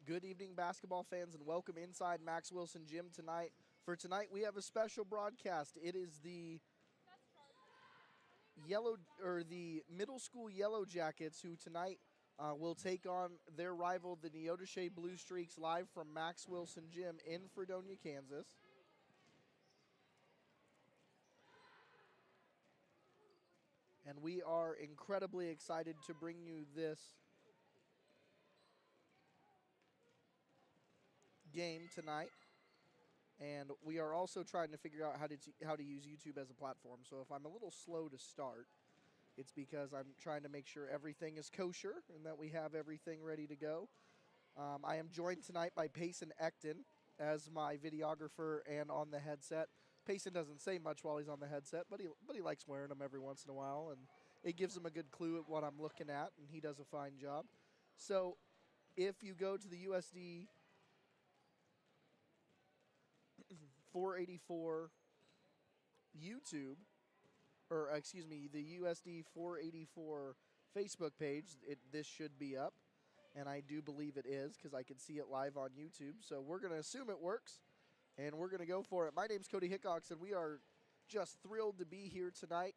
Good evening, basketball fans, and welcome inside Max Wilson Gym tonight. For tonight, we have a special broadcast. It is the middle school Yellowjackets, who tonight will take on their rival, the Neodesha Blue Streaks, live from Max Wilson Gym in Fredonia, Kansas. And we are incredibly excited to bring you this game tonight, and we are also trying to figure out how to use YouTube as a platform. So if I'm a little slow to start, it's because I'm trying to make sure everything is kosher and that we have everything ready to go. I am joined tonight by Payson Ecton as my videographer and on the headset. Payson doesn't say much while he's on the headset, but he likes wearing them every once in a while, and it gives him a good clue at what I'm looking at, and he does a fine job. So if you go to the USD 484 YouTube, or excuse me, the USD 484 Facebook page, this should be up, and I do believe it is because I can see it live on YouTube. So we're going to assume it works, and we're going to go for it. My name's Cody Hickox, and we are just thrilled to be here tonight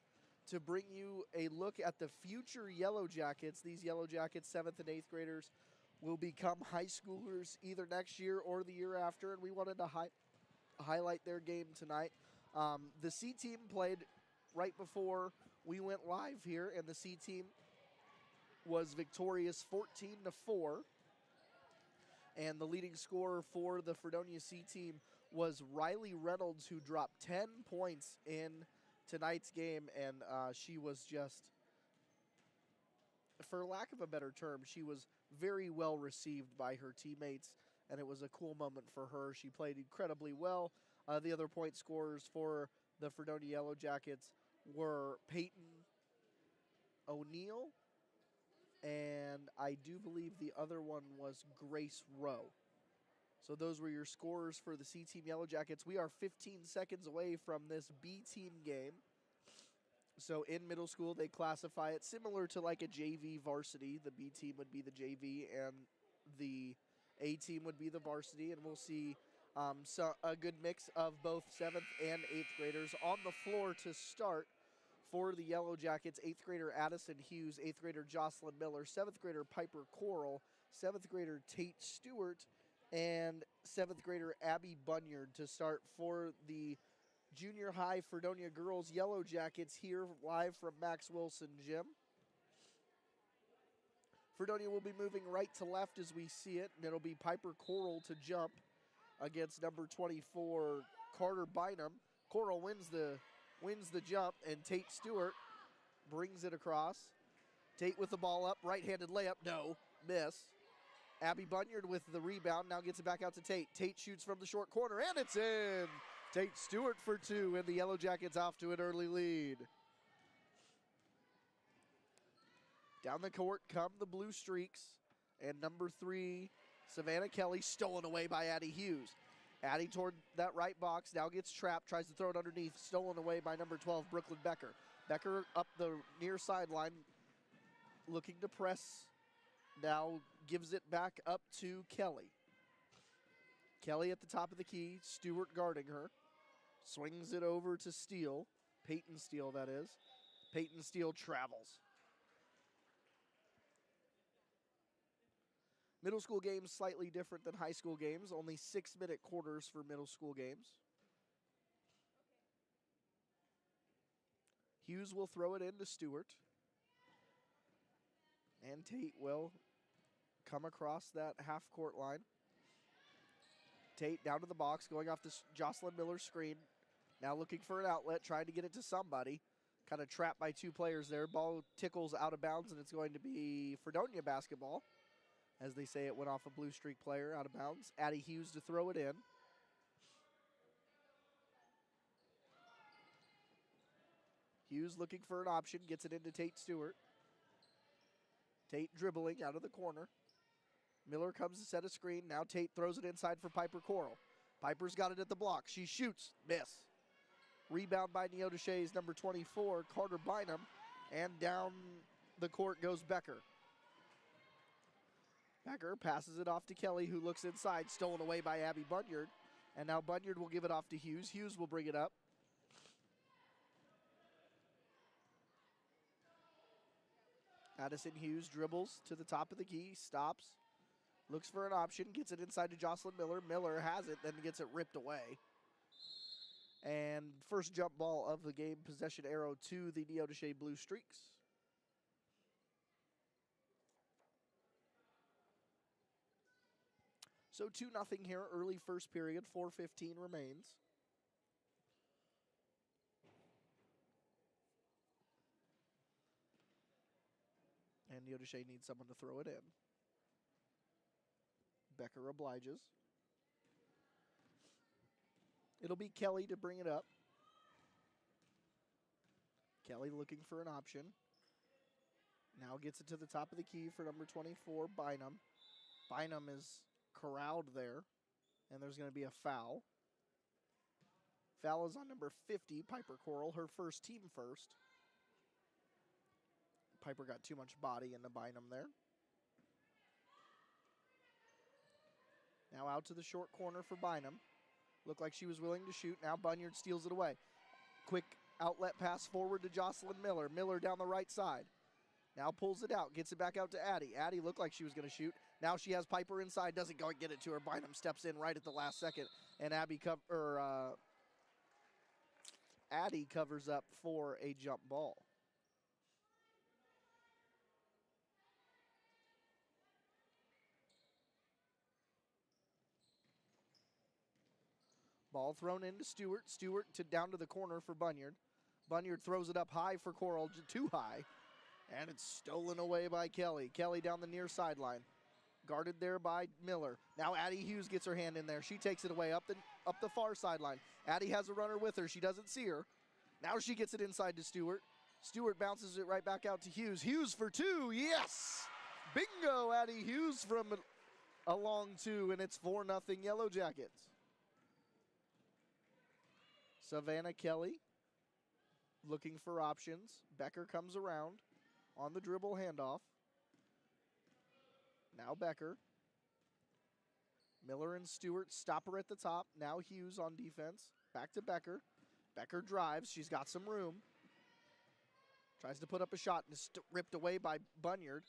to bring you a look at the future Yellowjackets. These Yellowjackets, 7th and 8th graders, will become high schoolers either next year or the year after, and we wanted to highlight their game tonight. The C team played right before we went live here, and the C team was victorious 14-4. And the leading scorer for the Fredonia C team was Riley Reynolds, who dropped 10 points in tonight's game, and she was just, for lack of a better term, she was very well received by her teammates, and it was a cool moment for her. She played incredibly well. The other point scorers for the Fredonia Yellowjackets were Peyton O'Neill, and I do believe the other one was Grace Rowe. So those were your scorers for the C Team Yellowjackets. We are 15 seconds away from this B Team game. So in middle school, they classify it similar to like a JV varsity. The B Team would be the JV, and the A Team would be the varsity, and we'll see a good mix of both 7th and 8th graders on the floor to start. For the Yellowjackets, 8th grader Addison Hughes, 8th grader Jocelyn Miller, 7th grader Piper Coral, 7th grader Tate Stewart, and 7th grader Abby Bunyard to start for the junior high Fredonia girls Yellowjackets here live from Max Wilson Gym. Fredonia will be moving right to left as we see it, and it'll be Piper Coral to jump against number 24, Carter Bynum. Coral wins the jump, and Tate Stewart brings it across. Tate with the ball up, right-handed layup, no, miss. Abby Bunyard with the rebound, now gets it back out to Tate. Tate shoots from the short corner, and it's in! Tate Stewart for two, and the Yellowjackets off to an early lead. Down the court come the Blue Streaks, and number 3, Savannah Kelly, stolen away by Addie Hughes. Addie toward that right box, now gets trapped, tries to throw it underneath, stolen away by number 12, Brooklyn Becker. Becker up the near sideline, looking to press, now gives it back up to Kelly. Kelly at the top of the key, Stewart guarding her. Swings it over to Steele, Peyton Steele that is. Peyton Steele travels. Middle school games slightly different than high school games. Only 6-minute quarters for middle school games. Hughes will throw it into Stewart. And Tate will come across that half-court line. Tate down to the box, going off this Jocelyn Miller screen. Now looking for an outlet, trying to get it to somebody. Kind of trapped by two players there. Ball tickles out of bounds, and it's going to be Fredonia basketball. As they say, it went off a Blue Streak player out of bounds. Addie Hughes to throw it in. Hughes looking for an option, gets it into Tate Stewart. Tate dribbling out of the corner. Miller comes to set a screen. Now Tate throws it inside for Piper Coral. Piper's got it at the block. She shoots. Miss. Rebound by Neodesha's number 24, Carter Bynum. And down the court goes Becker. Becker passes it off to Kelly, who looks inside, stolen away by Abby Bunyard. And now Bunyard will give it off to Hughes. Hughes will bring it up. Addison Hughes dribbles to the top of the key, stops, looks for an option, gets it inside to Jocelyn Miller. Miller has it, then gets it ripped away. And first jump ball of the game, possession arrow to the Neodesha Blue Streaks. So 2-0 here, early first period, 4:15 remains. And Neodesha needs someone to throw it in. Becker obliges. It'll be Kelly to bring it up. Kelly looking for an option. Now gets it to the top of the key for number 24, Bynum. Bynum is corralled there, and there's going to be a foul. Foul is on number 50, Piper Coral, her first, team first. Piper got too much body into Bynum there. Now out to the short corner for Bynum. Looked like she was willing to shoot. Now Bunyard steals it away. Quick outlet pass forward to Jocelyn Miller. Miller down the right side. Now pulls it out. Gets it back out to Addie. Addie looked like she was going to shoot. Now she has Piper inside. Doesn't go and get it to her. Bynum steps in right at the last second. And Addie covers up for a jump ball. Ball thrown into Stewart. Stewart down to the corner for Bunyard. Bunyard throws it up high for Coral, too high. And it's stolen away by Kelly. Kelly down the near sideline. Guarded there by Miller. Now Addie Hughes gets her hand in there. She takes it away up the far sideline. Addie has a runner with her. She doesn't see her. Now she gets it inside to Stewart. Stewart bounces it right back out to Hughes. Hughes for two. Yes! Bingo, Addie Hughes from a long two, and it's 4-0 Yellowjackets. Savannah Kelly looking for options. Becker comes around on the dribble handoff. Now Becker. Miller and Stewart stop her at the top. Now Hughes on defense. Back to Becker. Becker drives. She's got some room. Tries to put up a shot and is ripped away by Bunyard.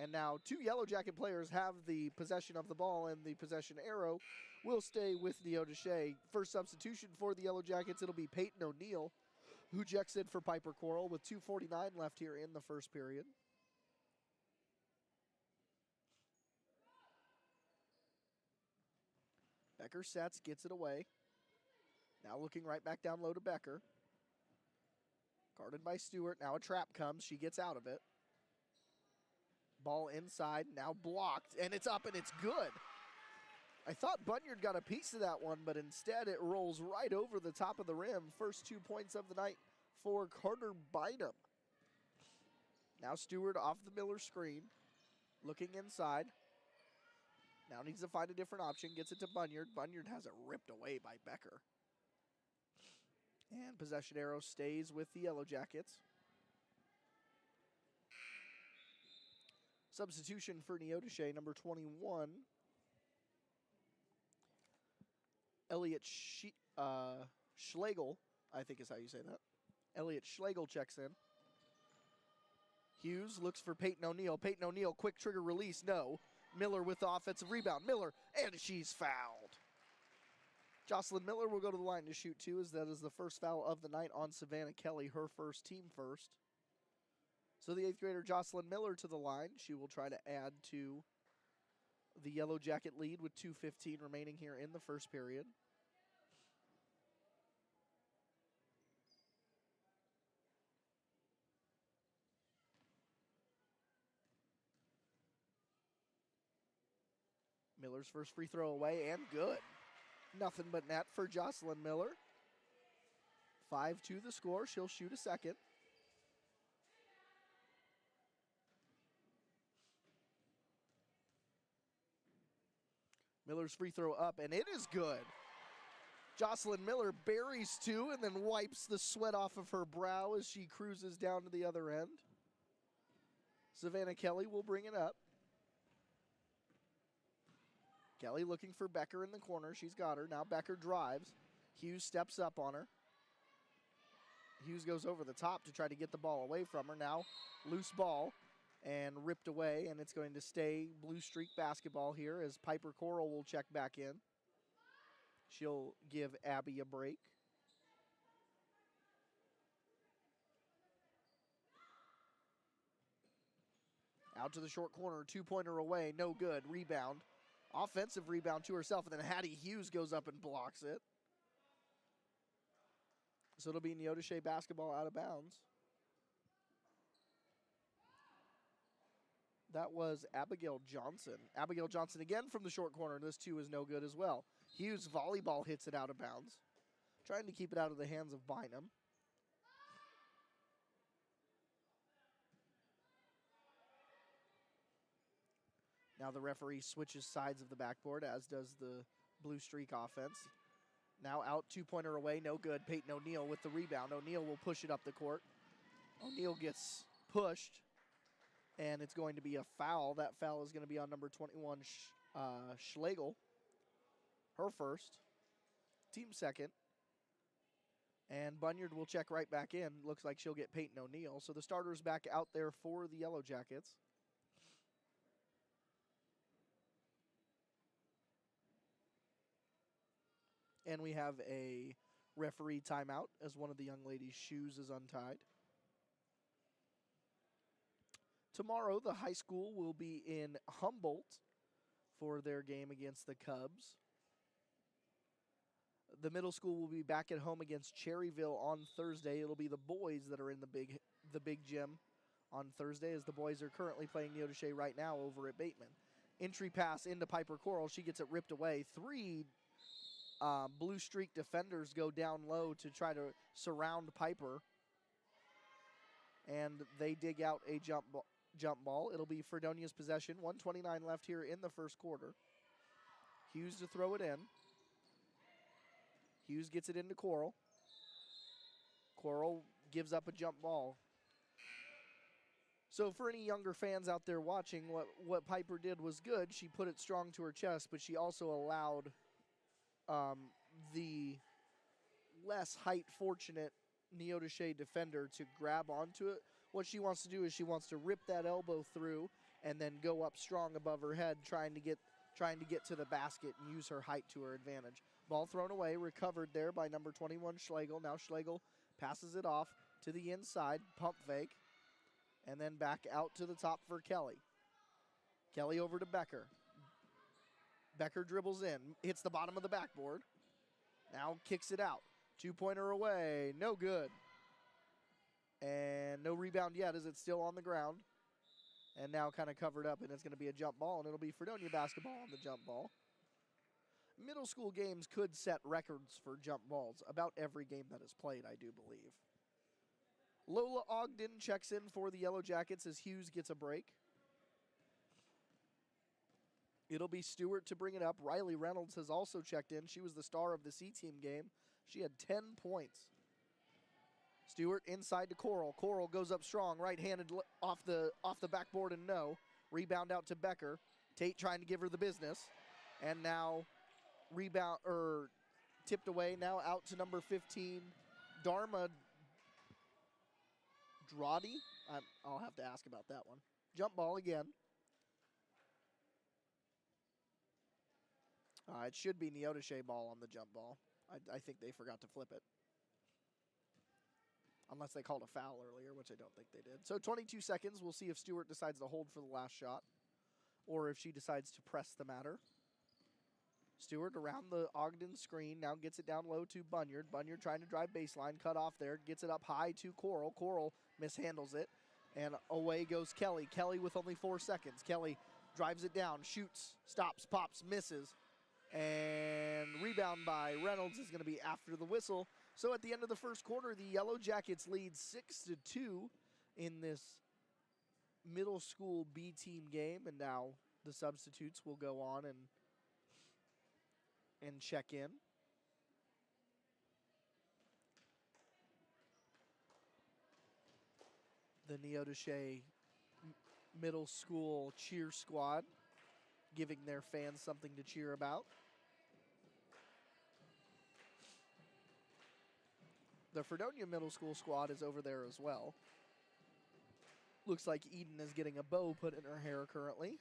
And now two Yellow Jacket players have the possession of the ball, and the possession arrow will stay with Neodesha. First substitution for the Yellow Jackets, it'll be Peyton O'Neill, who checks in for Piper Coral with 2:49 left here in the first period. Becker sets, gets it away. Now looking right back down low to Becker. Guarded by Stewart. Now a trap comes. She gets out of it. Ball inside, now blocked, and it's up and it's good. I thought Bunyard got a piece of that one, but instead it rolls right over the top of the rim. First 2 points of the night for Carter Bynum. Now Stewart off the Miller screen, looking inside. Now needs to find a different option, gets it to Bunyard. Bunyard has it ripped away by Becker. And possession arrow stays with the Yellow Jackets. Substitution for Neodesha, number 21. Elliot Schlegel, I think is how you say that. Elliot Schlegel checks in. Hughes looks for Peyton O'Neill. Peyton O'Neill, quick trigger release, no. Miller with the offensive rebound. Miller, and she's fouled. Jocelyn Miller will go to the line to shoot two, as that is the first foul of the night on Savannah Kelly, her first, team first. So the 8th grader Jocelyn Miller to the line. She will try to add to the Yellow Jacket lead with 2:15 remaining here in the first period. Miller's first free throw away and good. Nothing but net for Jocelyn Miller. 5-2 the score. She'll shoot a second. Miller's free throw up, and it is good. Jocelyn Miller buries two and then wipes the sweat off of her brow as she cruises down to the other end. Savannah Kelly will bring it up. Kelly looking for Becker in the corner. She's got her. Now Becker drives. Hughes steps up on her. Hughes goes over the top to try to get the ball away from her. Now loose ball and ripped away, and it's going to stay Blue Streak basketball here as Piper Coral will check back in. She'll give Abby a break. Out to the short corner, two-pointer away, no good, rebound. Offensive rebound to herself, and then Hattie Hughes goes up and blocks it. So it'll be Neodesha basketball out of bounds. That was Abigail Johnson. Abigail Johnson again from the short corner. This too is no good as well. Hughes volleyball hits it out of bounds. Trying to keep it out of the hands of Bynum. Now the referee switches sides of the backboard, as does the Blue Streak offense. Now out, two-pointer away, no good. Peyton O'Neill with the rebound. O'Neill will push it up the court. O'Neill gets pushed, and it's going to be a foul. That foul is going to be on number 21, Schlegel. Her first, team second. And Bunyard will check right back in. Looks like she'll get Peyton O'Neill. So the starter's back out there for the Yellowjackets. And we have a referee timeout as one of the young ladies' shoes is untied. Tomorrow, the high school will be in Humboldt for their game against the Cubs. The middle school will be back at home against Cherryville on Thursday. It'll be the boys that are in the big gym on Thursday, as the boys are currently playing Neodesha right now over at Bateman. Entry pass into Piper Coral. She gets it ripped away. Three Blue Streak defenders go down low to try to surround Piper. And they dig out a jump ball. It'll be Fredonia's possession. 1:29 left here in the first quarter. Hughes to throw it in. Hughes gets it into Coral. Coral gives up a jump ball. So for any younger fans out there watching, what Piper did was good. She put it strong to her chest, but she also allowed the less height-fortunate Neodesha defender to grab onto it. What she wants to do is she wants to rip that elbow through and then go up strong above her head, trying to get to the basket and use her height to her advantage. Ball thrown away, recovered there by number 21, Schlegel. Now Schlegel passes it off to the inside, pump fake, and then back out to the top for Kelly. Kelly over to Becker. Becker dribbles in, hits the bottom of the backboard. Now kicks it out. Two-pointer away, no good. And no rebound yet, as it's still on the ground. And now kind of covered up, and it's going to be a jump ball, and it'll be Fredonia basketball on the jump ball. Middle school games could set records for jump balls about every game that is played, I do believe. Lola Ogden checks in for the Yellowjackets as Hughes gets a break. It'll be Stewart to bring it up. Riley Reynolds has also checked in. She was the star of the C-team game. She had 10 points. Stewart inside to Coral. Coral goes up strong, right-handed off the backboard, and no. Rebound out to Becker. Tate trying to give her the business. And now rebound, tipped away. Now out to number 15, Dharma Dradi. I'll have to ask about that one. Jump ball again. It should be Neodesha ball on the jump ball. I think they forgot to flip it. Unless they called a foul earlier, which I don't think they did. So 22 seconds. We'll see if Stewart decides to hold for the last shot or if she decides to press the matter. Stewart around the Ogden screen. Now gets it down low to Bunyard. Bunyard trying to drive baseline. Cut off there. Gets it up high to Coral. Coral mishandles it. And away goes Kelly. Kelly with only 4 seconds. Kelly drives it down. Shoots. Stops. Pops. Misses. And rebound by Reynolds is going to be after the whistle. So at the end of the first quarter, the Yellowjackets lead 6-2 in this middle school B team game. And now the substitutes will go on and check in. The Neodesha middle school cheer squad giving their fans something to cheer about. The Fredonia Middle School squad is over there as well. Looks like Eden is getting a bow put in her hair currently.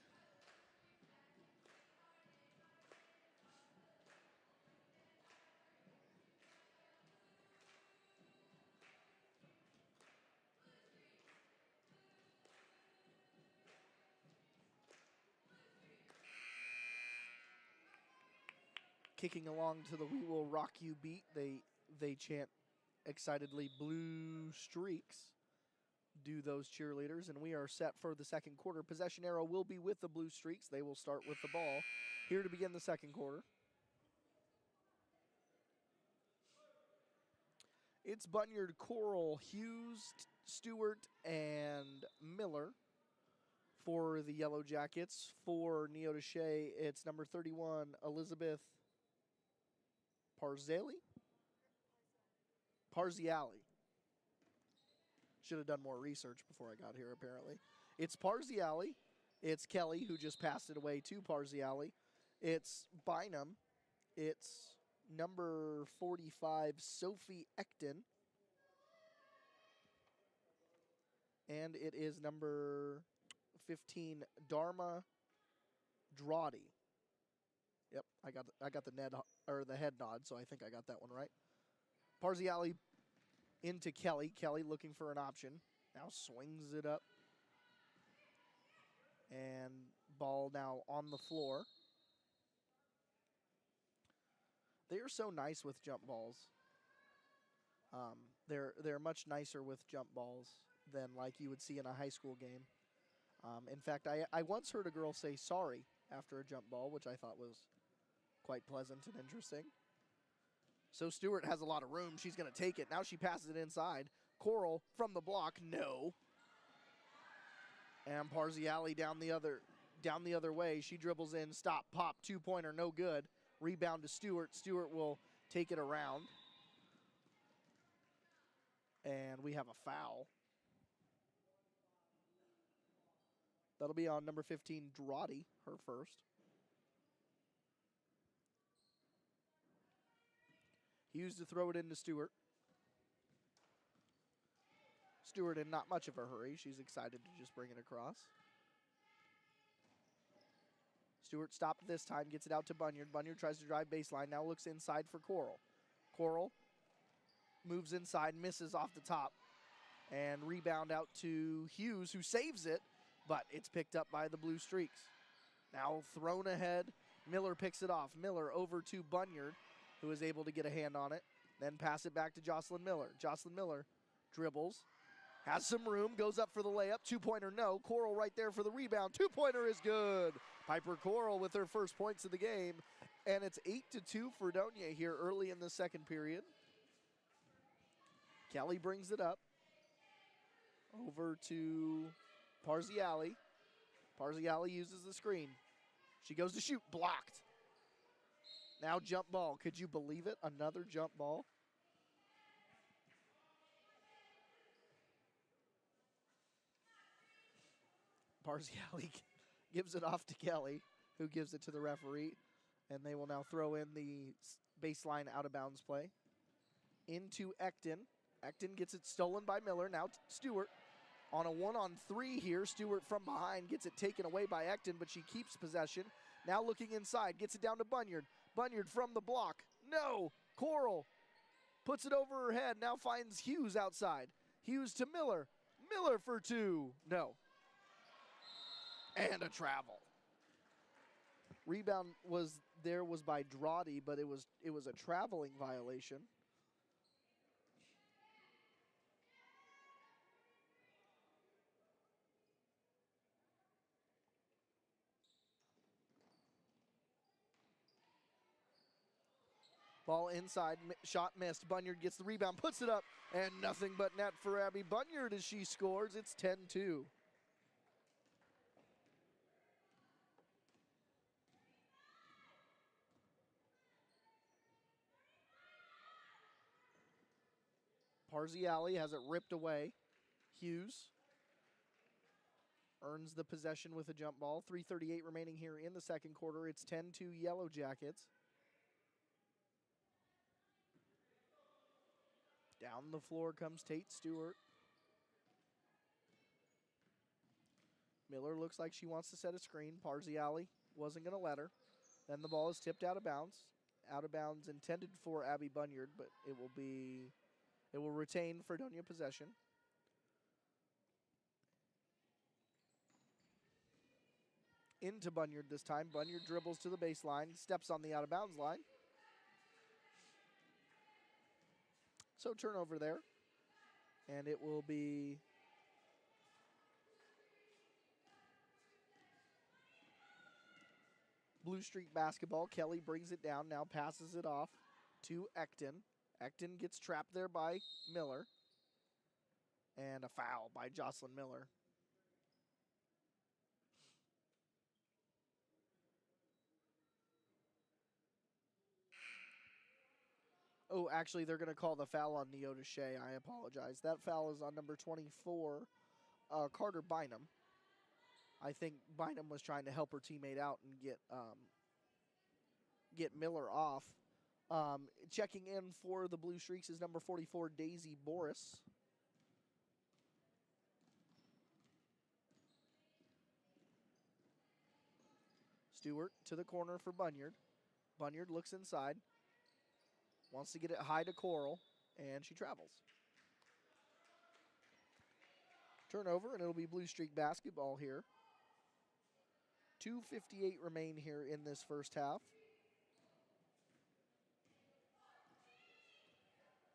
Kicking along to the "We Will Rock You" beat, they chant excitedly "Blue Streaks." Do those cheerleaders, and we are set for the second quarter. Possession arrow will be with the Blue Streaks. They will start with the ball here to begin the second quarter. It's Bunyard, Coral, Hughes, Stewart, and Miller for the Yellow Jackets. For Neodesha, it's number 31, Elizabeth Parziali. Should have done more research before I got here, apparently. It's Parziali. It's Kelly, who just passed it away to Parziali. It's Bynum. It's number 45, Sophie Ecton. And it is number 15, Dharma Drawdy. Yep, I got the head nod, so I think I got that one right. Parziali into Kelly. Kelly looking for an option. Now swings it up. And ball now on the floor. They are so nice with jump balls. They're much nicer with jump balls than like you would see in a high school game. In fact, I once heard a girl say sorry after a jump ball, which I thought was quite pleasant and interesting. So Stewart has a lot of room. She's going to take it. Now she passes it inside. Coral from the block. No. And Parziali down the other way. She dribbles in. Stop. Pop. Two-pointer. No good. Rebound to Stewart. Stewart will take it around. And we have a foul. That'll be on number 15, Drawdy, her first. Hughes to throw it into Stewart. Stewart in not much of a hurry. She's excited to just bring it across. Stewart stopped this time, gets it out to Bunyard. Bunyard tries to drive baseline, now looks inside for Coral. Coral moves inside, misses off the top. And rebound out to Hughes, who saves it, but it's picked up by the Blue Streaks. Now thrown ahead, Miller picks it off. Miller over to Bunyard, who is able to get a hand on it. Then pass it back to Jocelyn Miller. Jocelyn Miller dribbles, has some room, goes up for the layup. Two-pointer, no. Coral right there for the rebound. Two-pointer is good. Piper Coral with her first points of the game. And it's 8-2 Fredonia here early in the second period. Kelly brings it up. Over to Parziali. Parziali uses the screen. She goes to shoot. Blocked. Now jump ball. Could you believe it? Another jump ball. Parziali gives it off to Kelly, who gives it to the referee. And they will now throw in the baseline out-of-bounds play. Into Ecton. Ecton gets it stolen by Miller. Now Stewart on a 1-on-3 here. Stewart from behind gets it taken away by Ecton, but she keeps possession. Now looking inside. Gets it down to Bunyard. Bunyard from the block. No. Coral puts it over her head. Now finds Hughes outside. Hughes to Miller. Miller for two. No. And a travel. Rebound was by Drawdy, but it was a traveling violation. Ball inside, shot missed. Bunyard gets the rebound, puts it up, and nothing but net for Abby Bunyard as she scores. It's 10-2. Parziali has it ripped away. Hughes earns the possession with a jump ball. 3:38 remaining here in the second quarter. It's 10-2 Yellowjackets. Down the floor comes Tate Stewart. Miller looks like she wants to set a screen. Parziali wasn't going to let her. Then the ball is tipped out of bounds. Out of bounds intended for Abby Bunyard, but it will retain Fredonia possession. Into Bunyard this time. Bunyard dribbles to the baseline, steps on the out of bounds line. So turnover there. And it will be Blue Streak basketball. Kelly brings it down, now passes it off to Ekton. Ekton gets trapped there by Miller. And a foul by Jocelyn Miller. Oh, actually, they're going to call the foul on Neodesha. I apologize. That foul is on number 24, Carter Bynum. I think Bynum was trying to help her teammate out and get Miller off. Checking in for the Blue Streaks is number 44, Daisy Boris. Stewart to the corner for Bunyard. Bunyard looks inside. Wants to get it high to Coral, and she travels. Turnover, and it'll be Blue Streak basketball here. 2:58 remain here in this first half.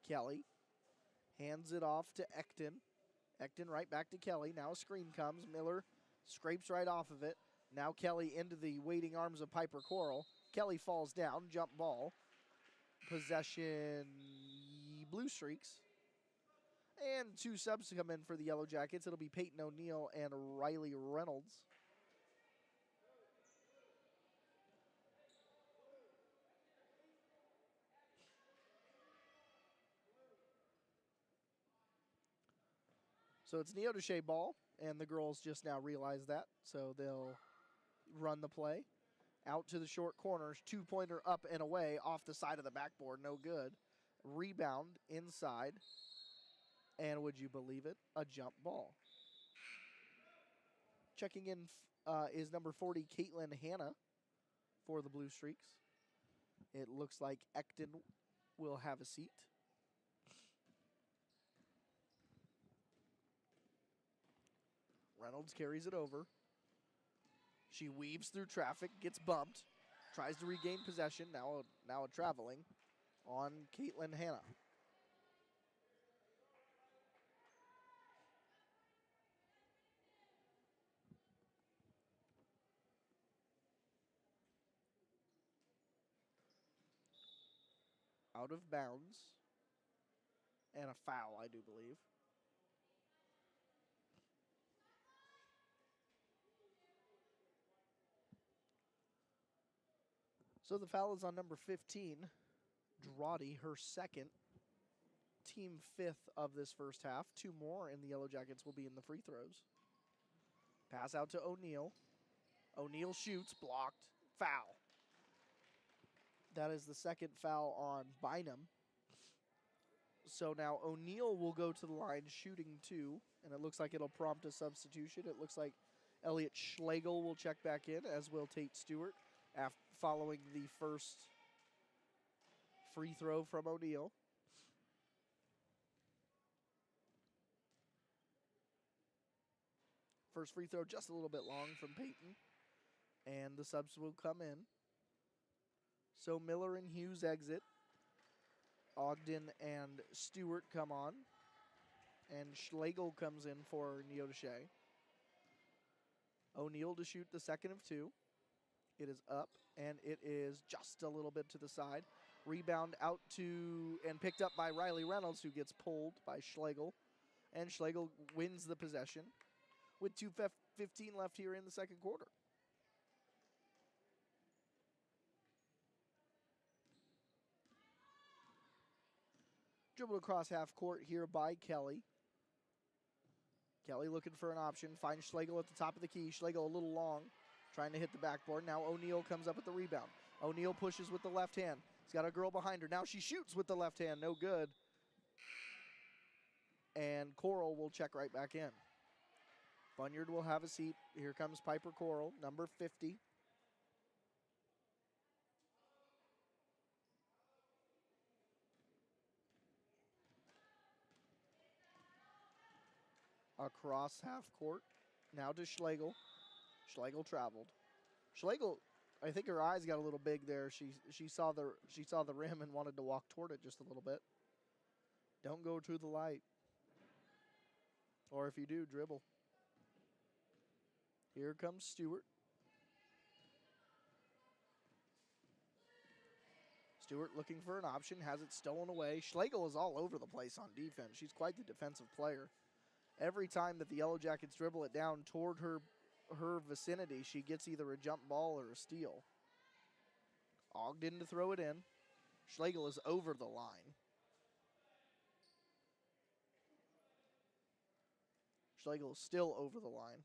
Kelly hands it off to Ekton. Ekton right back to Kelly. Now a screen comes. Miller scrapes right off of it. Now Kelly into the waiting arms of Piper Coral. Kelly falls down, jump ball. Possession, Blue Streaks. And two subs to come in for the Yellowjackets. It'll be Peyton O'Neill and Riley Reynolds. So it's Neodesha ball, and the girls just now realize that, so they'll run the play. Out to the short corners, two-pointer up and away, off the side of the backboard, no good. Rebound inside, and would you believe it, a jump ball. Checking in is number 40, Caitlin Hanna, for the Blue Streaks. It looks like Ekton will have a seat. Reynolds carries it over. She weaves through traffic, gets bumped, tries to regain possession. Now a traveling on Caitlin Hanna. Out of bounds. And a foul, I do believe. So the foul is on number 15, Drawdy, her second, team fifth of this first half. Two more, and the Yellowjackets will be in the free throws. Pass out to O'Neill. O'Neill shoots, blocked, foul. That is the second foul on Bynum. So now O'Neill will go to the line shooting two, and it looks like it'll prompt a substitution. It looks like Elliot Schlegel will check back in, as will Tate Stewart, following the first free throw from O'Neill. First free throw just a little bit long from Peyton, and the subs will come in. So Miller and Hughes exit. Ogden and Stewart come on, and Schlegel comes in for Neodesha. O'Neill to shoot the second of two. It is up, and it is just a little bit to the side. Rebound out to, and picked up by Riley Reynolds, who gets pulled by Schlegel. And Schlegel wins the possession with 2:15 left here in the second quarter. Dribbled across half court here by Kelly. Kelly looking for an option. Finds Schlegel at the top of the key. Schlegel a little long, trying to hit the backboard. Now O'Neal comes up with the rebound. O'Neal pushes with the left hand. He's got a girl behind her. Now she shoots with the left hand. No good. And Coral will check right back in. Bunyard will have a seat. Here comes Piper Coral, number 50. Across half court. Now to Schlegel. Schlegel traveled. Schlegel, I think her eyes got a little big there. She saw the rim and wanted to walk toward it just a little bit. Don't go to the light. Or if you do, dribble. Here comes Stewart. Stewart looking for an option, has it stolen away. Schlegel is all over the place on defense. She's quite the defensive player. Every time that the Yellow Jackets dribble it down toward her vicinity, she gets either a jump ball or a steal. Ogden to throw it in. Schlegel is over the line. Schlegel is still over the line.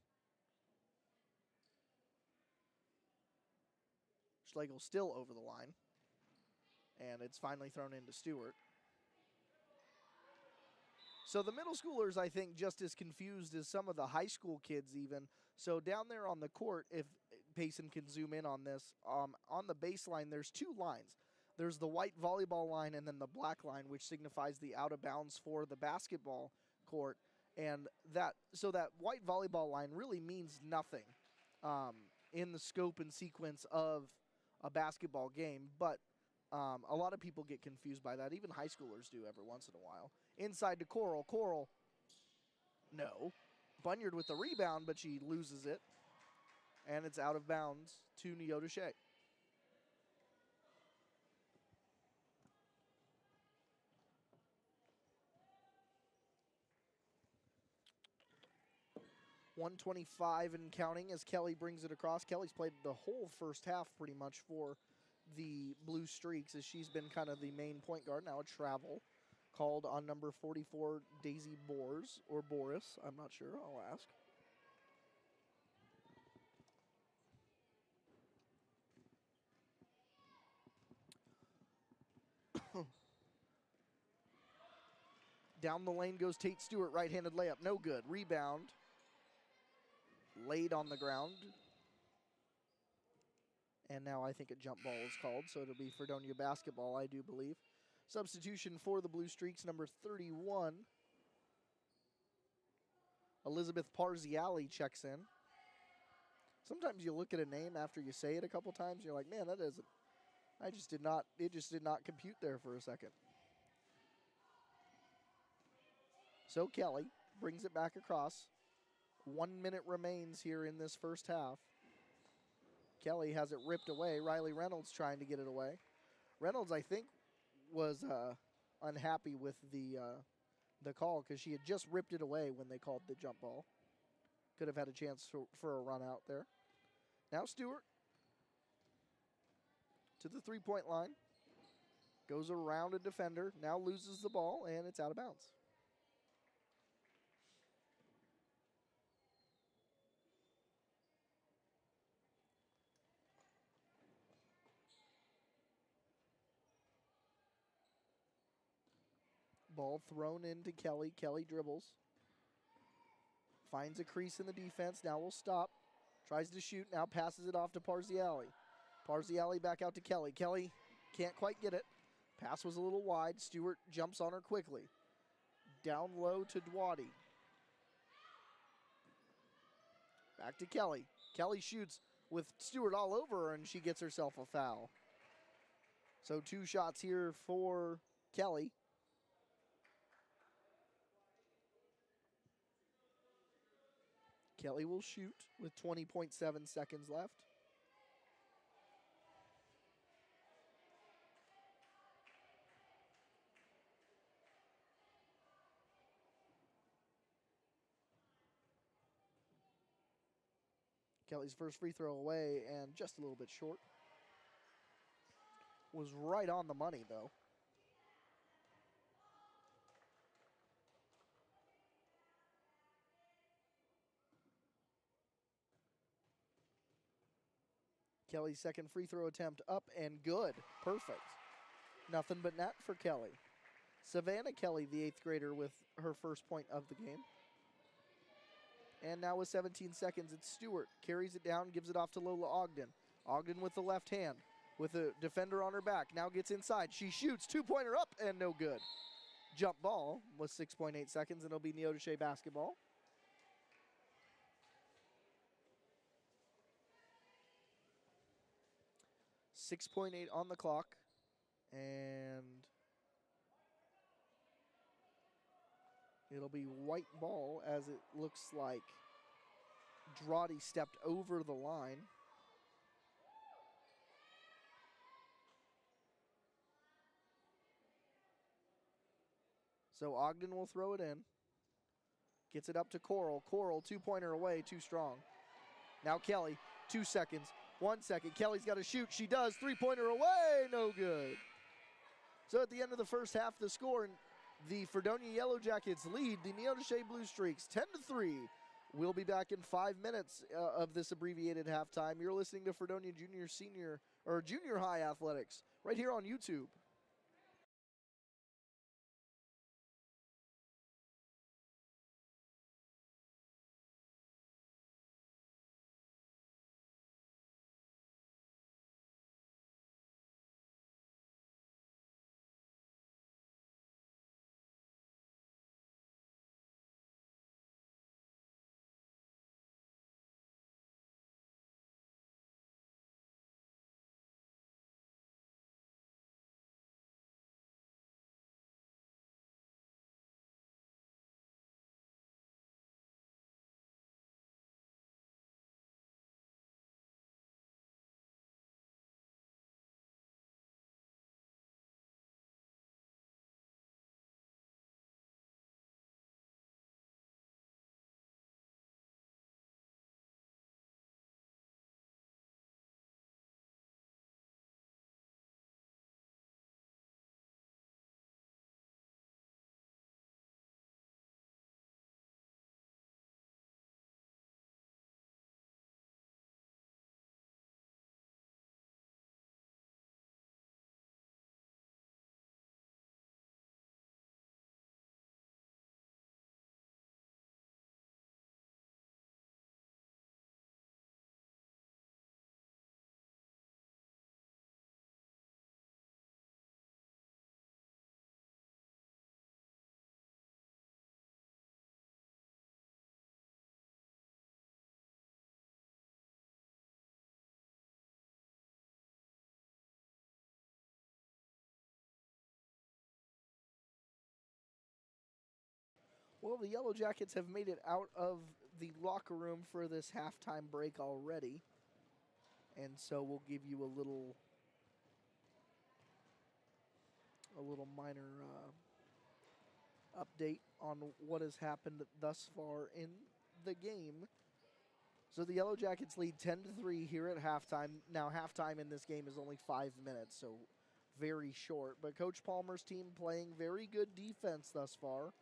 Schlegel still over the line. And it's finally thrown into Stewart. So the middle schoolers, I think, just as confused as some of the high school kids even. So down there on the court, if Payson can zoom in on this, on the baseline, there's two lines. There's the white volleyball line and then the black line, which signifies the out of bounds for the basketball court. And that white volleyball line really means nothing in the scope and sequence of a basketball game. But a lot of people get confused by that. Even high schoolers do every once in a while. Inside to Coral. Coral, no. Bunyard with the rebound, but she loses it. And it's out of bounds to Neodesha. .125 and counting as Kelly brings it across. Kelly's played the whole first half pretty much for the Blue Streaks as she's been kind of the main point guard. Now a travel called on number 44, Daisy Boers, or Boris, I'm not sure, I'll ask. Down the lane goes Tate Stewart, right-handed layup, no good. Rebound, laid on the ground. And now I think a jump ball is called, so it'll be Fredonia basketball, I do believe. Substitution for the Blue Streaks, number 31. Elizabeth Parziali checks in. Sometimes you look at a name after you say it a couple times, and you're like, man, that isn't, it just did not compute there for a second. So Kelly brings it back across. 1 minute remains here in this first half. Kelly has it ripped away. Riley Reynolds trying to get it away. Reynolds, I think, was unhappy with the call because she had just ripped it away when they called the jump ball. Could have had a chance for a run out there. Now Stewart to the three-point line. Goes around a defender. Now loses the ball, and it's out of bounds. Ball thrown into Kelly. Kelly dribbles. Finds a crease in the defense. Now will stop. Tries to shoot. Now passes it off to Parziali. Parziali back out to Kelly. Kelly can't quite get it. Pass was a little wide. Stewart jumps on her quickly. Down low to Dwadi. Back to Kelly. Kelly shoots with Stewart all over her, and she gets herself a foul. So 2 shots here for Kelly. Kelly will shoot with 20.7 seconds left. Kelly's first free throw away and just a little bit short. Was right on the money, though. Kelly's second free throw attempt up and good. Perfect. Nothing but net for Kelly. Savannah Kelly, the 8th grader, with her first point of the game. And now with 17 seconds, it's Stewart. Carries it down, gives it off to Lola Ogden. Ogden with the left hand, with a defender on her back. Now gets inside. She shoots. Two-pointer up and no good. Jump ball with 6.8 seconds, and it'll be Neodesha basketball. .8 on the clock. And it'll be white ball as it looks like Drawdy stepped over the line. So Ogden will throw it in. Gets it up to Coral. Coral, two-pointer away, too strong. Now Kelly, 2 seconds, 1 second. Kelly's got to shoot. She does. Three-pointer away, no good. So at the end of the first half, the score, the Fredonia Yellowjackets lead the Neodesha Blue Streaks 10-3. We'll be back in 5 minutes of this abbreviated halftime. You're listening to Fredonia Junior High Athletics right here on YouTube. Well, the Yellowjackets have made it out of the locker room for this halftime break already. And so we'll give you a little minor update on what has happened thus far in the game. So the Yellowjackets lead 10-3 here at halftime. Now halftime in this game is only 5 minutes, so very short. But Coach Palmer's team playing very good defense thus far.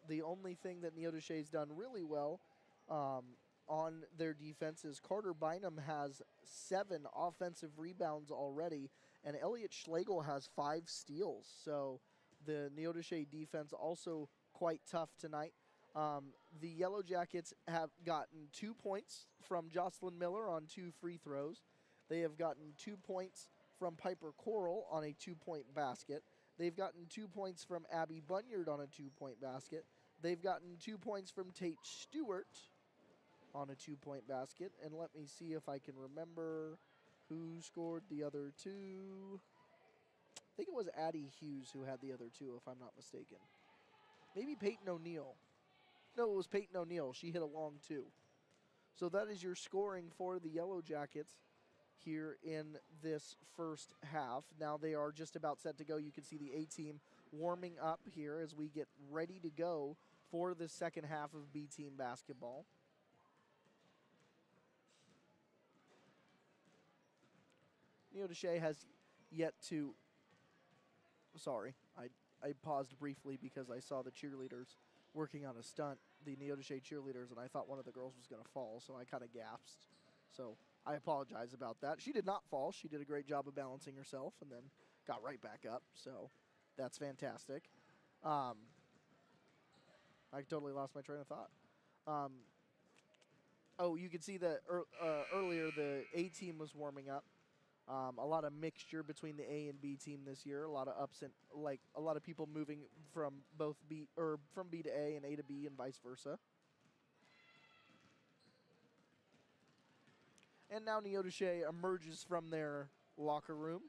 The only thing that Neodesha has done really well on their defense is Carter Bynum has 7 offensive rebounds already, and Elliot Schlegel has 5 steals. So the Neodesha defense also quite tough tonight. The Yellowjackets have gotten 2 points from Jocelyn Miller on 2 free throws. They have gotten 2 points from Piper Coral on a 2-point basket. They've gotten 2 points from Abby Bunyard on a 2-point basket. They've gotten 2 points from Tate Stewart on a 2-point basket. And let me see if I can remember who scored the other 2. I think it was Addie Hughes who had the other 2, if I'm not mistaken. Maybe Peyton O'Neill. No, it was Peyton O'Neill. She hit a long 2. So that is your scoring for the Yellowjackets here in this first half. Now they are just about set to go. You can see the A-team warming up here as we get ready to go for the second half of B-team basketball. Neodesha has yet to... Sorry, I paused briefly because I saw the cheerleaders working on a stunt, the Neodesha cheerleaders, and I thought one of the girls was going to fall, so I kind of gasped. So I apologize about that. She did not fall. She did a great job of balancing herself and then got right back up. So that's fantastic. I totally lost my train of thought. Oh, you can see that earlier the A team was warming up. A lot of mixture between the A and B team this year. A lot of ups and a lot of people moving from both B or from B to A and A to B and vice versa. And now Neodesha emerges from their locker room.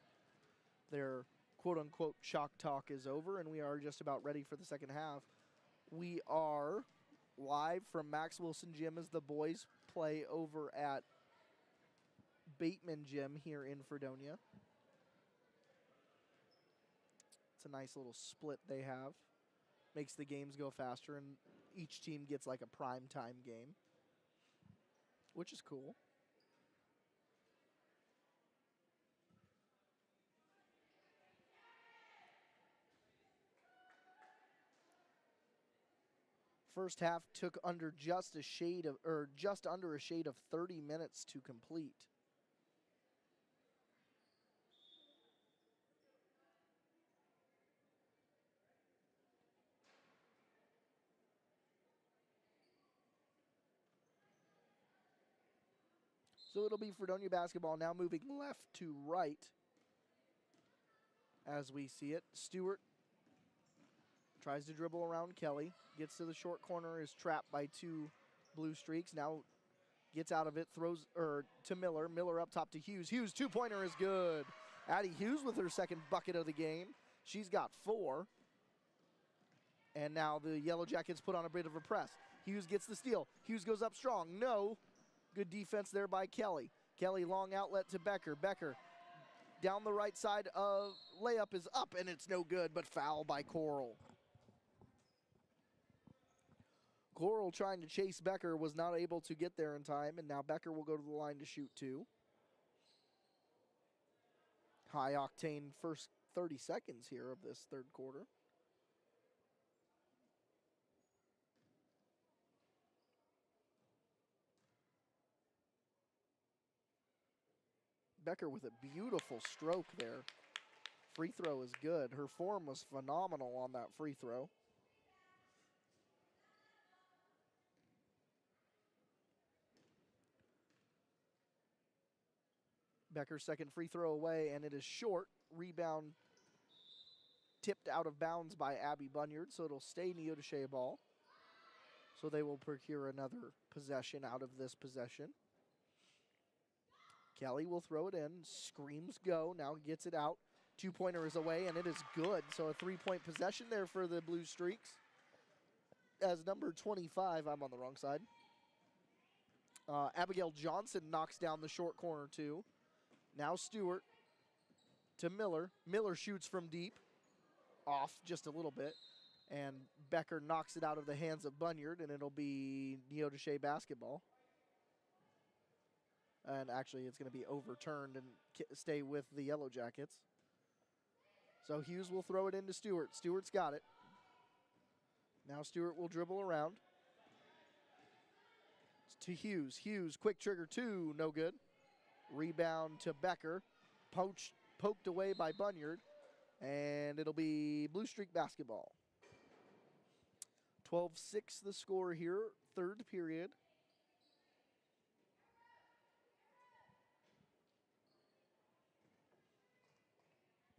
Their quote-unquote shock talk is over, and we are just about ready for the second half. We are live from Max Wilson Gym as the boys play over at Bateman Gym here in Fredonia. It's a nice little split they have. Makes the games go faster, and each team gets like a prime time game, which is cool. First half took under just under a shade of 30 minutes to complete. So it'll be Fredonia basketball now moving left to right as we see it. Stewart tries to dribble around Kelly. Gets to the short corner, is trapped by two Blue Streaks. Now gets out of it, throws to Miller. Miller up top to Hughes. Hughes, two-pointer is good. Addie Hughes with her second bucket of the game. She's got 4. And now the Yellow Jackets put on a bit of a press. Hughes gets the steal. Hughes goes up strong. No. Good defense there by Kelly. Kelly long outlet to Becker. Becker down the right side of layup is up, and it's no good, but foul by Coral. Coral trying to chase Becker was not able to get there in time, and now Becker will go to the line to shoot 2. High octane first 30 seconds here of this third quarter. Becker with a beautiful stroke there. Free throw is good. Her form was phenomenal on that free throw. Becker's second free throw away, and it is short. Rebound tipped out of bounds by Abby Bunyard, so it'll stay Neodesha ball. So they will procure another possession out of this possession. Kelly will throw it in. Screams go. Now gets it out. Two-pointer is away, and it is good. So a 3-point possession there for the Blue Streaks. As number 25, I'm on the wrong side. Abigail Johnson knocks down the short corner, too. Now Stewart to Miller. Miller shoots from deep. Off just a little bit. And Becker knocks it out of the hands of Bunyard, and it'll be Neodesha basketball. And actually, it's going to be overturned and stay with the Yellow Jackets. So Hughes will throw it into Stewart. Stewart's got it. Now Stewart will dribble around. To Hughes. Hughes, quick trigger 2, no good. Rebound to Becker. Poked away by Bunyard. And it'll be Blue Streak basketball. 12-6 the score here, third period.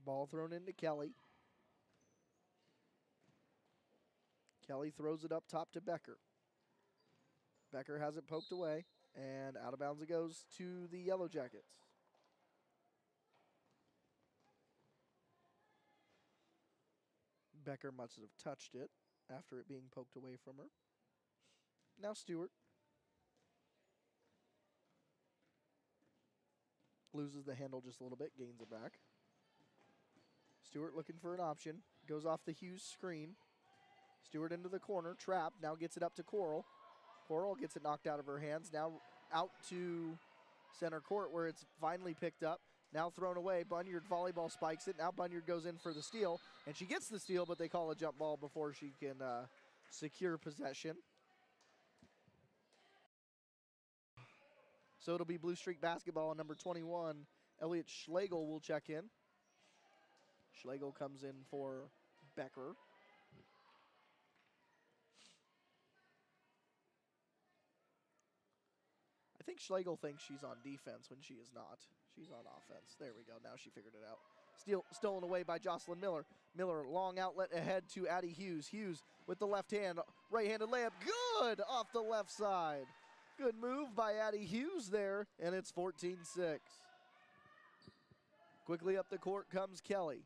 Ball thrown into Kelly. Kelly throws it up top to Becker. Becker has it poked away, and out of bounds it goes to the Yellow Jackets. Becker must have touched it after it being poked away from her. Now Stewart. Loses the handle just a little bit, gains it back. Stewart looking for an option. Goes off the Hughes screen. Stewart into the corner, trapped, now gets it up to Coral. Coral gets it knocked out of her hands. Now out to center court where it's finally picked up. Now thrown away. Bunyard volleyball spikes it. Now Bunyard goes in for the steal. And she gets the steal, but they call a jump ball before she can secure possession. So it'll be Blue Streak basketball on number 21. Elliot Schlegel will check in. Schlegel comes in for Becker. I think Schlegel thinks she's on defense when she is not. She's on offense. There we go. Now she figured it out. Stolen away by Jocelyn Miller. Miller, long outlet ahead to Addie Hughes. Hughes with the left hand, right-handed layup. Good off the left side. Good move by Addie Hughes there, and it's 14-6. Quickly up the court comes Kelly.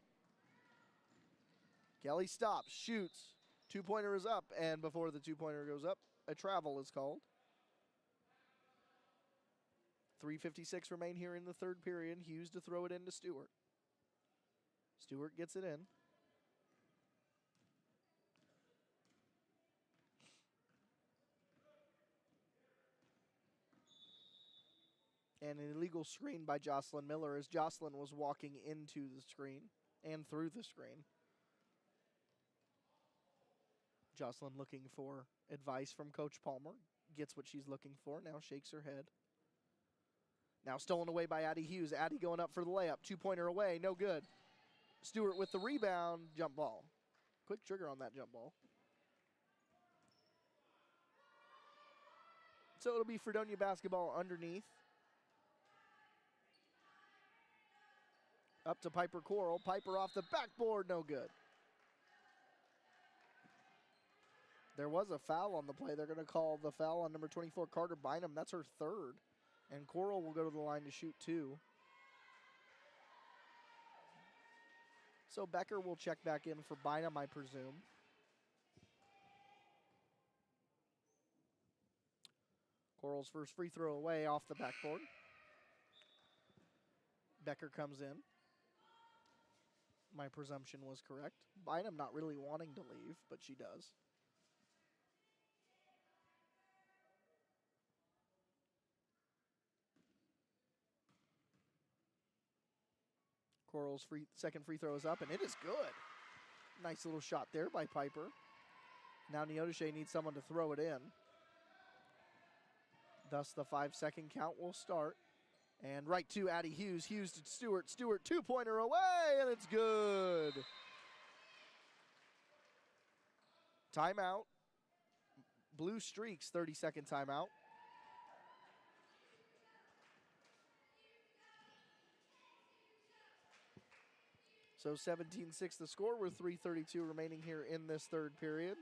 Kelly stops, shoots. Two-pointer is up, and before the two-pointer goes up, a travel is called. 3:56 remain here in the third period. Hughes to throw it into Stewart. Stewart gets it in. And an illegal screen by Jocelyn Miller as Jocelyn was walking into the screen and through the screen. Jocelyn looking for advice from Coach Palmer. Gets what she's looking for. Now shakes her head. Now stolen away by Addie Hughes. Addie going up for the layup. Two-pointer away. No good. Stewart with the rebound. Jump ball. Quick trigger on that jump ball. So it'll be Fredonia basketball underneath. Up to Piper Coral. Piper off the backboard. No good. There was a foul on the play. They're going to call the foul on number 24, Carter Bynum. That's her third. And Coral will go to the line to shoot two. So Becker will check back in for Bynum, I presume. Coral's first free throw away off the backboard. Becker comes in. My presumption was correct. Bynum not really wanting to leave, but she does. Coral's second free throw is up, and it is good. Nice little shot there by Piper. Now Neodesha needs someone to throw it in. Thus the 5-second count will start. And right to Addie Hughes. Hughes to Stewart. Stewart, two-pointer away, and it's good. Timeout. Blue Streaks, 30-second timeout. So 17-6 the score with 3:32 remaining here in this third period.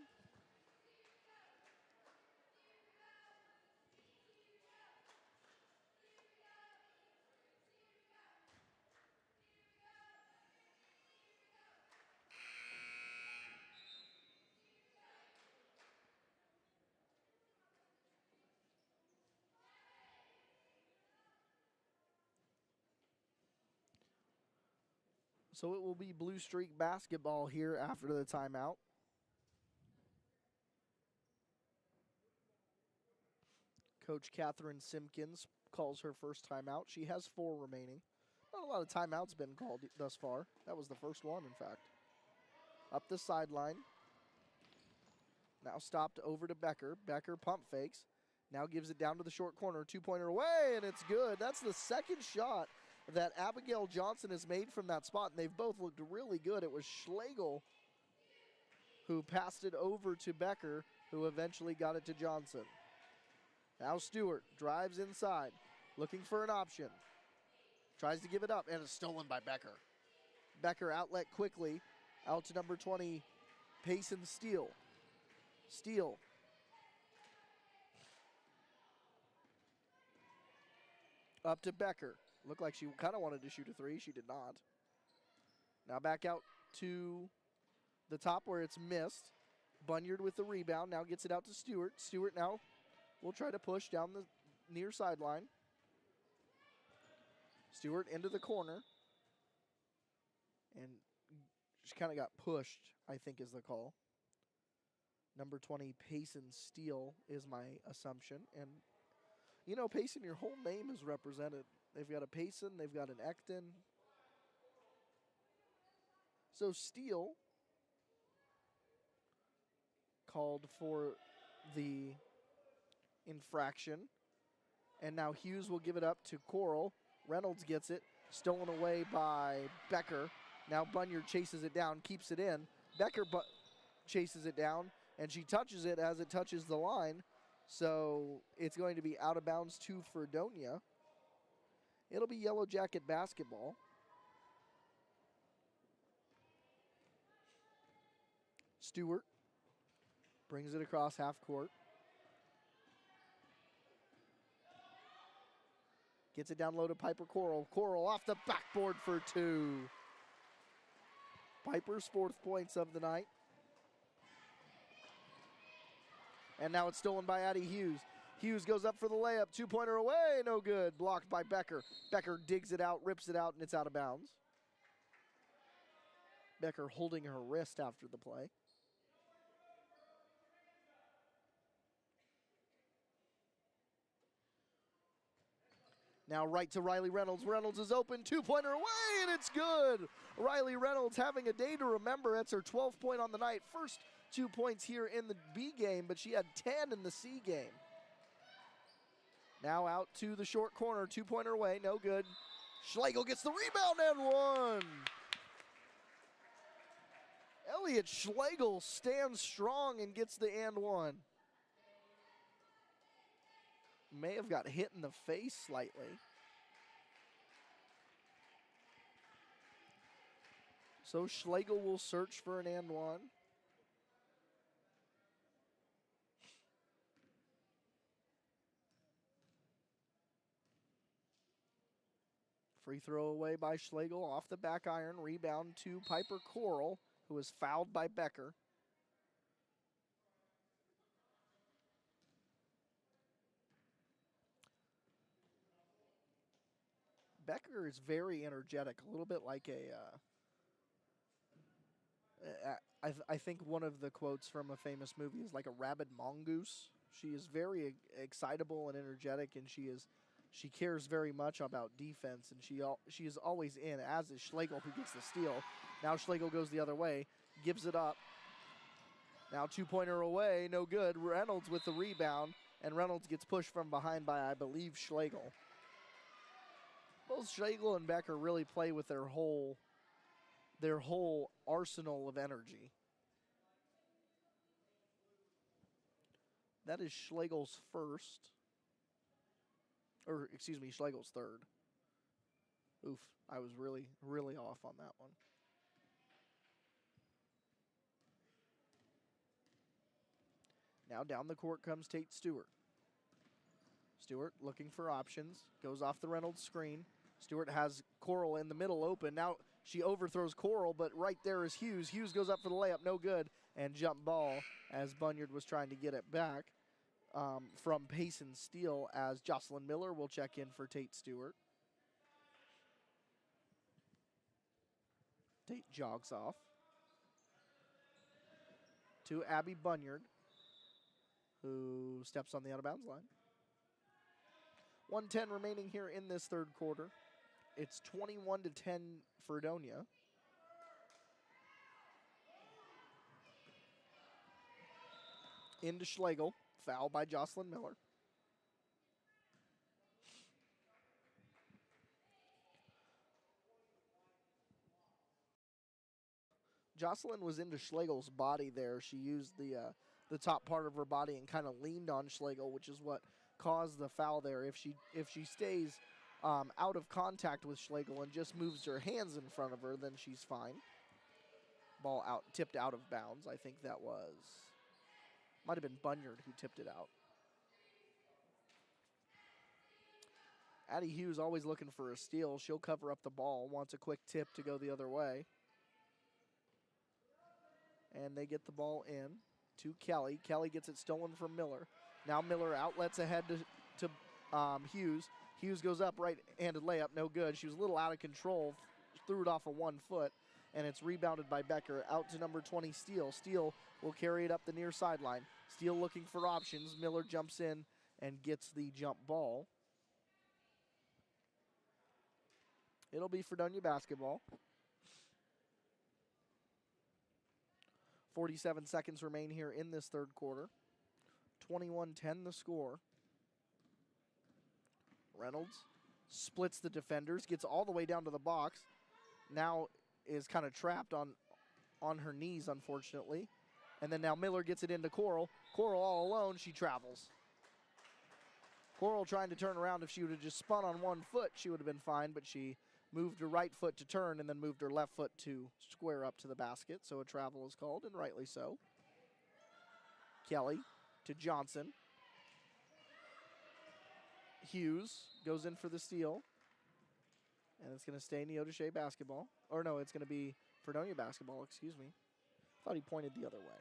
So it will be Blue Streak basketball here after the timeout. Coach Catherine Simpkins calls her first timeout. She has 4 remaining. Not a lot of timeouts been called thus far. That was the first one, in fact. Up the sideline. Now stopped over to Becker. Becker pump fakes. Now gives it down to the short corner. Two-pointer away, and it's good. That's the second shot that Abigail Johnson has made from that spot, and they've both looked really good. It was Schlegel who passed it over to Becker, who eventually got it to Johnson. Now Stewart drives inside, looking for an option. Tries to give it up, and it's stolen by Becker. Becker outlet quickly, out to number 20, Payson Steele. Steele. Up to Becker. Looked like she kind of wanted to shoot a three. She did not. Now back out to the top where it's missed. Bunyard with the rebound. Now gets it out to Stewart. Stewart now will try to push down the near sideline. Stewart into the corner. And she kind of got pushed, I think is the call. Number 20, Payson Steele is my assumption. And, you know, Payson, your whole name is represented. They've got a Payson, they've got an Ecton. So Steele called for the infraction. And now Hughes will give it up to Coral. Reynolds gets it, stolen away by Becker. Now Bunyard chases it down, keeps it in. Becker chases it down, and she touches it as it touches the line. So it's going to be out of bounds to Fredonia. It'll be Yellow Jacket basketball. Stewart brings it across half court. Gets it down low to Piper Coral. Coral off the backboard for two. Piper's 4th points of the night. And now it's stolen by Addie Hughes. Hughes goes up for the layup. 2-pointer away, no good. Blocked by Becker. Becker digs it out, rips it out, and it's out of bounds. Becker holding her wrist after the play. Now right to Riley Reynolds. Reynolds is open, 2-pointer away, and it's good. Riley Reynolds having a day to remember. That's her 12th point on the night. First 2 points here in the B game, but she had 10 in the C game. Now out to the short corner, 2-pointer away, no good. Schlegel gets the rebound and one. Elliot Schlegel stands strong and gets the and one. May have got hit in the face slightly. So Schlegel will search for an and one. Free throw away by Schlegel off the back iron. Rebound to Piper Coral, who was fouled by Becker. Becker is very energetic, a little bit like I think one of the quotes from a famous movie is like a rabid mongoose. She is very excitable and energetic, and she cares very much about defense, and she is always in, as is Schlegel, who gets the steal. Now Schlegel goes the other way, gives it up. Now 2-pointer away, no good. Reynolds with the rebound, and Reynolds gets pushed from behind by, I believe, Schlegel. Both Schlegel and Becker really play with their whole arsenal of energy. That is Schlegel's first. Or, excuse me, Schlegel's third. Oof, I was really, really off on that one. Now down the court comes Tate Stewart. Stewart looking for options. Goes off the Reynolds screen. Stewart has Coral in the middle open. Now she overthrows Coral, but right there is Hughes. Hughes goes up for the layup, no good. And jump ball as Bunyard was trying to get it back from Payson Steele, as Jocelyn Miller will check in for Tate Stewart. Tate jogs off to Abby Bunyard, who steps on the out-of-bounds line. 1:10 remaining here in this third quarter. It's 21-10 Fredonia. Into Schlegel, foul by Jocelyn Miller. Jocelyn was into Schlegel's body there. She used the top part of her body and kind of leaned on Schlegel, which is what caused the foul there. If she stays out of contact with Schlegel and just moves her hands in front of her, then she's fine. Ball out, tipped out of bounds. I think that might have been Bunyard who tipped it out. Addie Hughes always looking for a steal. She'll cover up the ball, wants a quick tip to go the other way. And they get the ball in to Kelly. Kelly gets it stolen from Miller. Now Miller outlets ahead to Hughes. Hughes goes up, right-handed layup, no good. She was a little out of control, threw it off of 1 foot, and it's rebounded by Becker. Out to number 20, Steele. Steele will carry it up the near sideline. Steele looking for options. Miller jumps in and gets the jump ball. It'll be Fredonia basketball. 47 seconds remain here in this third quarter. 21-10 the score. Reynolds splits the defenders, gets all the way down to the box. Now is kind of trapped on her knees, unfortunately. And then now Miller gets it into Coral. Coral all alone, she travels. Coral trying to turn around. If she would have just spun on one foot, she would have been fine, but she moved her right foot to turn and then moved her left foot to square up to the basket. So a travel is called, and rightly so. Kelly to Johnson. Hughes goes in for the steal. And it's going to stay Neodesha basketball. Or no, it's going to be Fredonia basketball, excuse me. Thought he pointed the other way.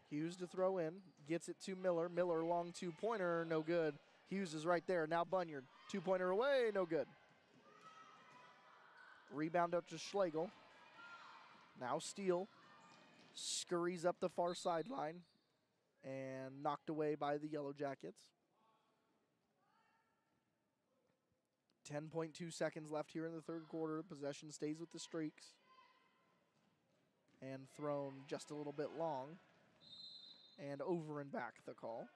Hughes to throw in. Gets it to Miller. Miller long two-pointer, no good. Hughes is right there. Now Bunyard. Two-pointer away, no good. Rebound up to Schlegel. Now Steele. Scurries up the far sideline. And knocked away by the Yellowjackets. 10.2 seconds left here in the third quarter. Possession stays with the Streaks. And thrown just a little bit long. And over and back the call.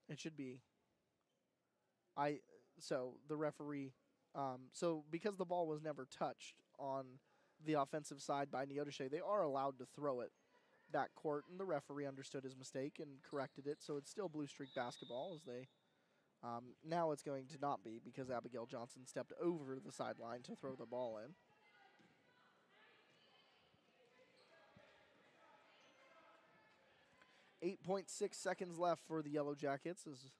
It should be. So the referee, so because the ball was never touched on the offensive side by Neodesha, they are allowed to throw it back court, and the referee understood his mistake and corrected it, so it's still Blue Streak basketball as they, now it's going to not be because Abigail Johnson stepped over the sideline to throw the ball in. .6 seconds left for the Yellowjackets as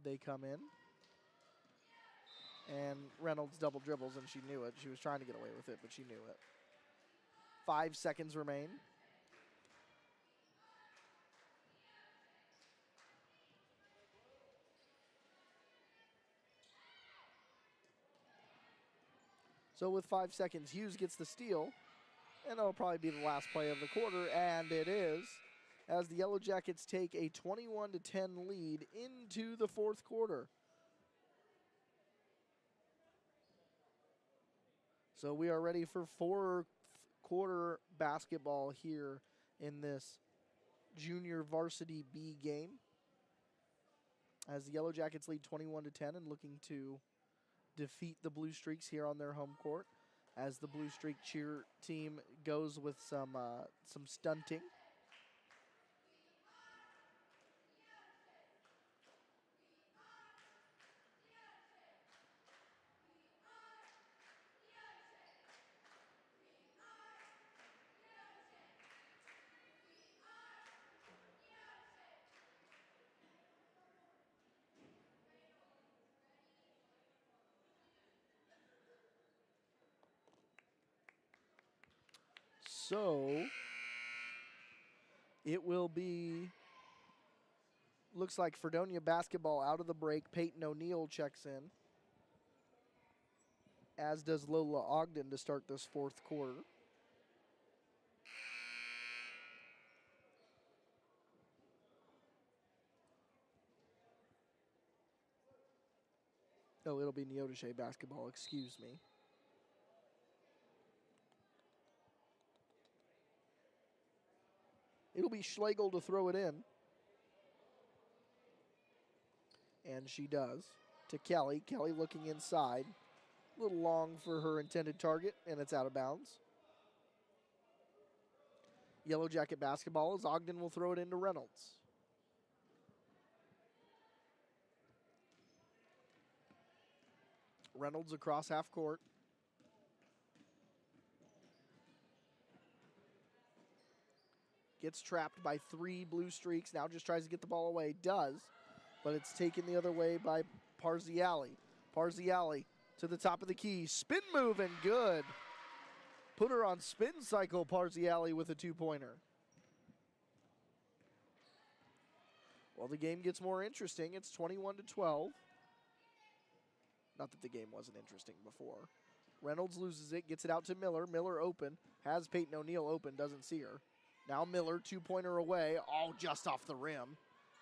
they come in. And Reynolds double dribbles, and she knew it. She was trying to get away with it, but she knew it. 5 seconds remain. So with 5 seconds, Hughes gets the steal, and it'll probably be the last play of the quarter, and it is, as the Yellowjackets take a 21-10 lead into the fourth quarter. So we are ready for fourth quarter basketball here in this junior varsity B game, as the Yellowjackets lead 21-10 and looking to defeat the Blue Streaks here on their home court, as the Blue Streak cheer team goes with some stunting. So it will be, looks like Fredonia basketball out of the break. Peyton O'Neill checks in, as does Lola Ogden to start this fourth quarter. Oh, it'll be Neodesha basketball, excuse me. It'll be Schlegel to throw it in. And she does. To Kelly. Kelly looking inside. A little long for her intended target, and it's out of bounds. Yellowjacket basketball as Ogden will throw it into Reynolds. Reynolds across half court. Gets trapped by 3 Blue Streaks. Now just tries to get the ball away. Does. But it's taken the other way by Parziali. Parziali to the top of the key. Spin move and good. Put her on spin cycle, Parziali with a 2-pointer. Well, the game gets more interesting. It's 21-12. Not that the game wasn't interesting before. Reynolds loses it, gets it out to Miller. Miller open. Has Peyton O'Neill open, doesn't see her. Now Miller, 2-pointer away, all just off the rim.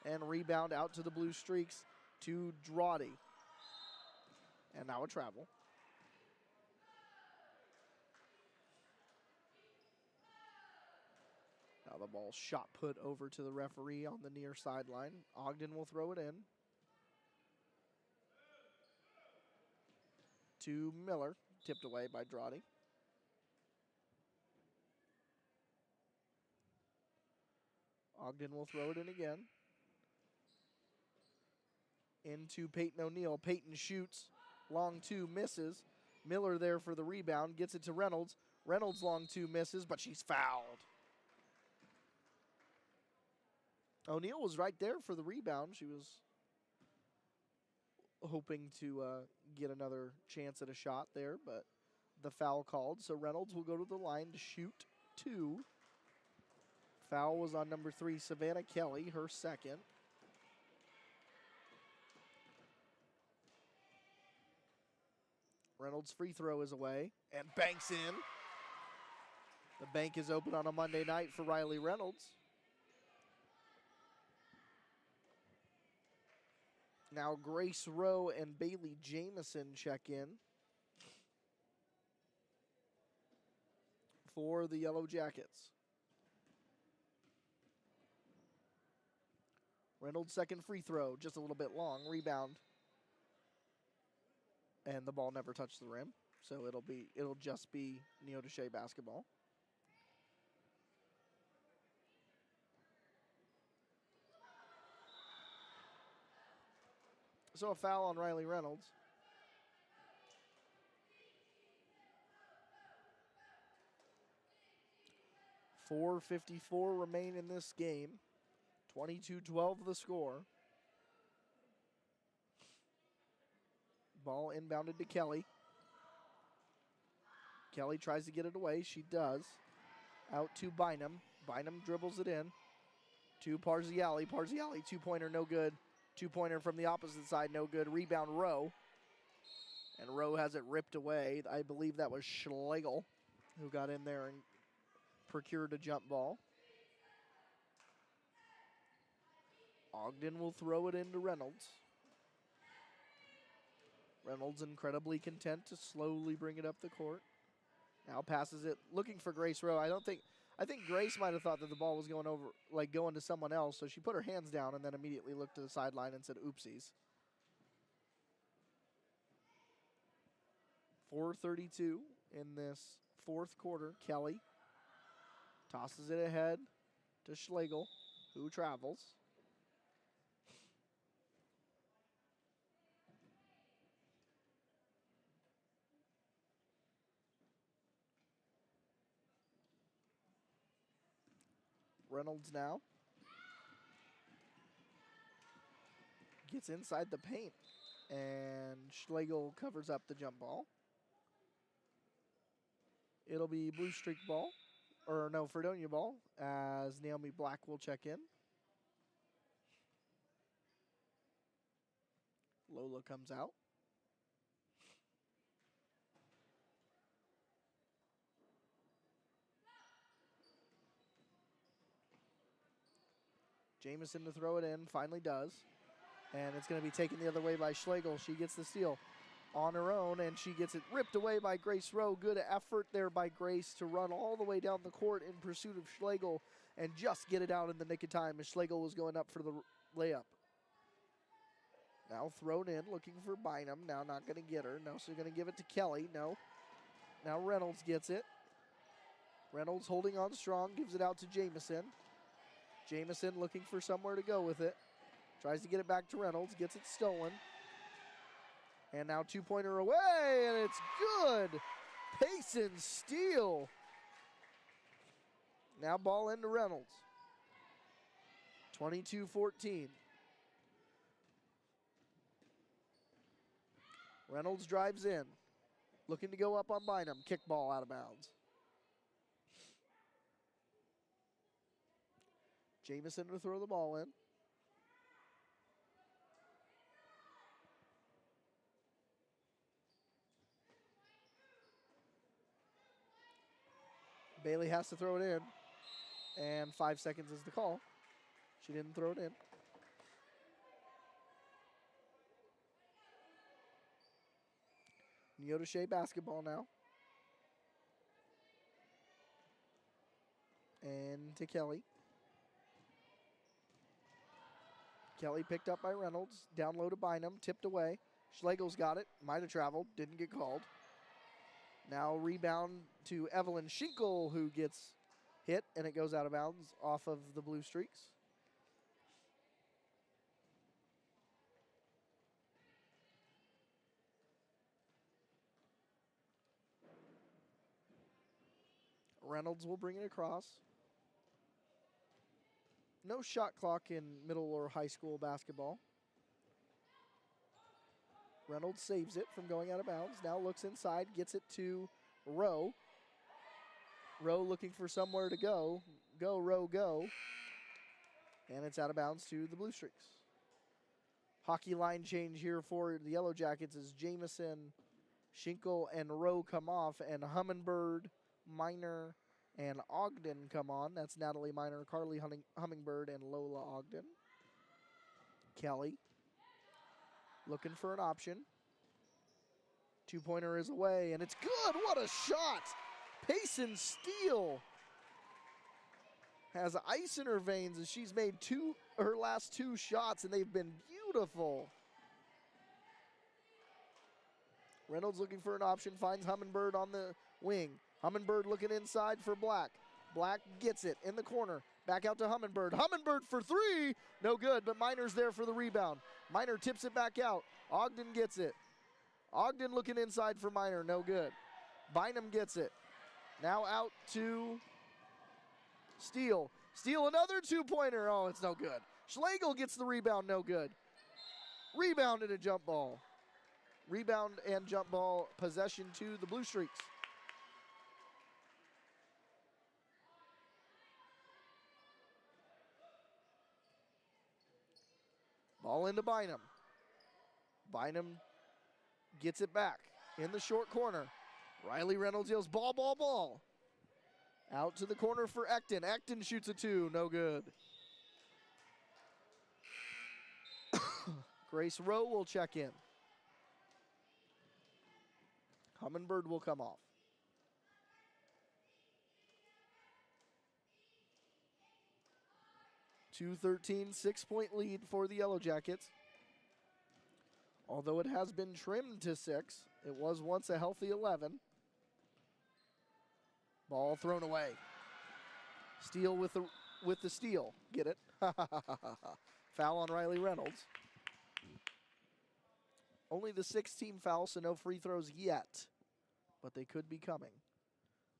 And rebound out to the Blue Streaks to Drawdy. And now a travel. the ball shot put over to the referee on the near sideline. Ogden will throw it in to Miller, tipped away by Drawdy. Ogden will throw it in again. Into Peyton O'Neill. Peyton shoots. Long two, misses. Miller there for the rebound. Gets it to Reynolds. Reynolds long two, misses, but she's fouled. O'Neill was right there for the rebound. She was hoping to get another chance at a shot there, but the foul called. So Reynolds will go to the line to shoot two. Foul was on number 3, Savannah Kelly, her second. Reynolds' free throw is away and banks in. The bank is open on a Monday night for Riley Reynolds. Now Grace Rowe and Bailey Jamison check in for the Yellow Jackets. Reynolds' second free throw, just a little bit long. Rebound. And the ball never touched the rim. So it'll just be Neodesha basketball. So a foul on Riley Reynolds. .454 remain in this game. 22-12 the score. Ball inbounded to Kelly. Kelly tries to get it away. She does. Out to Bynum. Bynum dribbles it in. To Parziali. Parziali, two-pointer, no good. Two-pointer from the opposite side, no good. Rebound, Rowe. And Rowe has it ripped away. I believe that was Schlegel who got in there and procured a jump ball. Ogden will throw it into Reynolds. Reynolds incredibly content to slowly bring it up the court. Now passes it, looking for Grace Rowe. I think Grace might have thought that the ball was going over, like going to someone else, so she put her hands down and then immediately looked to the sideline and said, oopsies. 4:32 in this fourth quarter. Kelly tosses it ahead to Schlegel, who travels. Reynolds now gets inside the paint, and Schlegel covers up the jump ball. It'll be Blue Streak ball, or no, Fredonia ball, as Naomi Black will check in. Lola comes out. Jamison to throw it in, finally does. And it's going to be taken the other way by Schlegel. She gets the steal on her own, and she gets it ripped away by Grace Rowe. Good effort there by Grace to run all the way down the court in pursuit of Schlegel and just get it out in the nick of time as Schlegel was going up for the layup. Now thrown in, looking for Bynum. Now not going to get her. Now she's going to give it to Kelly. No. Now Reynolds gets it. Reynolds holding on strong, gives it out to Jamison. Jamison looking for somewhere to go with it. Tries to get it back to Reynolds, gets it stolen. And now two-pointer away, and it's good. Payson steal. Now ball into Reynolds. 22-14. Reynolds drives in. Looking to go up on Bynum. Kick ball out of bounds. Jamison to throw the ball in. Bailey has to throw it in. And 5 seconds is the call. She didn't throw it in. Neodesha basketball now. And to Kelly. Kelly picked up by Reynolds. Down low to Bynum. Tipped away. Schlegel's got it. Might have traveled. Didn't get called. Now rebound to Evelyn Schinkel, who gets hit, and it goes out of bounds off of the Blue Streaks. Reynolds will bring it across. No shot clock in middle or high school basketball. Reynolds saves it from going out of bounds. Now looks inside, gets it to Rowe. Rowe looking for somewhere to go. Go, Rowe, go. And it's out of bounds to the Blue Streaks. Hockey line change here for the Yellow Jackets as Jamison, Schinkel, and Rowe come off, and Hummingbird, Miner, and Ogden come on. That's Natalie Miner, Carly Hummingbird, and Lola Ogden. Kelly looking for an option. Two-pointer is away, and it's good. What a shot! Payson Steele has ice in her veins as she's made her last two shots, and they've been beautiful. Reynolds looking for an option, finds Hummingbird on the wing. Hummingbird looking inside for Black. Black gets it in the corner. Back out to Hummingbird. Hummingbird for three. No good, but Miner's there for the rebound. Miner tips it back out. Ogden gets it. Ogden looking inside for Miner. No good. Bynum gets it. Now out to Steele. Steele, another two-pointer. Oh, it's no good. Schlegel gets the rebound. No good. Rebound and a jump ball. Rebound and jump ball possession to the Blue Streaks. Ball into Bynum. Bynum gets it back in the short corner. Riley Reynolds yells, ball, ball, ball. Out to the corner for Ecton. Ecton shoots a two, no good. Grace Rowe will check in. Hummingbird will come off. 2-13, 6-point lead for the Yellow Jackets. Although it has been trimmed to 6, it was once a healthy 11. Ball thrown away. Steele with the steal. Get it? Foul on Riley Reynolds. Only the 6th-team foul, so no free throws yet, but they could be coming.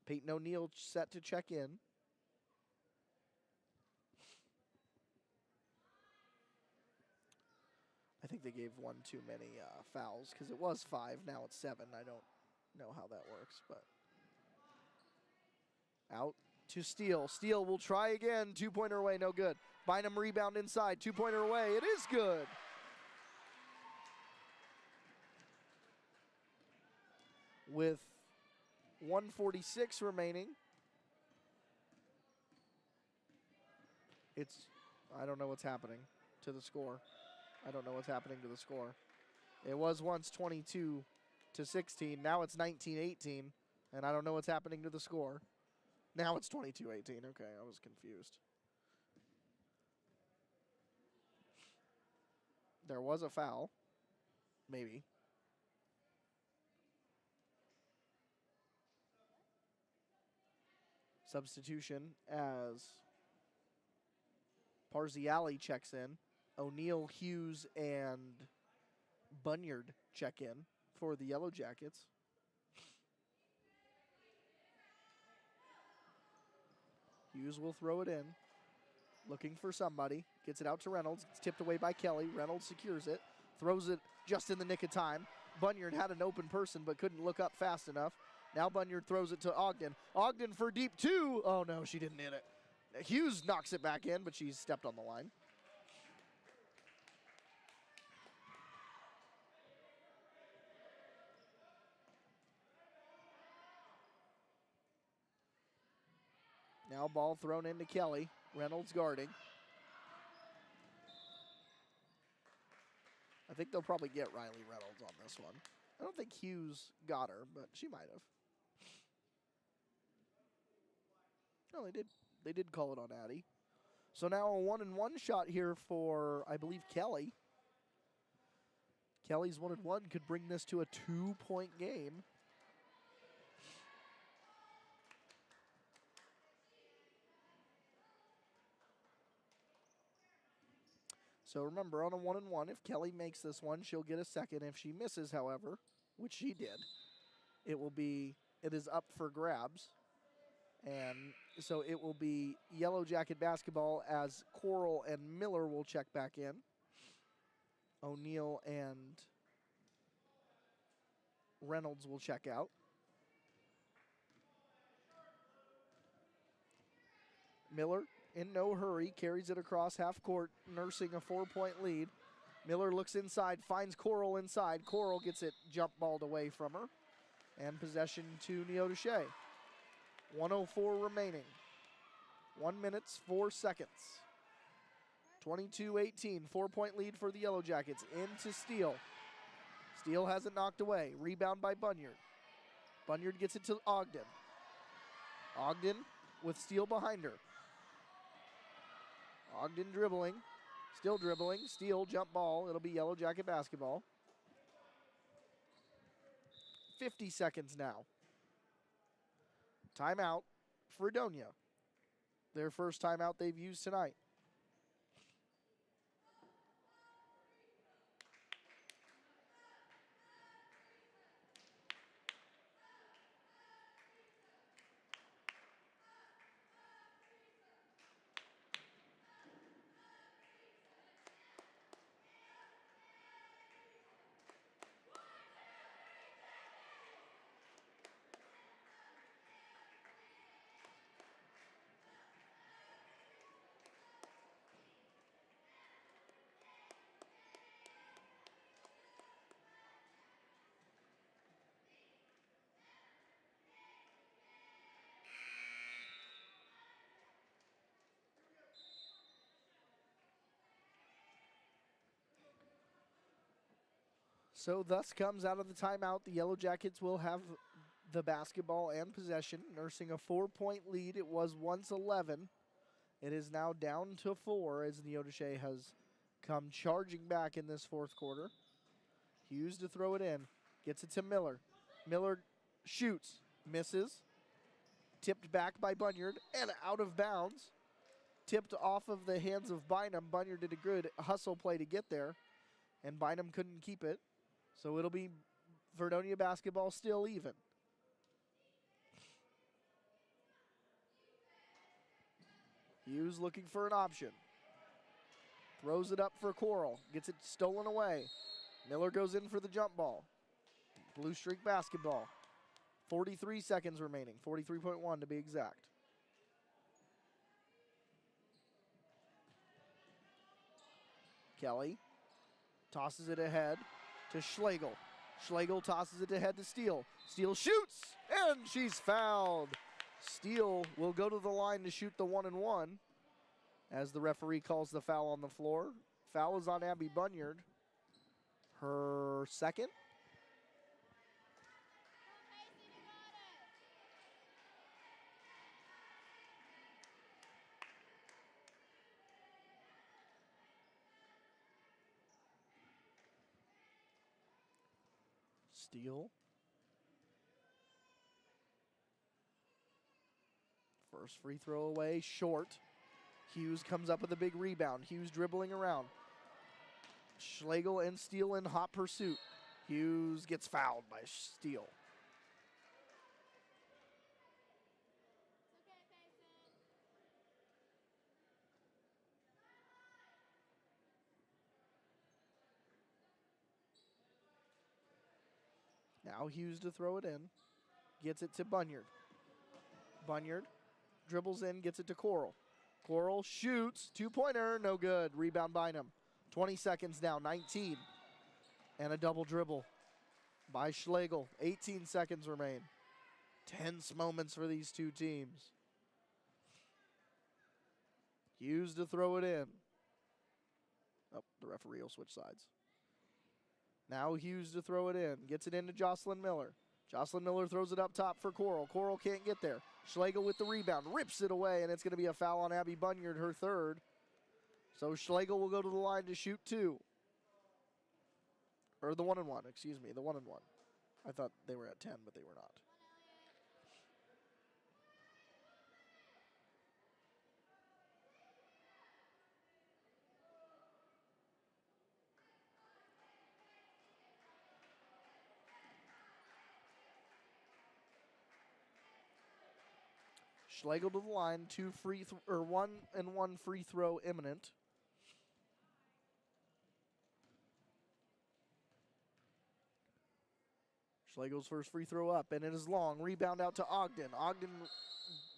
Peyton O'Neill set to check in. I think they gave one too many fouls because it was 5, now it's 7. I don't know how that works, but out to Steele. Steele will try again. Two-pointer away, no good. Bynum rebound inside. Two-pointer away. It is good. With 1:46 remaining, I don't know what's happening to the score. I don't know what's happening to the score. It was once 22-16. Now it's 19-18, and I don't know what's happening to the score. Now it's 22-18. Okay, I was confused. There was a foul. Maybe. Substitution as Parziali checks in. O'Neill, Hughes, and Bunyard check in for the Yellow Jackets. Hughes will throw it in. Looking for somebody. Gets it out to Reynolds. It's tipped away by Kelly. Reynolds secures it. Throws it just in the nick of time. Bunyard had an open person but couldn't look up fast enough. Now Bunyard throws it to Ogden. Ogden for deep two. Oh, no, she didn't hit it. Hughes knocks it back in, but she's stepped on the line. Now ball thrown into Kelly. Reynolds guarding. I think they'll probably get Riley Reynolds on this one. I don't think Hughes got her, but she might have. No, they did. They did call it on Addie. So now a 1-and-1 shot here for, I believe, Kelly. Kelly's 1-and-1 could bring this to a 2-point game. So remember, on a 1-and-1, if Kelly makes this one, she'll get a second. If she misses, however, which she did, it is up for grabs. And so it will be Yellow Jacket basketball as Coral and Miller will check back in. O'Neill and Reynolds will check out. Miller, in no hurry, carries it across half court, nursing a 4-point lead. Miller looks inside, finds Coral inside. Coral gets it jump balled away from her. And possession to Neodesha. 1:04 remaining. 1 minute, 4 seconds. 22-18, 4-point lead for the Yellow Jackets. Into Steele. Steele has it knocked away. Rebound by Bunyard. Bunyard gets it to Ogden. Ogden with Steele behind her. Ogden dribbling. Still dribbling. Steele jump ball. It'll be Yellow Jacket basketball. 50 seconds now. Timeout, Fredonia. Their first timeout they've used tonight. So thus comes out of the timeout. The Yellow Jackets will have the basketball and possession, nursing a 4-point lead. It was once 11. It is now down to 4 as Neodesha has come charging back in this fourth quarter. Hughes to throw it in. Gets it to Miller. Miller shoots. Misses. Tipped back by Bunyard and out of bounds. Tipped off of the hands of Bynum. Bunyard did a good hustle play to get there, and Bynum couldn't keep it. So it'll be Fredonia basketball still even. Hughes looking for an option. Throws it up for Coral. Gets it stolen away. Miller goes in for the jump ball. Blue Streak basketball. 43 seconds remaining. 43.1 to be exact. Kelly tosses it ahead to Schlegel. Schlegel tosses it ahead to Steele. Steele shoots, and she's fouled. Steele will go to the line to shoot the 1-and-1 as the referee calls the foul on the floor. Foul is on Abby Bunyard. Her second. Steele. First free throw away, short. Hughes comes up with a big rebound. Hughes dribbling around. Schlegel and Steele in hot pursuit. Hughes gets fouled by Steele. Now Hughes to throw it in. Gets it to Bunyard. Bunyard dribbles in, gets it to Coral. Coral shoots, two-pointer, no good. Rebound Bynum. 20 seconds now, 19. And a double dribble by Schlegel. 18 seconds remain. Tense moments for these two teams. Hughes to throw it in. Oh, the referee will switch sides. Now Hughes to throw it in. Gets it into Jocelyn Miller. Jocelyn Miller throws it up top for Coral. Coral can't get there. Schlegel with the rebound, rips it away, and it's going to be a foul on Abby Bunyard, her third. So Schlegel will go to the line to shoot 2. Or the 1-and-1, excuse me, the 1-and-1. I thought they were at 10, but they were not. Schlegel to the line, 1-and-1 free throw imminent. Schlegel's first free throw up, and it is long. Rebound out to Ogden. Ogden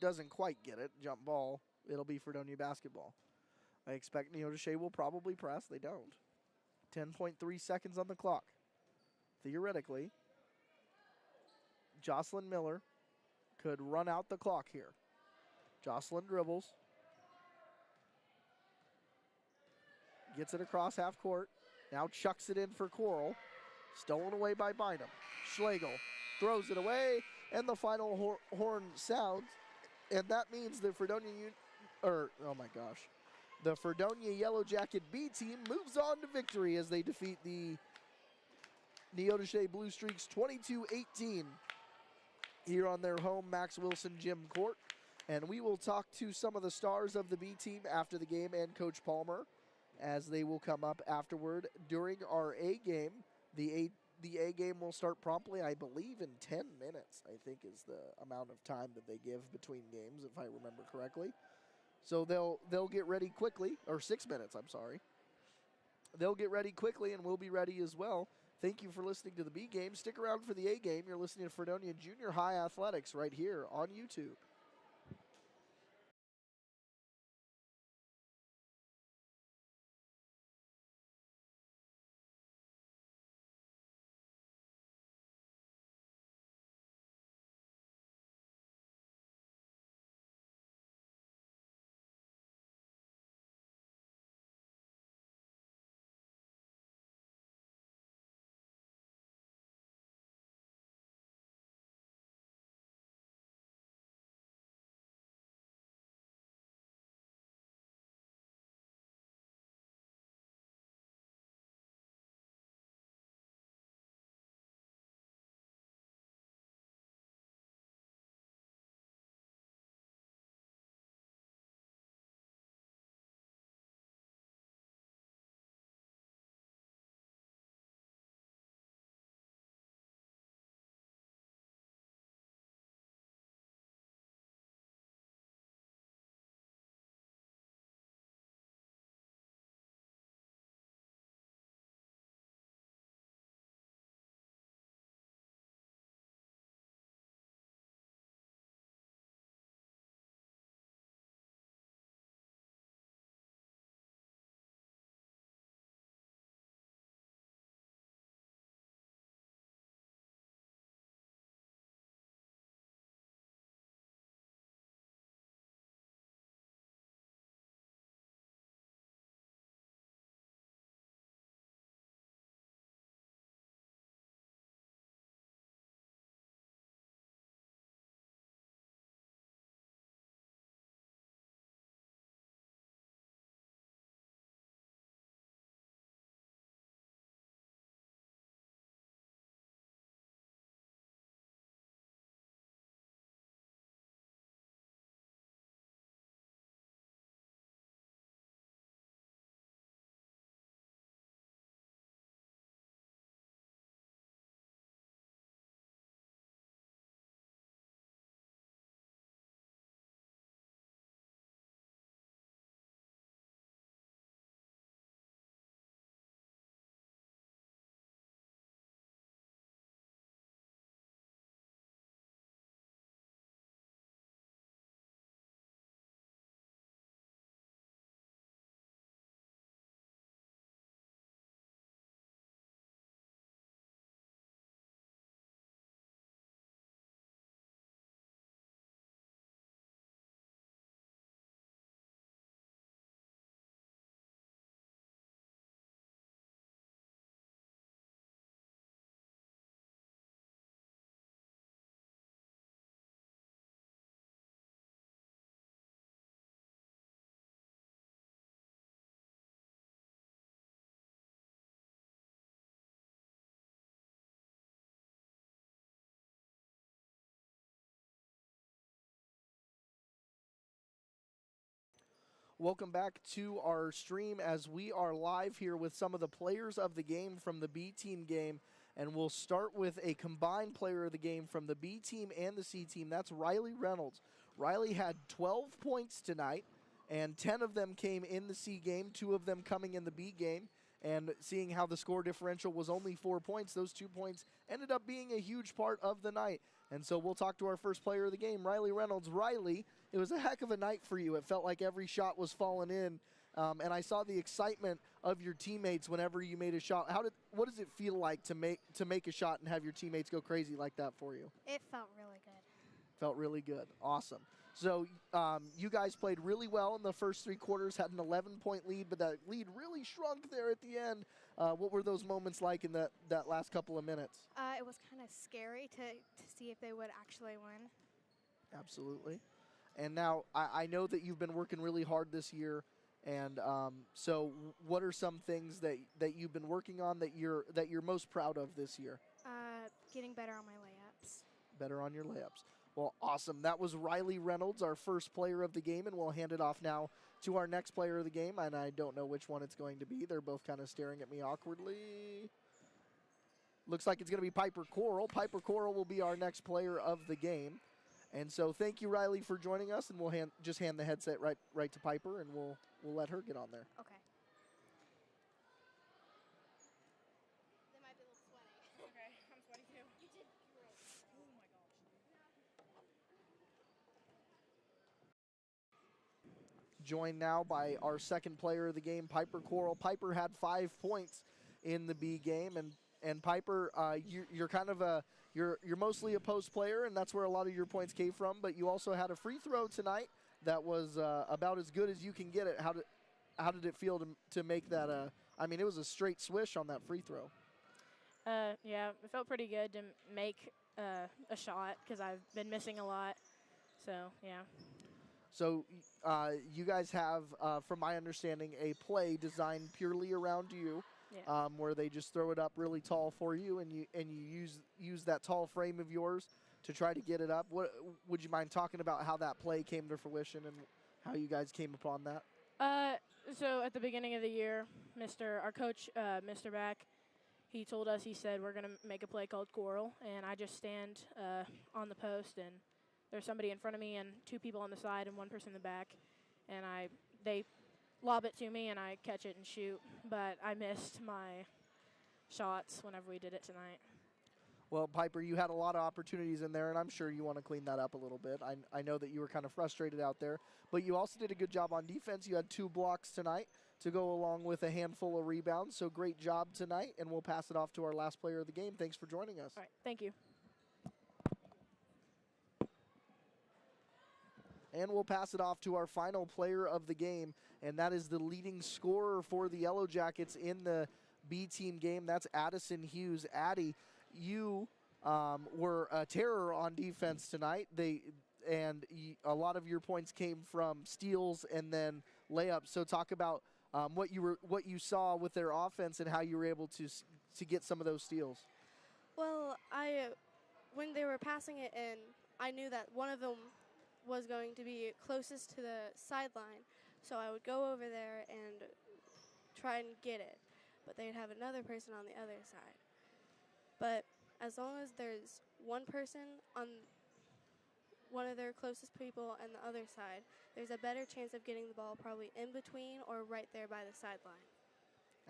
doesn't quite get it. Jump ball. It'll be Fredonia basketball. I expect Neodesha will probably press. They don't. 10.3 seconds on the clock. Theoretically, Jocelyn Miller could run out the clock here. Jocelyn dribbles. Gets it across half court. Now chucks it in for Coral. Stolen away by Bynum. Schlegel throws it away, and the final horn sounds. And that means the Fredonia, the Fredonia Yellowjacket B team moves on to victory as they defeat the Neodesha Blue Streaks 22-18 here on their home Max Wilson Gym Court. And we will talk to some of the stars of the B team after the game and Coach Palmer as they will come up afterward during our A game. The A game will start promptly, I believe, in 10 minutes, I think is the amount of time that they give between games, if I remember correctly. So they'll get ready quickly, or 6 minutes, I'm sorry. They'll get ready quickly, and we'll be ready as well. Thank you for listening to the B game. Stick around for the A game. You're listening to Fredonia Junior High Athletics right here on YouTube. Welcome back to our stream as we are live here with some of the players of the game from the B team game. And we'll start with a combined player of the game from the B team and the C team. That's Riley Reynolds. Riley had 12 points tonight, and 10 of them came in the C game, 2 of them coming in the B game. And seeing how the score differential was only 4 points, those 2 points ended up being a huge part of the night. And so we'll talk to our first player of the game, Riley Reynolds. Riley, it was a heck of a night for you. It felt like every shot was falling in. And I saw the excitement of your teammates whenever you made a shot. What does it feel like to make a shot and have your teammates go crazy like that for you? It felt really good. Felt really good. Awesome. So you guys played really well in the first 3 quarters, had an 11-point lead, but that lead really shrunk there at the end. What were those moments like in that last couple of minutes? It was kind of scary to see if they would actually win. Absolutely. And now I know that you've been working really hard this year. And so what are some things that you've been working on that you're most proud of this year? Getting better on my layups. Better on your layups. Well, awesome. That was Riley Reynolds, our first player of the game, and we'll hand it off now to our next player of the game, and I don't know which one it's going to be. They're both kind of staring at me awkwardly. Looks like it's going to be Piper Coral. Piper Coral will be our next player of the game. And so thank you, Riley, for joining us, and we'll just hand the headset right to Piper, and we'll let her get on there. Okay. They might be a little sweaty. Okay, I'm sweaty too. You did great. Oh my gosh. Joined now by our second player of the game, Piper Coral. Piper had 5 points in the B game, and Piper, you're kind of you're mostly a post player, and that's where a lot of your points came from. But you also had a free throw tonight that was about as good as you can get it. How did it feel to make that? I mean, it was a straight swish on that free throw. Yeah, it felt pretty good to make a shot because I've been missing a lot. So yeah. So you guys have, from my understanding, a play designed purely around you, Yeah. where they just throw it up really tall for you, and you use that tall frame of yours to try to get it up. What would you mind talking about how that play came to fruition and how you guys came upon that? So at the beginning of the year, our coach, Mr. Back, he told us, he said, we're going to make a play called Coral, and I just stand on the post, and there's somebody in front of me and 2 people on the side and 1 person in the back, and they lob it to me, and I catch it and shoot, but I missed my shots whenever we did it tonight. Well, Piper, you had a lot of opportunities in there, and I'm sure you want to clean that up a little bit. I know that you were kind of frustrated out there, but you also did a good job on defense. You had 2 blocks tonight to go along with a handful of rebounds, so great job tonight, and we'll pass it off to our last player of the game. Thanks for joining us. All right, thank you. And we'll pass it off to our final player of the game, and that is the leading scorer for the Yellowjackets in the B team game. That's Addison Hughes. Addie, you were a terror on defense tonight. A lot of your points came from steals and then layups. So talk about what you saw with their offense and how you were able to get some of those steals. Well, when they were passing it in, I knew that one of them was going to be closest to the sideline, so I would go over there and try and get it, but they'd have another person on the other side. But as long as there's one person on one of their closest people on the other side, there's a better chance of getting the ball probably in between or right there by the sideline.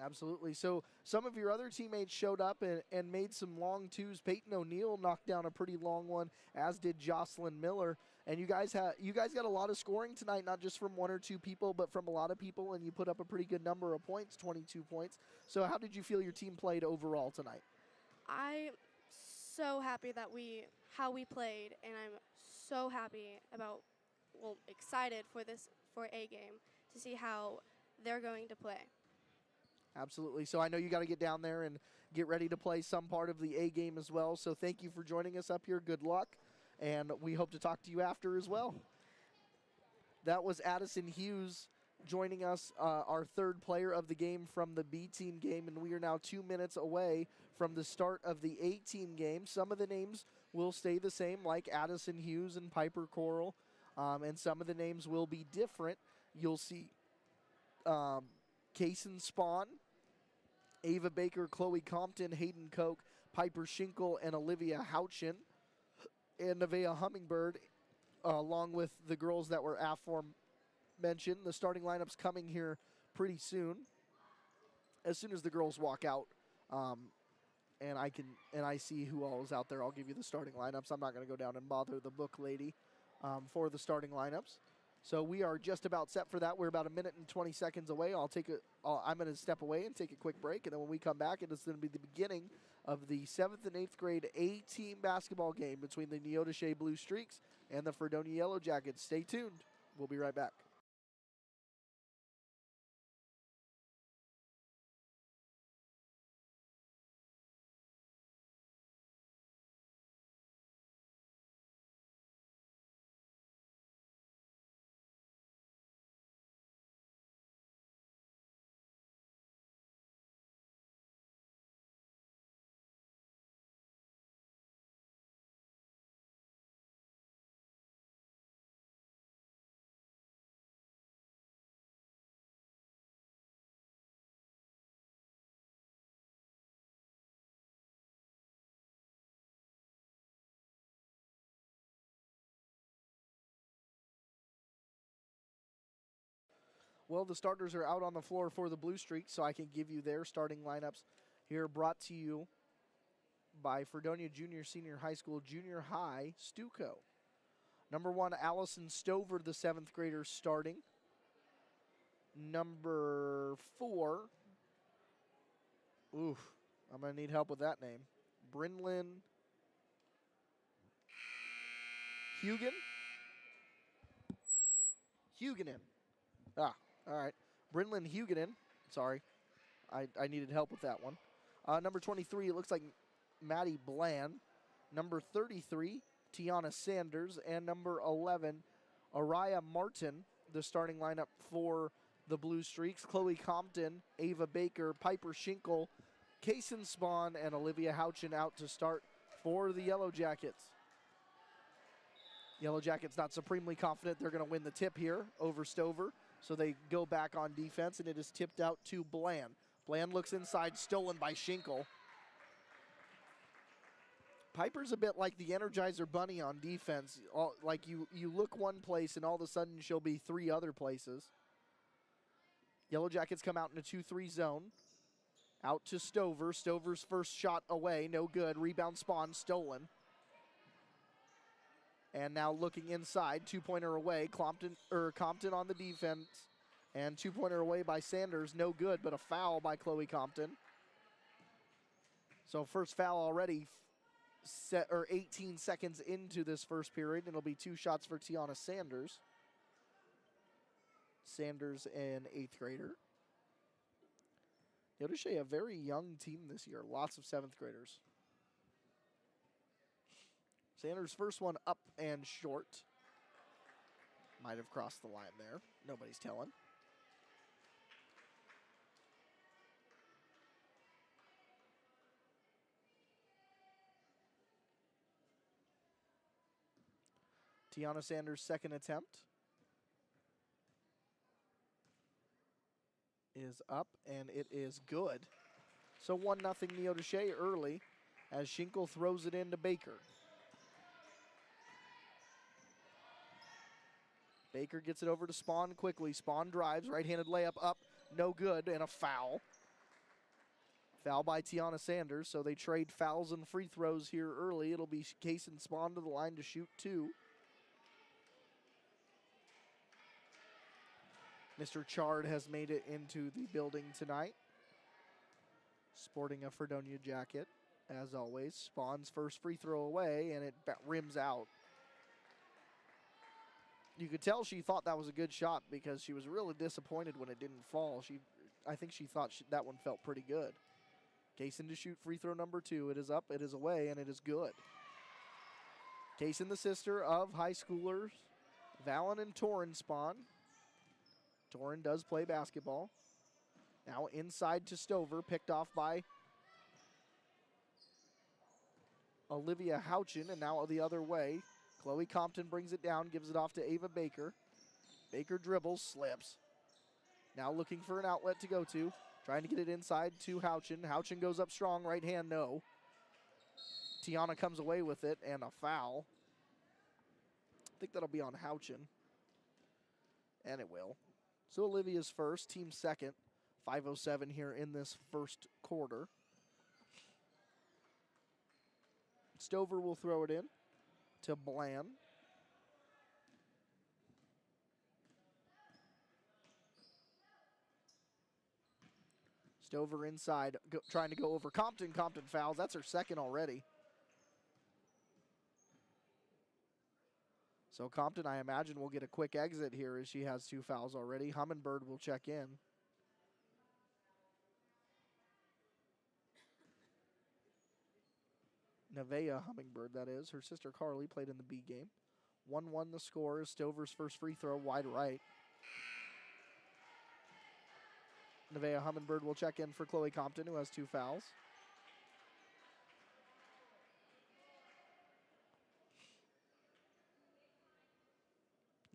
Absolutely. So some of your other teammates showed up and made some long twos. Peyton O'Neill knocked down a pretty long one, as did Jocelyn Miller. And you guys got a lot of scoring tonight, not just from 1 or 2 people, but from a lot of people, and you put up a pretty good number of points, 22 points. So how did you feel your team played overall tonight? I'm so happy that how we played, and I'm so happy excited for A game to see how they're going to play. Absolutely. So I know you got to get down there and get ready to play some part of the A game as well. So thank you for joining us up here. Good luck. And we hope to talk to you after as well. That was Addison Hughes joining us, our third player of the game from the B team game. And we are now 2 minutes away from the start of the A team game. Some of the names will stay the same, like Addison Hughes and Piper Coral. And some of the names will be different. You'll see Kaysen Spawn, Ava Baker, Chloe Compton, Hayden Koch, Piper Schinkel, and Olivia Houchin, and Nevaeh Hummingbird, along with the girls that were aforementioned. The starting lineup's coming here pretty soon. As soon as the girls walk out, and I see who all is out there, I'll give you the starting lineups. I'm not going to go down and bother the book lady for the starting lineups. So we are just about set for that. We're about 1 minute and 20 seconds away. I'm going to step away and take a quick break, and then when we come back, it is going to be the beginning of the 7th and 8th grade A-team basketball game between the Neodesha Blue Streaks and the Fredonia Yellowjackets. Stay tuned. We'll be right back. Well, the starters are out on the floor for the Blue Streaks, so I can give you their starting lineups here, brought to you by Fredonia Junior Senior High School Junior High Stuco. Number 1, Allison Stover, the 7th grader, starting. Number 4, I'm going to need help with that name. Brynlyn Huguenin. All right. Brynlyn Huguenin. Sorry. I needed help with that one. Number 23, it looks like Maddie Bland. Number 33, Tiana Sanders. And number 11, Araya Martin, the starting lineup for the Blue Streaks. Chloe Compton, Ava Baker, Piper Schinkel, Kaysen Spawn, and Olivia Houchin out to start for the Yellow Jackets. Yellow Jackets not supremely confident they're going to win the tip here over Stover. So they go back on defense, and it is tipped out to Bland. Bland looks inside, stolen by Schinkel. Piper's a bit like the Energizer Bunny on defense. Like you look one place, and all of a sudden she'll be 3 other places. Yellow Jackets come out in a 2-3 zone. Out to Stover. Stover's first shot away, no good. Rebound Spawn, stolen. And now looking inside, 2-pointer away. Compton on the defense. And 2-pointer away by Sanders, no good, but a foul by Chloe Compton. So first foul already 18 seconds into this first period. It'll be 2 shots for Tiana Sanders. Sanders, an 8th grader. Neodesha, a very young team this year. Lots of 7th graders. Sanders' first one up and short. Might have crossed the line there. Nobody's telling. Tiana Sanders' second attempt is up, and it is good. So 1-0 Neodesha early as Schinkel throws it into Baker. Baker gets it over to Spawn quickly. Spawn drives, right-handed layup up, no good, and a foul. Foul by Tiana Sanders, so they trade fouls and free throws here early. It'll be Kaysen Spawn to the line to shoot 2. Mr. Chard has made it into the building tonight, sporting a Fredonia jacket, as always. Spawn's first free throw away, and it rims out. You could tell she thought that was a good shot because she was really disappointed when it didn't fall. I think she thought that one felt pretty good. Kaysen to shoot free throw number 2. It is up, it is away, and it is good. Kaysen, the sister of high schoolers Valen and Torin Spawn. Torin does play basketball. Now inside to Stover, picked off by Olivia Houchin, and now the other way. Chloe Compton brings it down, gives it off to Ava Baker. Baker dribbles, slips. Now looking for an outlet to go to. Trying to get it inside to Houchin. Houchin goes up strong, right hand, no. Tiana comes away with it, and a foul. I think that'll be on Houchin. And it will. So Olivia's first, team second. 5:07 here in this first quarter. Stover will throw it in to Bland. Stover inside, trying to go over Compton. Compton fouls. That's her second already. So Compton, I imagine, will get a quick exit here as she has 2 fouls already. Hummingbird will check in. Nevaeh Hummingbird, that is. Her sister Carly played in the B game. 1-1 the score is Stover's first free throw, wide right. Nevaeh Hummingbird will check in for Chloe Compton, who has 2 fouls.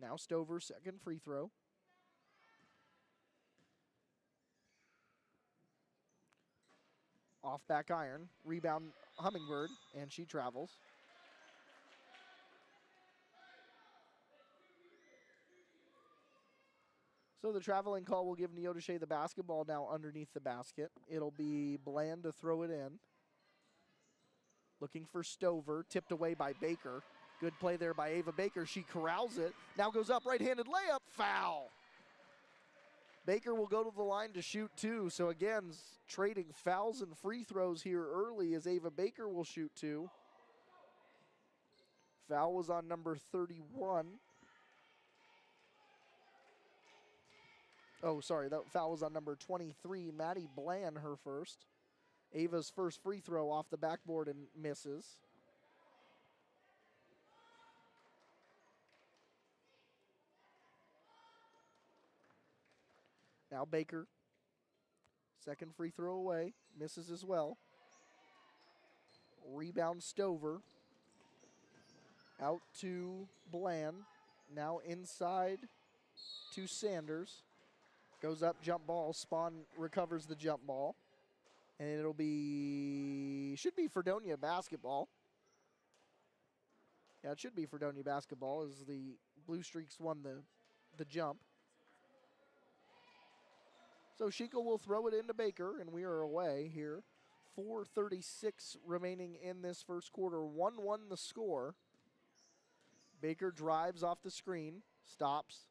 Now Stover's second free throw. Off back iron, rebound Hummingbird, and she travels. So the traveling call will give Neodesha the basketball now underneath the basket. It'll be Bland to throw it in. Looking for Stover, tipped away by Baker. Good play there by Ava Baker. She corrals it. Now goes up, right-handed layup, foul. Baker will go to the line to shoot 2. So again, trading fouls and free throws here early as Ava Baker will shoot 2. Foul was on number 31. Oh, sorry, that foul was on number 23, Maddie Bland, her first. Ava's first free throw off the backboard and misses. Now Baker, second free throw away, misses as well. Rebound Stover. Out to Bland, now inside to Sanders. Goes up, jump ball, Spawn recovers the jump ball. And it'll be, should be Fredonia basketball. Yeah, it should be Fredonia basketball as the Blue Streaks won the jump. So Shika will throw it into Baker, and we are away here. 4:36 remaining in this first quarter. 1-1 the score. Baker drives off the screen, stops.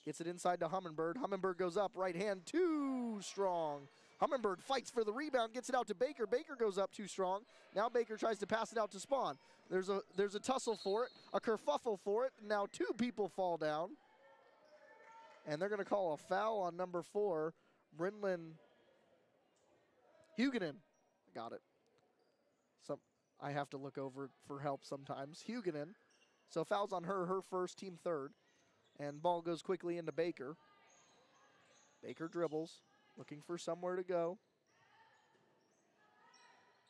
Gets it inside to Hummingbird. Hummingbird goes up, right hand, too strong. Hummingbird fights for the rebound, gets it out to Baker. Baker goes up too strong. Now Baker tries to pass it out to Spawn. There's a tussle for it, a kerfuffle for it. Now 2 people fall down. And they're going to call a foul on number 4, Brynlyn Huguenin. Got it. I have to look over for help sometimes. Huguenin. So foul's on her first, team third. And ball goes quickly into Baker. Baker dribbles, looking for somewhere to go.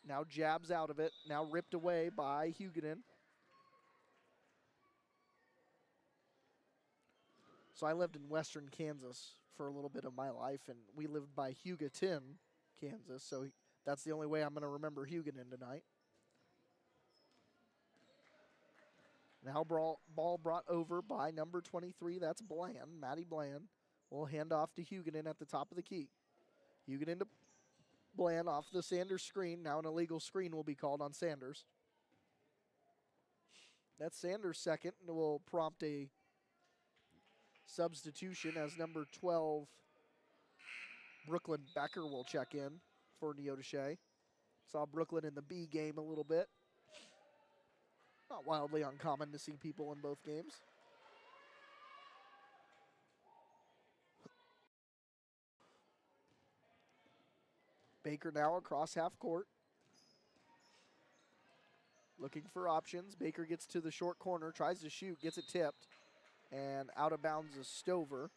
Now jabs out of it, now ripped away by Huguenin. So I lived in western Kansas for a little bit of my life, and we lived by Hugoton, Kansas, so that's the only way I'm going to remember Huguenin tonight. Now ball brought over by number 23, that's Bland, Maddie Bland. Will hand off to Huguenin at the top of the key. Huguenin to Bland off the Sanders screen. Now an illegal screen will be called on Sanders. That's Sanders' second, and will prompt a substitution as number 12, Brooklyn Becker, will check in for Neodesha. Saw Brooklyn in the B game a little bit. Not wildly uncommon to see people in both games. Baker now across half court. Looking for options. Baker gets to the short corner, tries to shoot, gets it tipped, and out of bounds is Stover.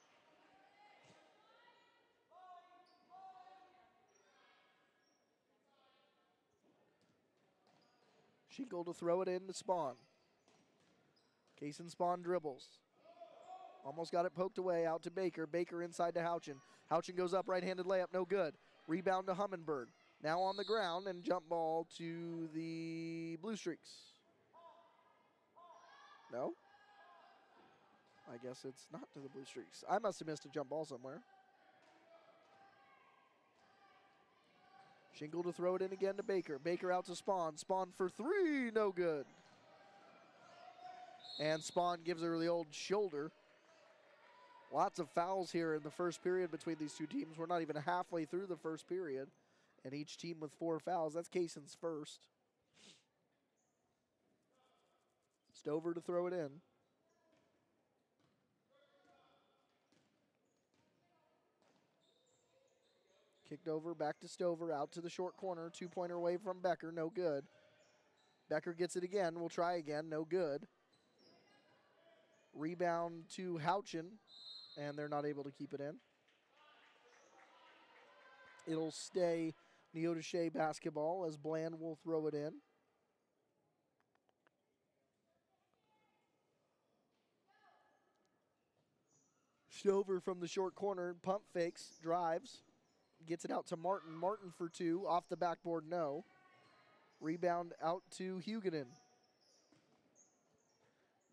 Schinkel to throw it in to Spawn. Kaysen Spawn dribbles. Almost got it poked away, out to Baker. Baker inside to Houchin. Houchin goes up, right-handed layup, no good. Rebound to Humminbird. Now on the ground, and jump ball to the Blue Streaks. No? I guess it's not to the Blue Streaks. I must have missed a jump ball somewhere. Shingle to throw it in again to Baker. Baker out to Spawn. Spawn for three, no good. And Spawn gives her the old shoulder. Lots of fouls here in the first period between these two teams. We're not even halfway through the first period. And each team with 4 fouls. That's Kaysen's first. Stover to throw it in. Kicked over, back to Stover, out to the short corner. 2-pointer away from Becker, no good. Becker gets it again. We'll try again, no good. Rebound to Houchin, and they're not able to keep it in. It'll stay Neodesha basketball as Bland will throw it in. Stover from the short corner, pump fakes, drives, gets it out to Martin. Martin for two, off the backboard, no. Rebound out to Huguenin.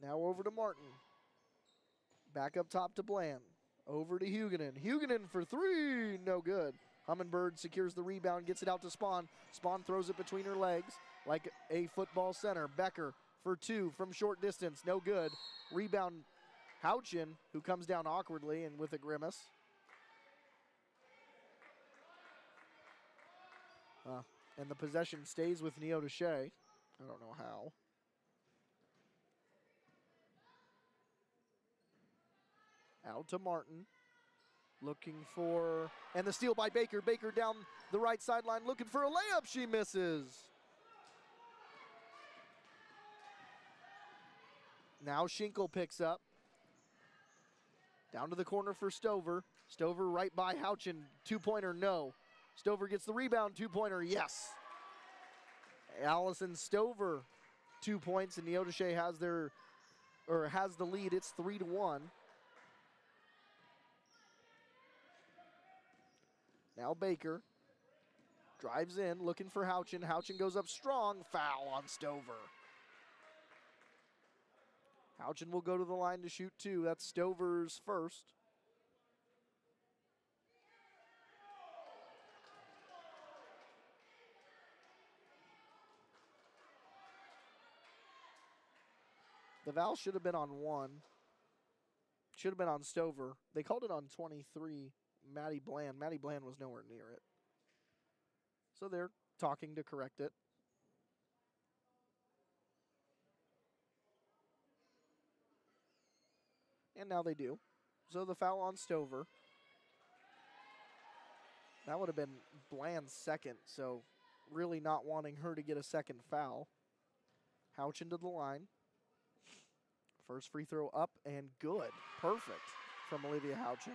Now over to Martin. Back up top to Bland. Over to Huguenin. Huguenin for three, no good. Humminbird secures the rebound, gets it out to Spawn. Spawn throws it between her legs like a football center. Becker for two from short distance, no good. Rebound Houchin, who comes down awkwardly and with a grimace. And the possession stays with Neodesha. I don't know how. Out to Martin. Looking for, and the steal by Baker. Baker down the right sideline looking for a layup. She misses. Now Schinkel picks up. Down to the corner for Stover. Stover right by Houchin. 2-pointer, no. Stover gets the rebound. 2-pointer, yes. Allison Stover, 2 points, and Neodesha has the lead. It's 3-1. Now Baker drives in, looking for Houchin. Houchin goes up strong. Foul on Stover. Houchin will go to the line to shoot two. That's Stover's first. The foul should have been on one. Should have been on Stover. They called it on 23, Maddie Bland. Maddie Bland was nowhere near it. So they're talking to correct it. And now they do. So the foul on Stover. That would have been Bland's second, so really not wanting her to get a second foul. Houchin to the line. First free throw up and good. Perfect from Olivia Houchin.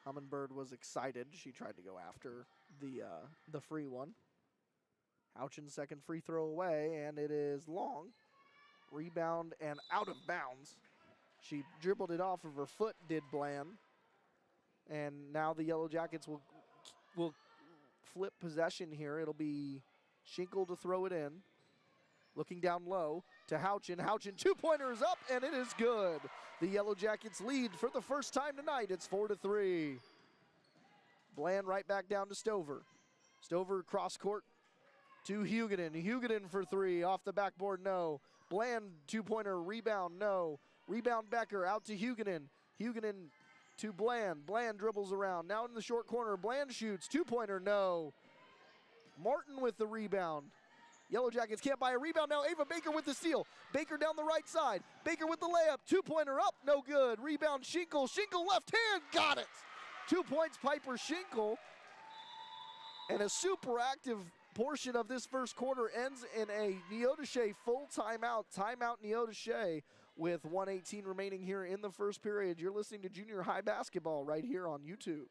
Humminbird was excited. She tried to go after the free one. Houchin's second free throw away, and it is long. Rebound and out of bounds. She dribbled it off of her foot, did Bland. And now the Yellowjackets will flip possession here. It'll be Schinkel to throw it in. Looking down low to Houchin. Houchin, 2-pointer is up, and it is good. The Yellowjackets lead for the first time tonight. It's 4-3. Bland right back down to Stover. Stover cross court to Huguenin. Huguenin for three. Off the backboard, no. Bland, 2-pointer, rebound, no. Rebound Becker out to Huguenin. Huguenin to Bland. Bland dribbles around. Now in the short corner, Bland shoots. 2-pointer, no. Martin with the rebound. Yellowjackets can't buy a rebound now. Ava Baker with the steal. Baker down the right side. Baker with the layup. 2-pointer up, no good. Rebound Schinkel. Schinkel left hand, got it. 2 points Piper Schinkel. And a super active portion of this first quarter ends in a Neodesha full timeout. Timeout Neodesha with 1:18 remaining here in the first period. You're listening to Junior High Basketball right here on YouTube.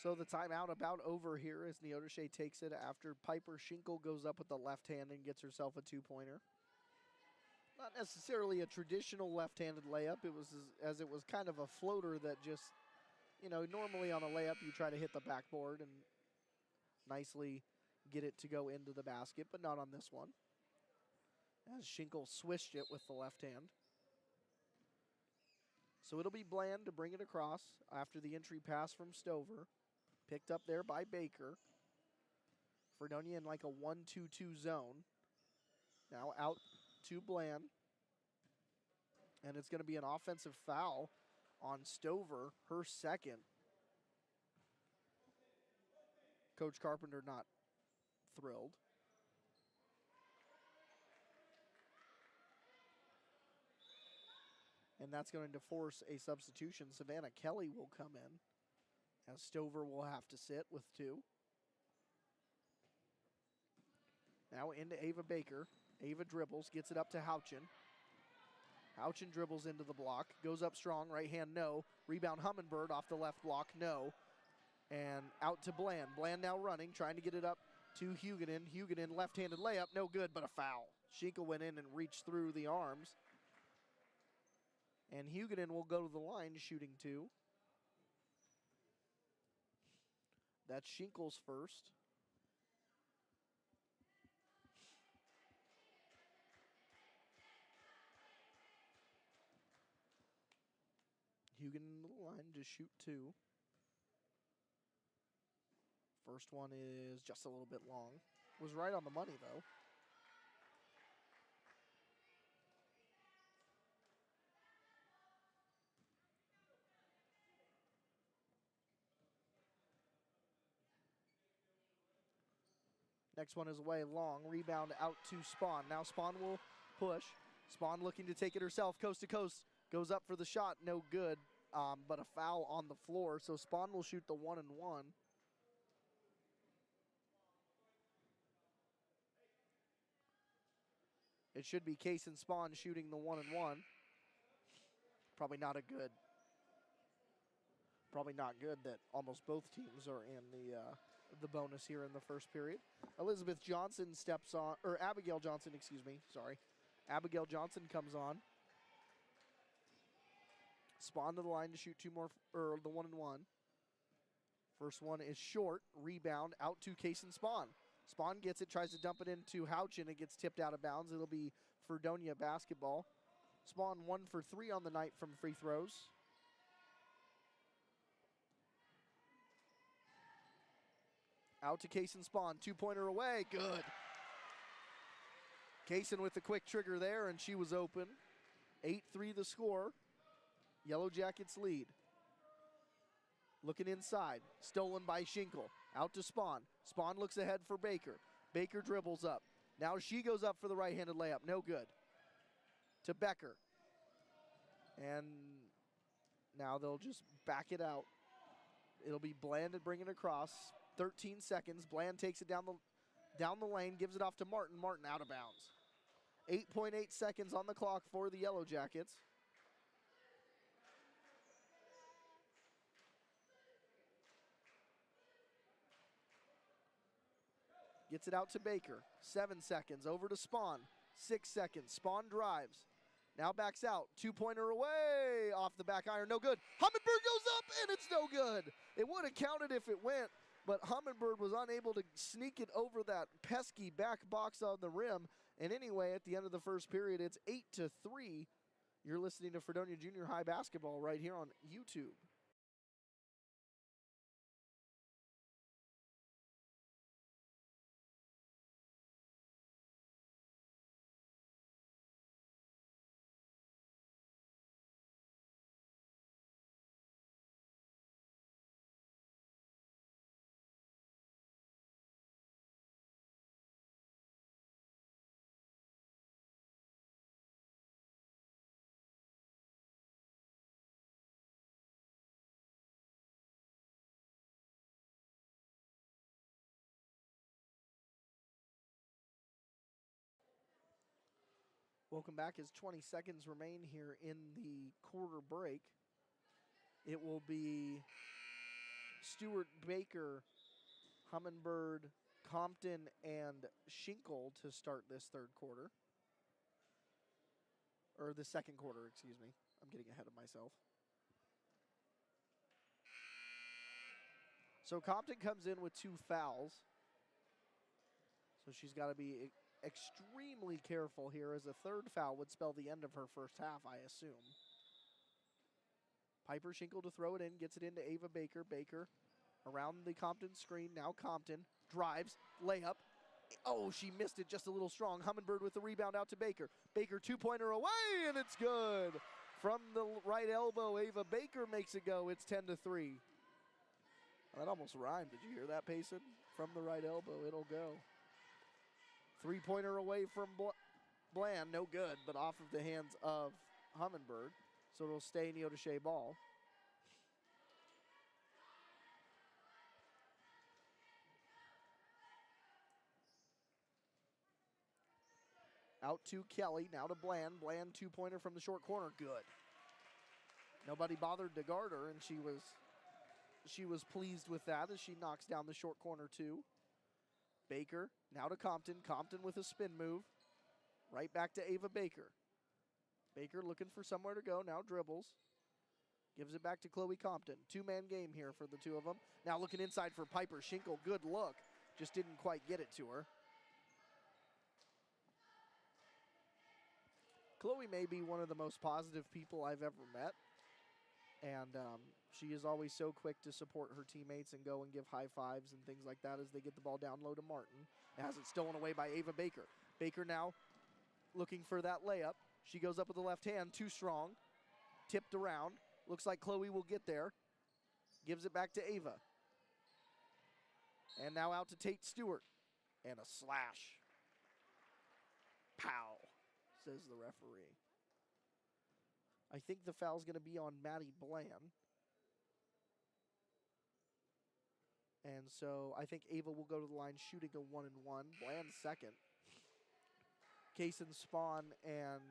So the timeout about over here as Neodesha takes it after Piper Schinkel goes up with the left hand and gets herself a two-pointer. Not necessarily a traditional left-handed layup. It was as it was kind of a floater that just, you know, normally on a layup you try to hit the backboard and nicely get it to go into the basket, but not on this one. As Schinkel swished it with the left hand. So it'll be Bland to bring it across after the entry pass from Stover. Picked up there by Baker. Fredonia in like a 1-2-2 zone. Now out to Bland. And it's going to be an offensive foul on Stover, her second. Coach Carpenter not thrilled. And that's going to force a substitution. Savannah Kelly will come in, as Stover will have to sit with two. Now into Ava Baker. Ava dribbles, gets it up to Houchin. Houchin dribbles into the block, goes up strong, right hand, no. Rebound Humminbird off the left block, no. And out to Bland. Bland now running, trying to get it up to Huguenin. Huguenin, left-handed layup, no good, but a foul. Schinkel went in and reached through the arms. And Huguenin will go to the line shooting two. That's Schinkel's first. Huguenin to the line to shoot two. First one is just a little bit long. Was right on the money, though. Next one is away long. Rebound out to Spawn. Now Spawn will push. Spawn looking to take it herself, coast to coast. Goes up for the shot, no good. But a foul on the floor. So Spawn will shoot the 1-and-1. It should be Case and Spawn shooting the 1-and-1. Probably not good that almost both teams are in the bonus here in the first period. Elizabeth Johnson steps on, or Abigail Johnson, excuse me, sorry. Abigail Johnson comes on. Spawn to the line to shoot two more, or the 1-and-1. First one is short, rebound out to Case and Spawn. Spawn gets it, tries to dump it into Houchin. It gets tipped out of bounds. It'll be Fredonia basketball. Spawn 1 for 3 on the night from free throws. Out to Kaysen Spawn, two-pointer away, good. Kaysen with the quick trigger there, and she was open. 8-3 the score. Yellow Jackets lead. Looking inside, stolen by Schinkel. Out to Spawn. Spawn looks ahead for Baker. Baker dribbles up. Now she goes up for the right-handed layup, no good. To Becker. And now they'll just back it out. It'll be Bland to bring it across. 13 seconds. Bland takes it down the lane, gives it off to Martin. Martin out of bounds. 8.8 seconds on the clock for the Yellow Jackets. Gets it out to Baker. 7 seconds. Over to Spawn. 6 seconds. Spawn drives. Now backs out. Two-pointer away. Off the back iron. No good. Humminbird goes up, and it's no good. It would have counted if it went, but Humminbird was unable to sneak it over that pesky back box on the rim. And anyway, at the end of the first period, it's 8-3. You're listening to Fredonia Junior High basketball right here on YouTube. Welcome back as 20 seconds remain here in the quarter break. It will be Stewart, Baker, Humminbird, Compton, and Schinkel to start this third quarter. Or the second quarter, excuse me. I'm getting ahead of myself. So Compton comes in with 2 fouls. So she's got to be extremely careful here, as a third foul would spell the end of her first half, I assume. Piper Schinkel to throw it in, gets it into Ava Baker. Baker around the Compton screen. Now Compton drives, layup. Oh, she missed it just a little strong. Humminbird with the rebound out to Baker. Baker 2-pointer away, and it's good. From the right elbow, Ava Baker makes it go. It's 10-3. That almost rhymed. Did you hear that, Payson? From the right elbow, it'll go. 3-pointer away from Bland. No good, but off of the hands of Humminbird. So it'll stay Neodesha ball. Out to Kelly, now to Bland. Bland 2-pointer from the short corner, good. Nobody bothered to guard her, and she was pleased with that as she knocks down the short corner too. Baker, now to Compton. Compton with a spin move. Right back to Ava Baker. Baker looking for somewhere to go, now dribbles. Gives it back to Chloe Compton. 2-man game here for the two of them. Now looking inside for Piper Schinkel. Good look. Just didn't quite get it to her. Chloe may be one of the most positive people I've ever met. And she is always so quick to support her teammates and go and give high fives and things like that as they get the ball down low to Martin. Has it stolen away by Ava Baker. Baker now looking for that layup. She goes up with the left hand, too strong. Tipped around. Looks like Chloe will get there. Gives it back to Ava. And now out to Tate Stewart. And a slash. Pow, says the referee. I think the foul's going to be on Maddie Bland. And so I think Ava will go to the line shooting a 1-and-1. Bland second. Kaysen Spawn and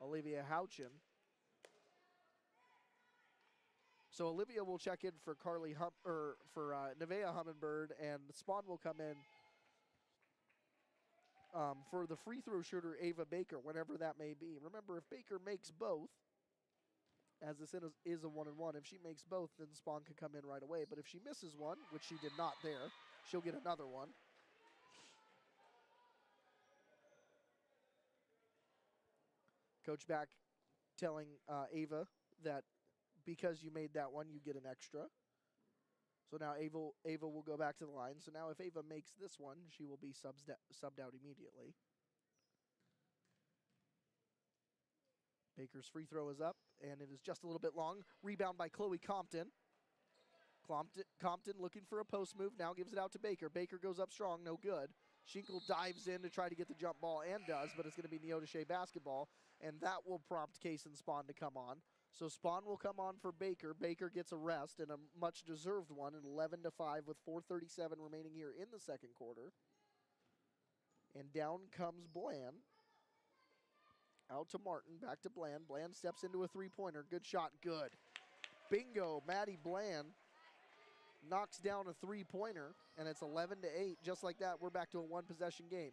Olivia Houchin. So Olivia will check in for Nevaeh Humminbird, and Spawn will come in for the free throw shooter Ava Baker, whenever that may be. Remember, if Baker makes both, as this is a 1-and-1, if she makes both, then Spawn could come in right away. But if she misses one, which she did not there, she'll get another one. Coach back telling Ava that because you made that one, you get an extra. So now Ava will go back to the line. So now if Ava makes this one, she will be subbed out immediately. Baker's free throw is up, and it is just a little bit long. Rebound by Chloe Compton. Compton looking for a post move, now gives it out to Baker. Baker goes up strong, no good. Schinkel dives in to try to get the jump ball and does, but it's going to be Neodesha basketball, and that will prompt Kaysen Spawn to come on. So Spawn will come on for Baker. Baker gets a rest, and a much-deserved one, at 11-5 with 4:37 remaining here in the second quarter. And down comes Bland. Out to Martin, back to Bland. Bland steps into a three-pointer. Good shot, good. Bingo, Maddie Bland knocks down a three-pointer, and it's 11-8. Just like that, we're back to a one-possession game.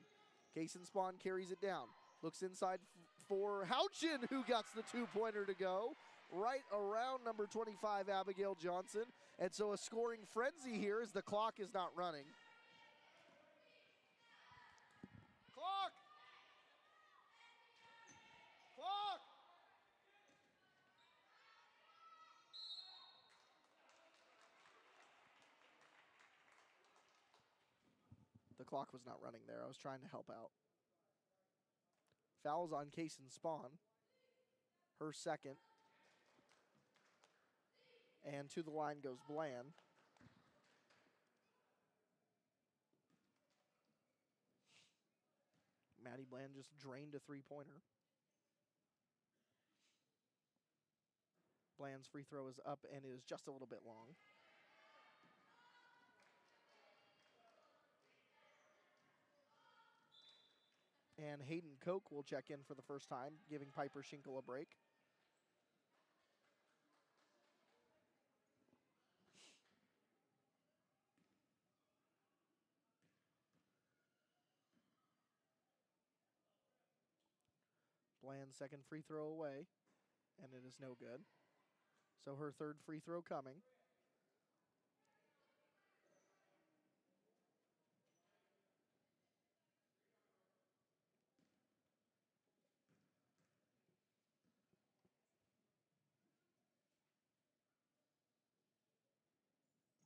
Kaysen Spawn carries it down. Looks inside for Houchin, who gets the two-pointer to go. Right around number 25, Abigail Johnson. And so a scoring frenzy here as the clock is not running. Clock! Clock! The clock was not running there. I was trying to help out. Fouls on Kaysen Spawn. Her second. And to the line goes Bland. Maddie Bland just drained a three-pointer. Bland's free throw is up, and it is just a little bit long. And Hayden Koch will check in for the first time, giving Piper Schinkel a break. Bland's second free throw away, and it is no good. So her third free throw coming.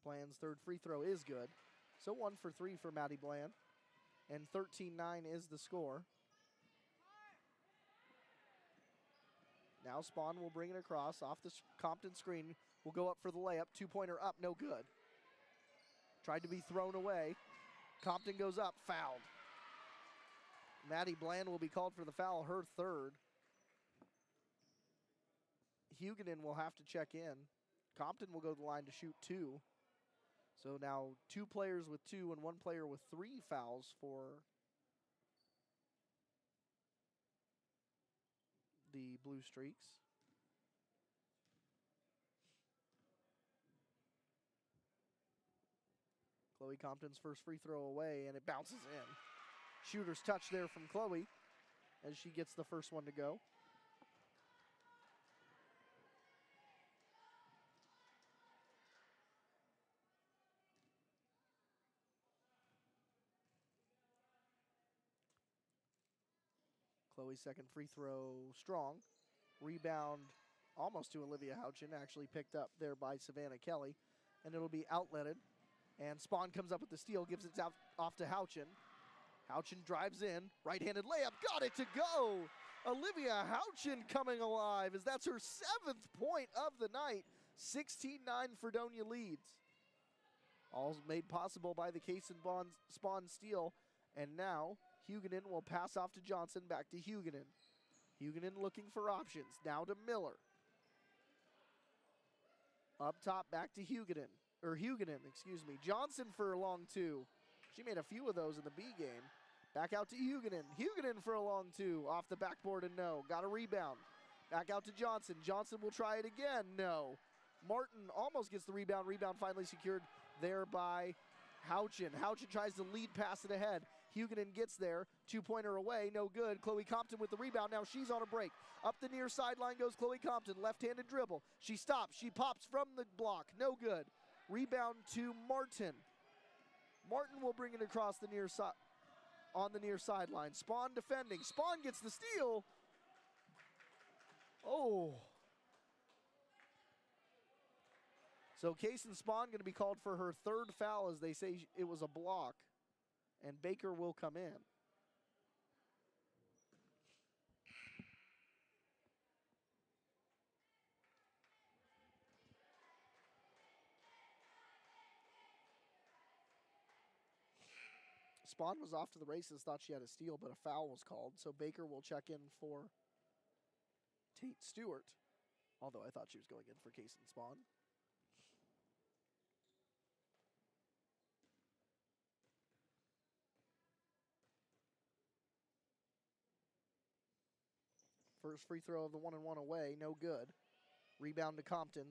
Bland's third free throw is good. So 1 for 3 for Maddie Bland. And 13-9 is the score. Now Spawn will bring it across off the Compton screen. Will go up for the layup. Two-pointer up, no good. Tried to be thrown away. Compton goes up, fouled. Maddie Bland will be called for the foul, her third. Huguenin will have to check in. Compton will go to the line to shoot 2. So now 2 players with 2 and 1 player with 3 fouls for the Blue Streaks. Chloe Compton's first free throw away, and it bounces in. Shooter's touch there from Chloe as she gets the first one to go. Chloe's second free throw strong. Rebound almost to Olivia Houchin, actually picked up there by Savannah Kelly. And it'll be outletted. And Spawn comes up with the steal, gives it out off to Houchin. Houchin drives in, right-handed layup, got it to go! Olivia Houchin coming alive as that's her 7th point of the night. 16-9 Fredonia leads. All made possible by the Case and Spawn steal. And now Huguenin will pass off to Johnson, back to Huguenin. Huguenin looking for options, now to Miller. Up top, back to Huguenin, excuse me. Johnson for a long 2. She made a few of those in the B game. Back out to Huguenin. Huguenin for a long 2, off the backboard and no. Got a rebound. Back out to Johnson. Johnson will try it again, no. Martin almost gets the rebound. Rebound finally secured there by Houchin. Houchin tries to lead pass it ahead. Huguenin gets there, 2-pointer away, no good. Chloe Compton with the rebound, now she's on a break. Up the near sideline goes Chloe Compton, left-handed dribble. She stops, she pops from the block, no good. Rebound to Martin. Martin will bring it across the near side, on the near sideline. Spawn defending, Spawn gets the steal. Oh. So Kaysen Spawn going to be called for her 3rd foul as they say it was a block. And Baker will come in. Spawn was off to the races, thought she had a steal, but a foul was called. So Baker will check in for Tate Stewart. Although I thought she was going in for Kaysen Spawn. First free throw of the 1-and-1 away, no good. Rebound to Compton,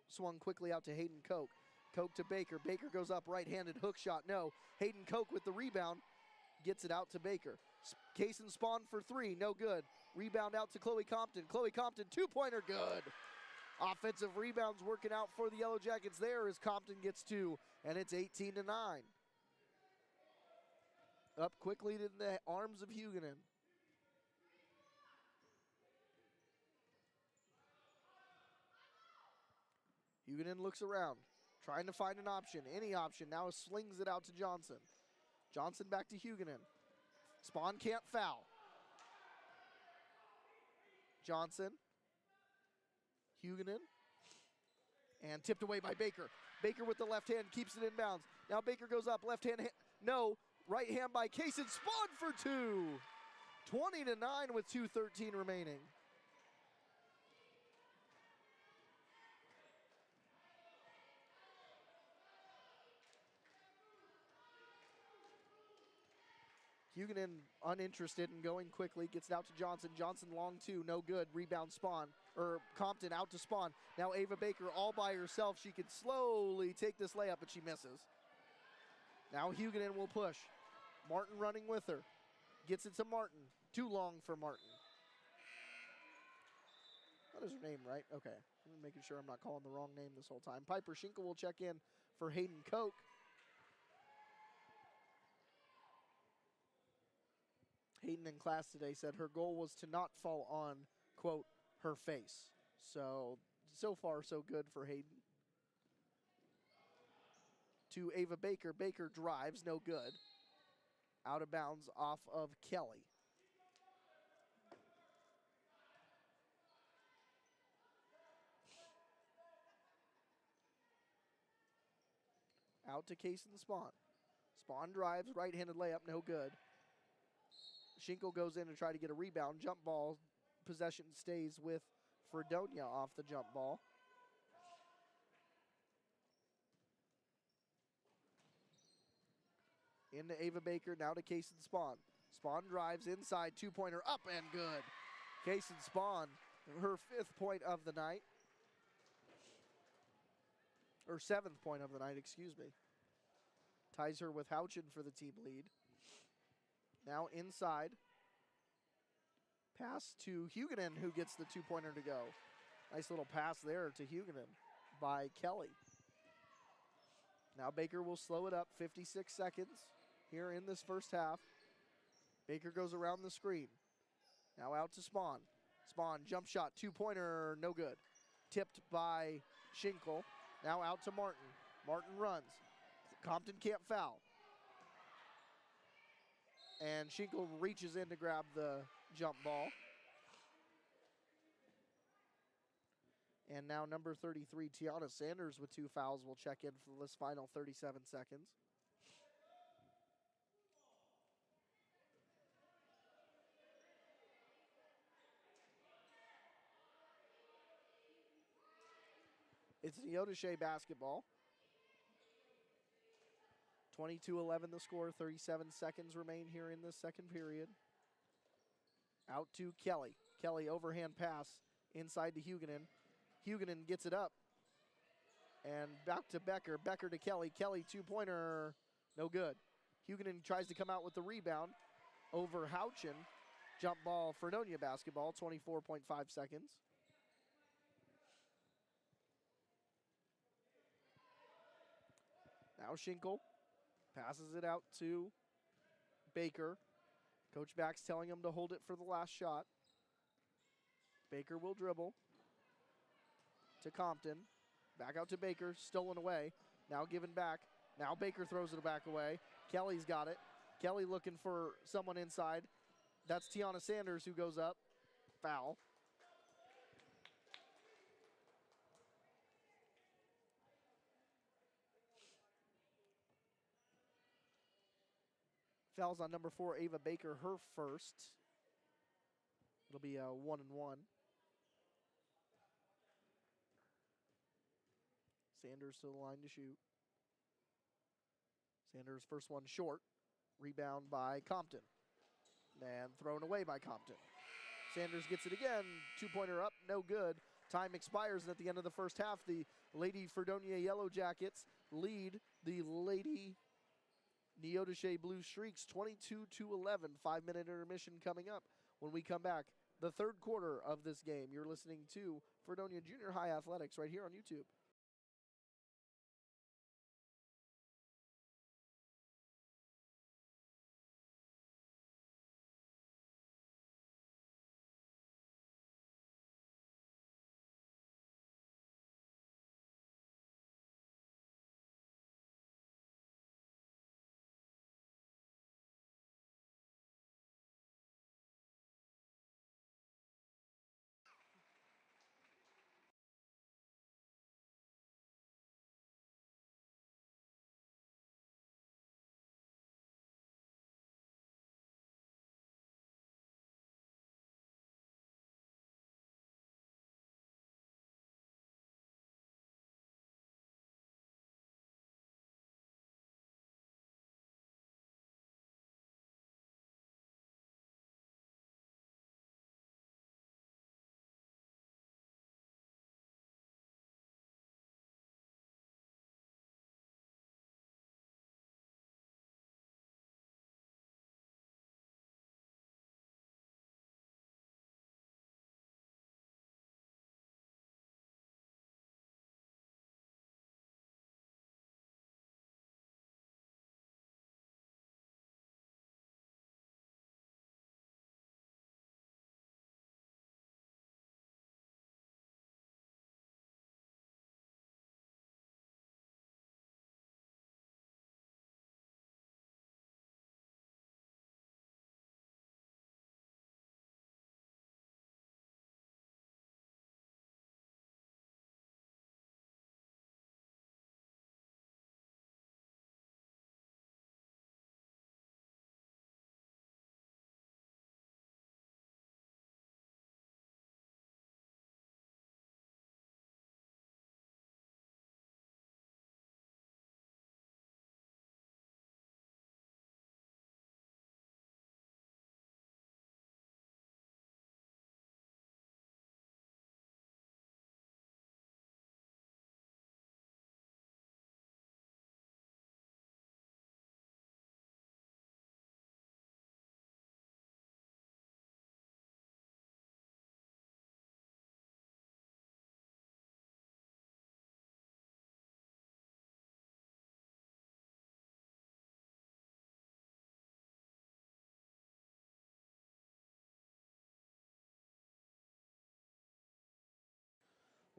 swung quickly out to Hayden Koch. Koch to Baker, Baker goes up, right-handed hook shot, no. Hayden Koch with the rebound, gets it out to Baker. Kaysen Spawn for 3, no good. Rebound out to Chloe Compton, 2-pointer, good. Offensive rebounds working out for the Yellow Jackets there as Compton gets 2, and it's 18-9. Up quickly to the arms of Huguenin. Huguenin looks around, trying to find an option, any option. Now slings it out to Johnson. Johnson back to Huguenin. Spawn can't foul. Johnson. Huguenin. And tipped away by Baker. Baker with the left hand keeps it in bounds. Now Baker goes up, left hand, no. Right hand by Kaysen Spawn for 2. 20-9 with 2:13 remaining. Huguenin uninterested in going quickly, gets it out to Johnson. Johnson long 2, no good. Rebound Spawn, or Compton out to Spawn. Now Ava Baker all by herself. She could slowly take this layup, but she misses. Now Huguenin will push. Martin running with her. Gets it to Martin. Too long for Martin. That is her name, right? Okay. I'm making sure I'm not calling the wrong name this whole time. Piper Schinkel will check in for Hayden Koch. Hayden in class today said her goal was to not fall on, quote, her face. So far, so good for Hayden. To Ava Baker. Baker drives, no good. Out of bounds off of Kelly. Out to Kaysen Spawn. Spawn drives, right-handed layup, no good. Schinkel goes in to try to get a rebound. Jump ball possession stays with Fredonia off the jump ball. Into Ava Baker, now to Kaysen Spawn. Spawn drives inside, two-pointer up and good. Kaysen Spawn, her 5th point of the night. Or 7th point of the night, excuse me. Ties her with Houchin for the team lead. Now inside. Pass to Huguenin, who gets the two-pointer to go. Nice little pass there to Huguenin by Kelly. Now Baker will slow it up, 56 seconds here in this first half. Baker goes around the screen. Now out to Spawn. Spawn, jump shot, two-pointer, no good. Tipped by Schinkel. Now out to Martin. Martin runs. Compton can't foul. And Schinkel reaches in to grab the jump ball. And now number 33, Tiana Sanders with 2 fouls will check in for this final 37 seconds. It's Neodesha basketball. 22-11 the score, 37 seconds remain here in this second period. Out to Kelly. Kelly overhand pass inside to Huguenin. Huguenin gets it up. And back to Becker. Becker to Kelly. Kelly two-pointer, no good. Huguenin tries to come out with the rebound over Houchin. Jump ball, Fredonia basketball, 24.5 seconds. Now Schinkel passes it out to Baker. Coach Back's telling him to hold it for the last shot. Baker will dribble to Compton. Back out to Baker, stolen away. Now given back. Now Baker throws it back away. Kelly's got it. Kelly looking for someone inside. That's Tiana Sanders who goes up. Foul. Fouls on number 4, Ava Baker, her first. It'll be a 1-and-1. Sanders to the line to shoot. Sanders first one short. Rebound by Compton. And thrown away by Compton. Sanders gets it again. Two-pointer up, no good. Time expires at the end of the first half. The Lady Fredonia Yellowjackets lead the Lady Neodesha Blue Streaks 22-11. 5-minute intermission coming up. When we come back, the third quarter of this game. You're listening to Fredonia Junior High Athletics right here on YouTube.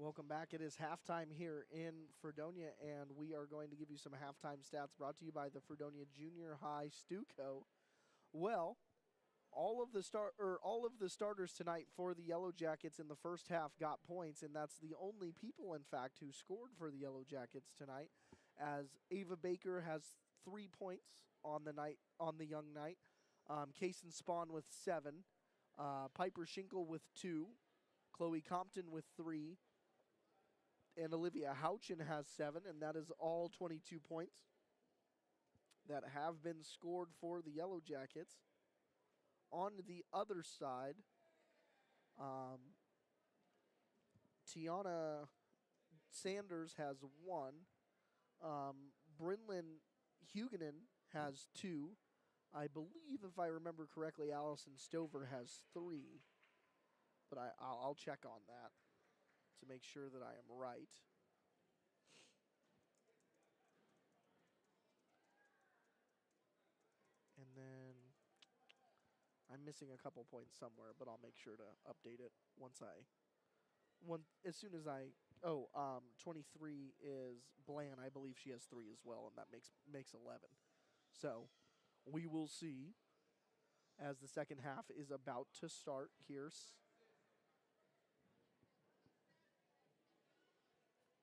Welcome back. It is halftime here in Fredonia, and we are going to give you some halftime stats brought to you by the Fredonia Junior High Stuco. Well, all of the starters tonight for the Yellowjackets in the first half got points, and that's the only people, in fact, who scored for the Yellowjackets tonight. As Ava Baker has 3 points on the young night, Kaysen Spawn with 7, Piper Schinkel with 2, Chloe Compton with 3. And Olivia Houchin has 7, and that is all 22 points that have been scored for the Yellowjackets. On the other side, Tiana Sanders has 1. Brinlyn Huguenin has 2. I believe, if I remember correctly, Allison Stover has 3. But I'll check on that to make sure that I am right. And then I'm missing a couple points somewhere, but I'll make sure to update it as soon as I 23 is Bland. I believe she has 3 as well, and that makes 11. So we will see as the second half is about to start here.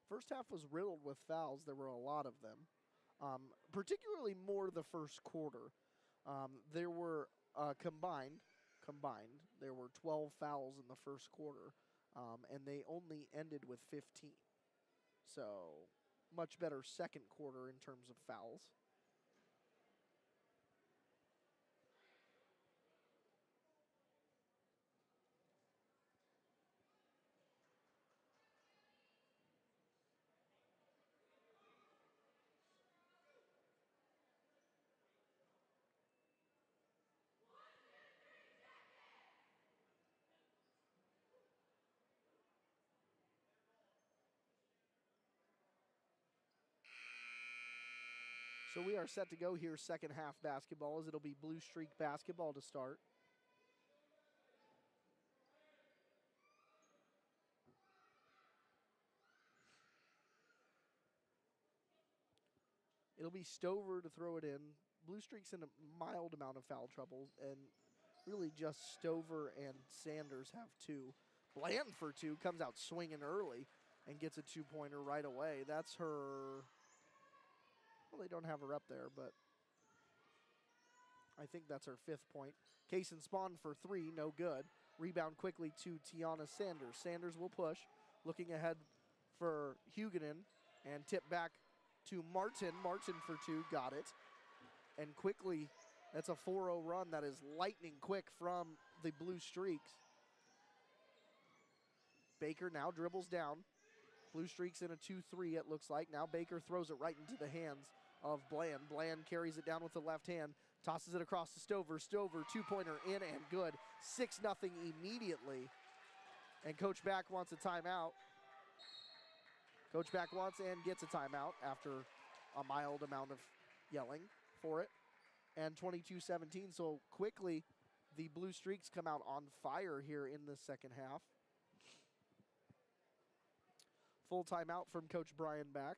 First half was riddled with fouls. There were a lot of them, particularly more the first quarter. There were combined, there were 12 fouls in the first quarter, and they only ended with 15. So much better second quarter in terms of fouls. So we are set to go here, second half basketball, as it'll be Blue Streak basketball to start. It'll be Stover to throw it in. Blue Streak's in a mild amount of foul trouble, and really just Stover and Sanders have 2. Bland for 2 comes out swinging early and gets a 2-pointer right away. That's her. Well, they don't have her up there, but I think that's her 5th point. Kaysen Spawn for 3, no good. Rebound quickly to Tiana Sanders. Sanders will push, looking ahead for Huguenin, and tip back to Martin. Martin for 2, got it. And quickly, that's a 4-0 run that is lightning quick from the Blue Streaks. Baker now dribbles down. Blue Streaks in a 2-3, it looks like. Now Baker throws it right into the hands of Bland. Bland carries it down with the left hand, tosses it across to Stover. Stover, 2-pointer in and good. 6-0 immediately. And Coach Back wants a timeout. Coach Back wants and gets a timeout after a mild amount of yelling for it. And 22-17, so quickly the Blue Streaks come out on fire here in the second half. Full timeout from Coach Brian Back.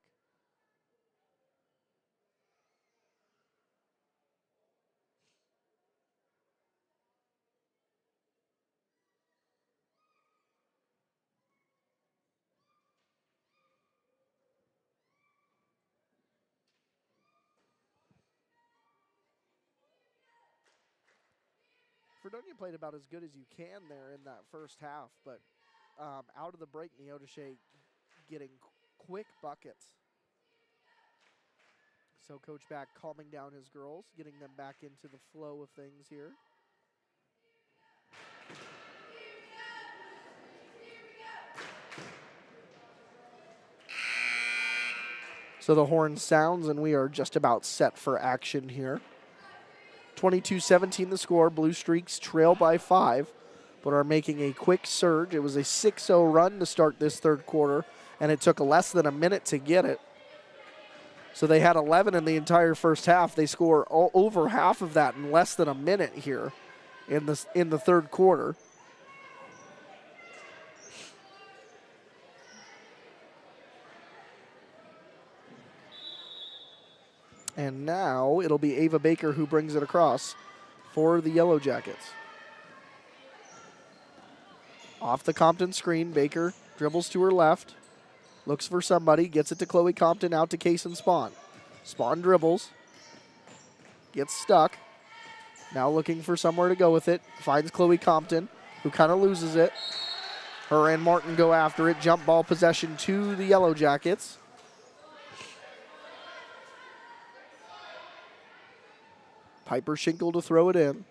Fredonia played about as good as you can there in that first half, but out of the break, Neodesha getting quick buckets. So Coach Back calming down his girls, getting them back into the flow of things here. So the horn sounds, and we are just about set for action here. 22-17 the score. Blue Streaks trail by 5, but are making a quick surge. It was a 6-0 run to start this third quarter, and it took less than a minute to get it. So they had 11 in the entire first half. They score over half of that in less than a minute here in the third quarter. And now it'll be Ava Baker who brings it across for the Yellowjackets. Off the Compton screen, Baker dribbles to her left, looks for somebody, gets it to Chloe Compton, out to Kaysen Spawn. Spawn dribbles, gets stuck, now looking for somewhere to go with it, finds Chloe Compton, who kind of loses it. Her and Martin go after it, jump ball possession to the Yellowjackets. Piper Schinkel to throw it in.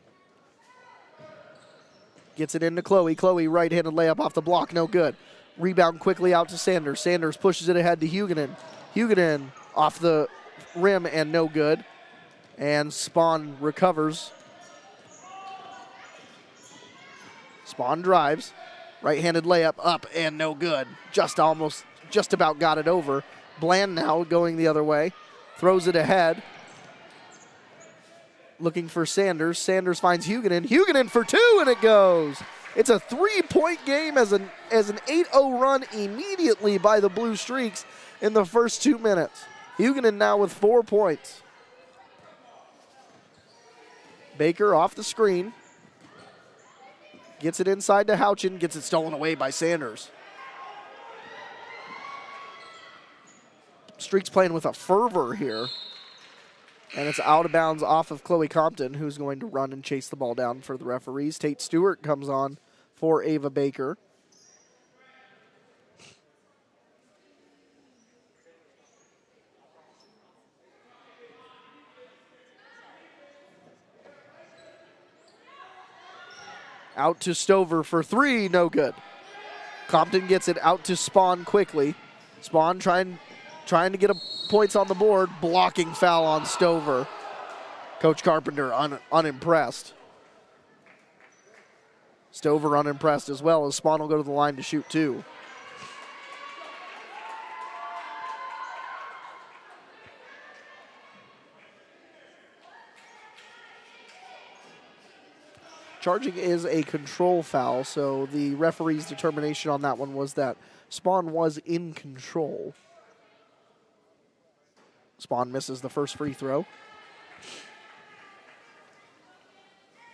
Gets it into Chloe. Chloe, right-handed layup off the block, no good. Rebound quickly out to Sanders. Sanders pushes it ahead to Huguenin. Huguenin off the rim and no good. And Spawn recovers. Spawn drives. Right-handed layup up and no good. Just about got it over. Bland now going the other way. Throws it ahead. Looking for Sanders. Sanders finds Huguenin. Huguenin for two, and it goes. It's a 3-point game as an 8-0 run immediately by the Blue Streaks in the first 2 minutes. Huguenin now with 4 points. Baker off the screen. Gets it inside to Houchin. Gets it stolen away by Sanders. Streaks playing with a fervor here. And it's out of bounds off of Chloe Compton, who's going to run and chase the ball down for the referees. Tate Stewart comes on for Ava Baker. Out to Stover for three, no good. Compton gets it out to Spawn quickly. Spawn trying to get points on the board, blocking foul on Stover. Coach Carpenter unimpressed. Stover unimpressed as well, as Spawn will go to the line to shoot two. Charging is a control foul, so the referee's determination on that one was that Spawn was in control. Spawn misses the first free throw.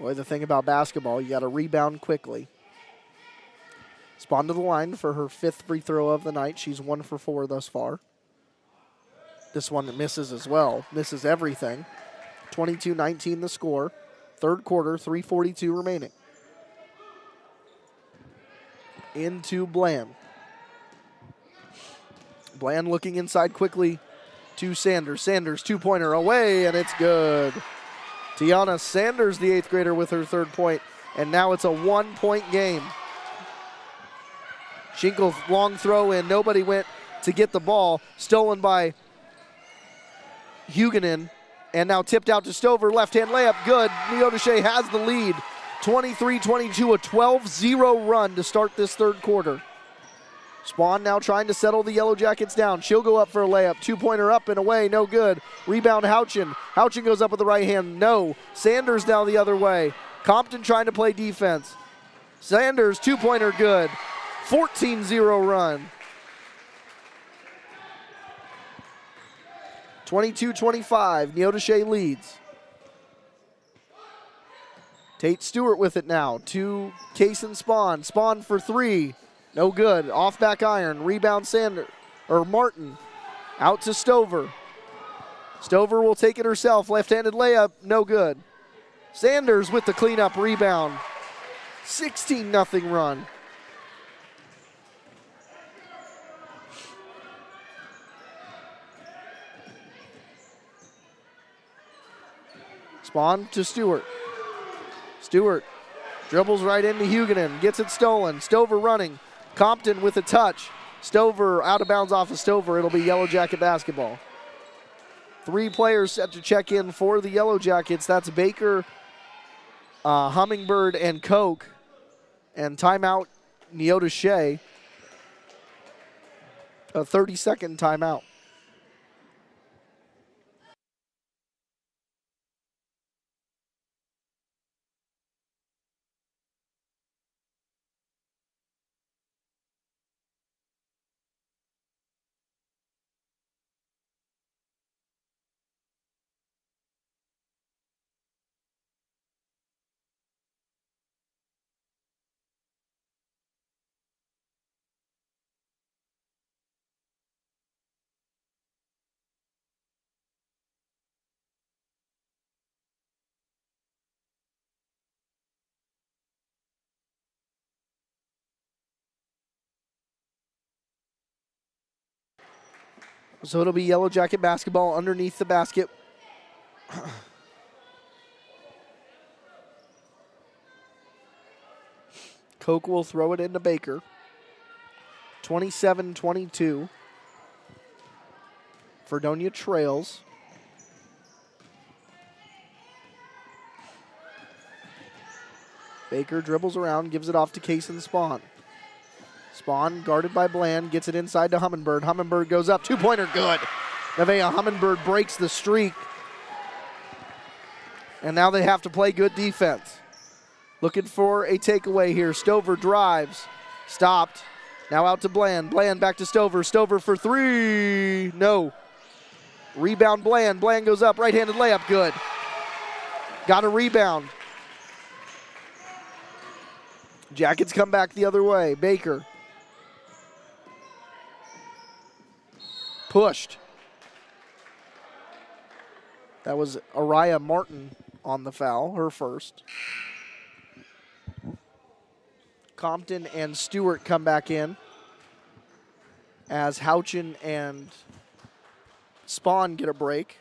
Boy, the thing about basketball, you got to rebound quickly. Spawn to the line for her 5th free throw of the night. She's 1 for 4 thus far. This one misses as well. Misses everything. 22-19 the score. Third quarter, 3:42 remaining. Into Bland. Bland looking inside quickly to Sanders. Sanders, two-pointer away, and it's good. Tiana Sanders, the 8th grader, with her 3rd point, and now it's a 1-point game. Schinkel, long throw in. Nobody went to get the ball. Stolen by Huguenin, and now tipped out to Stover. Left-hand layup, good. Neodesha has the lead. 23-22, a 12-0 run to start this 3rd quarter. Spawn now trying to settle the Yellowjackets down. She'll go up for a layup. Two-pointer up and away, no good. Rebound Houchin. Houchin goes up with the right hand, no. Sanders down the other way. Compton trying to play defense. Sanders, two-pointer good. 14-0 run. 22-25, Neodesha leads. Tate Stewart with it now to Kaysen Spawn. Spawn for three. No good. Off back iron. Rebound Martin. Out to Stover. Stover will take it herself. Left-handed layup. No good. Sanders with the cleanup rebound. 16-0 run. Spawn to Stewart. Stewart dribbles right into Huguenin. Gets it stolen. Stover running. Compton with a touch. Stover out of bounds off of Stover. It'll be Yellow Jacket basketball. 3 players set to check in for the Yellow Jackets. That's Baker, Hummingbird, and Koch. And timeout, Neodesha. A 30-second timeout. So it'll be Yellow Jacket basketball underneath the basket. Koch will throw it into Baker. 27-22. Fredonia trails. Baker dribbles around, gives it off to Kaysen Spawn. Spawn, guarded by Bland, gets it inside to Humminbird. Humminbird goes up, two-pointer, good. Nevaeh Humminbird breaks the streak. And now they have to play good defense. Looking for a takeaway here. Stover drives, stopped. Now out to Bland. Bland back to Stover. Stover for three. No. Rebound Bland. Bland goes up. Right-handed layup. Good. Got a rebound. Jackets come back the other way. Baker. Pushed. That was Araya Martin on the foul, her first. Compton and Stewart come back in as Houchin and Spawn get a break.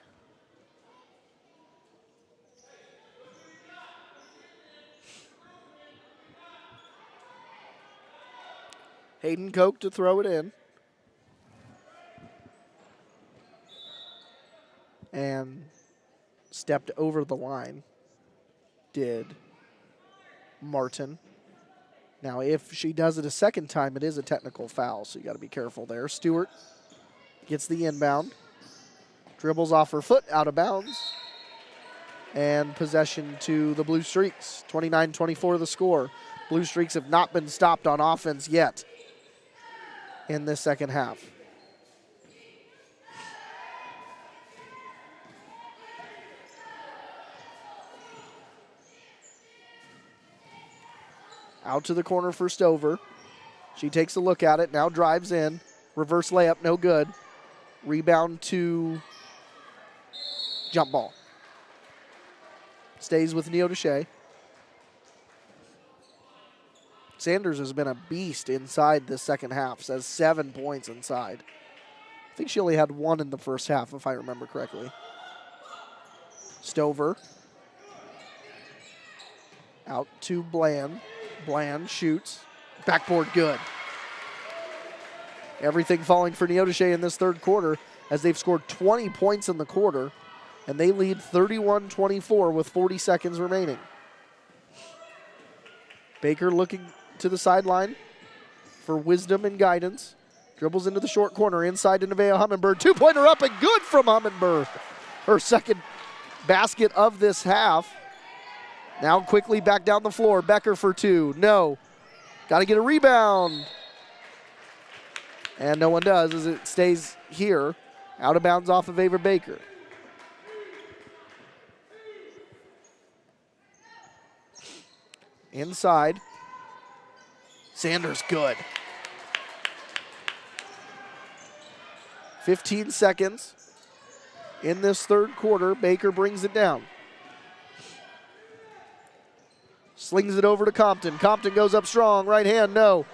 Hayden Koch to throw it in. And stepped over the line did Martin. Now, if she does it a second time, it is a technical foul, so you got to be careful there. Stewart gets the inbound, dribbles off her foot, out of bounds, and possession to the Blue Streaks. 29-24 the score. Blue Streaks have not been stopped on offense yet in this second half. Out to the corner for Stover. She takes a look at it, now drives in. Reverse layup, no good. Rebound to jump ball. Stays with Neodesha. Sanders has been a beast inside this second half. Says 7 points inside. I think she only had one in the first half, if I remember correctly. Stover. Out to Bland. Bland shoots. Backboard good. Everything falling for Neodesha in this third quarter as they've scored 20 points in the quarter, and they lead 31-24 with 40 seconds remaining. Baker looking to the sideline for wisdom and guidance. Dribbles into the short corner, inside to Nevaeh Humminbird. Two-pointer up and good from Humminbird. Her second basket of this half. Now quickly back down the floor. Becker for two. No. Got to get a rebound. And no one does as it stays here. Out of bounds off of Ava Baker. Inside. Sanders good. 15 seconds in this third quarter. Baker brings it down. Slings it over to Compton. Compton goes up strong. Right hand, no.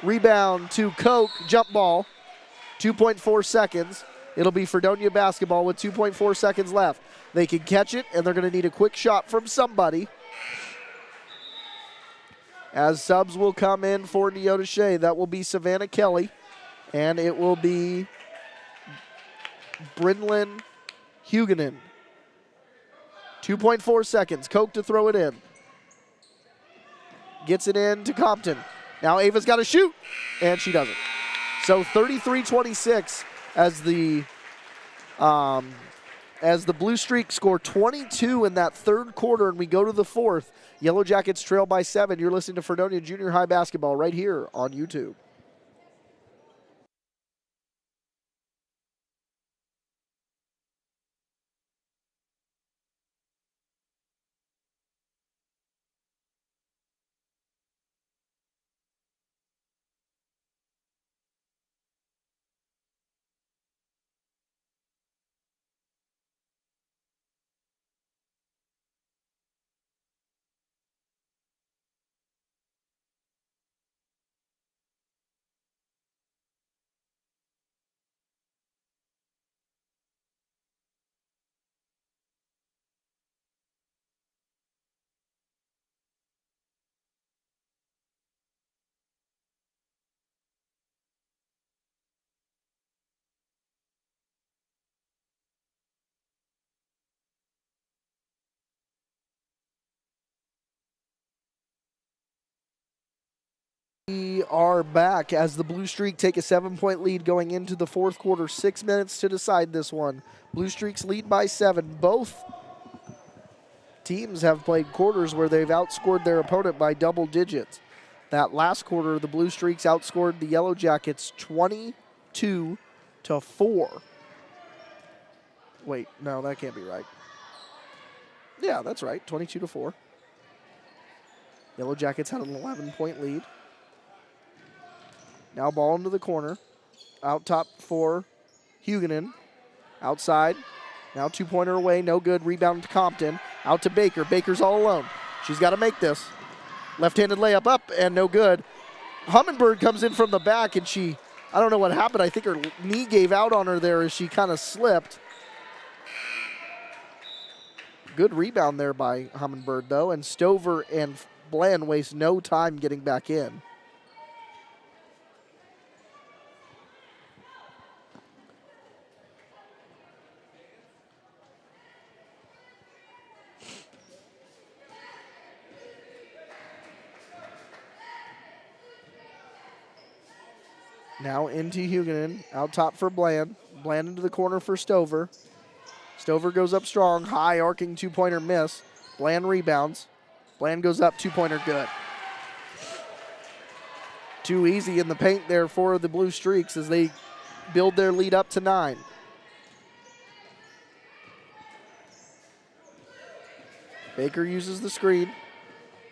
Rebound to Koch. Jump ball. 2.4 seconds. It'll be Fredonia basketball with 2.4 seconds left. They can catch it, and they're going to need a quick shot from somebody. As subs will come in for Neodesha. That will be Savannah Kelly, and it will be Brynlyn Huguenin. 2.4 seconds. Koch to throw it in. Gets it in to Compton. Now Ava's got to shoot, and she doesn't. So 33-26 as the Blue Streak score 22 in that third quarter, and we go to the fourth. Yellow Jackets trail by 7. You're listening to Fredonia Junior High Basketball right here on YouTube. We are back as the Blue Streak take a 7-point lead going into the fourth quarter. 6 minutes to decide this one. Blue Streaks lead by 7. Both teams have played quarters where they've outscored their opponent by double digits. That last quarter, the Blue Streaks outscored the Yellowjackets 22-4. Wait, no, that can't be right. Yeah, that's right, 22-4. Yellowjackets had an 11-point lead. Now ball into the corner. Out top for Huguenin. Outside. Now two-pointer away, no good. Rebound to Compton. Out to Baker. Baker's all alone. She's got to make this. Left-handed layup up and no good. Hummingbird comes in from the back and I don't know what happened. I think her knee gave out on her there as she kind of slipped. Good rebound there by Hummingbird though, and Stover and Bland waste no time getting back in. Now into Huguenin, out top for Bland. Bland into the corner for Stover. Stover goes up strong, high arcing two-pointer miss. Bland rebounds. Bland goes up, two-pointer good. Too easy in the paint there for the Blue Streaks as they build their lead up to 9. Baker uses the screen.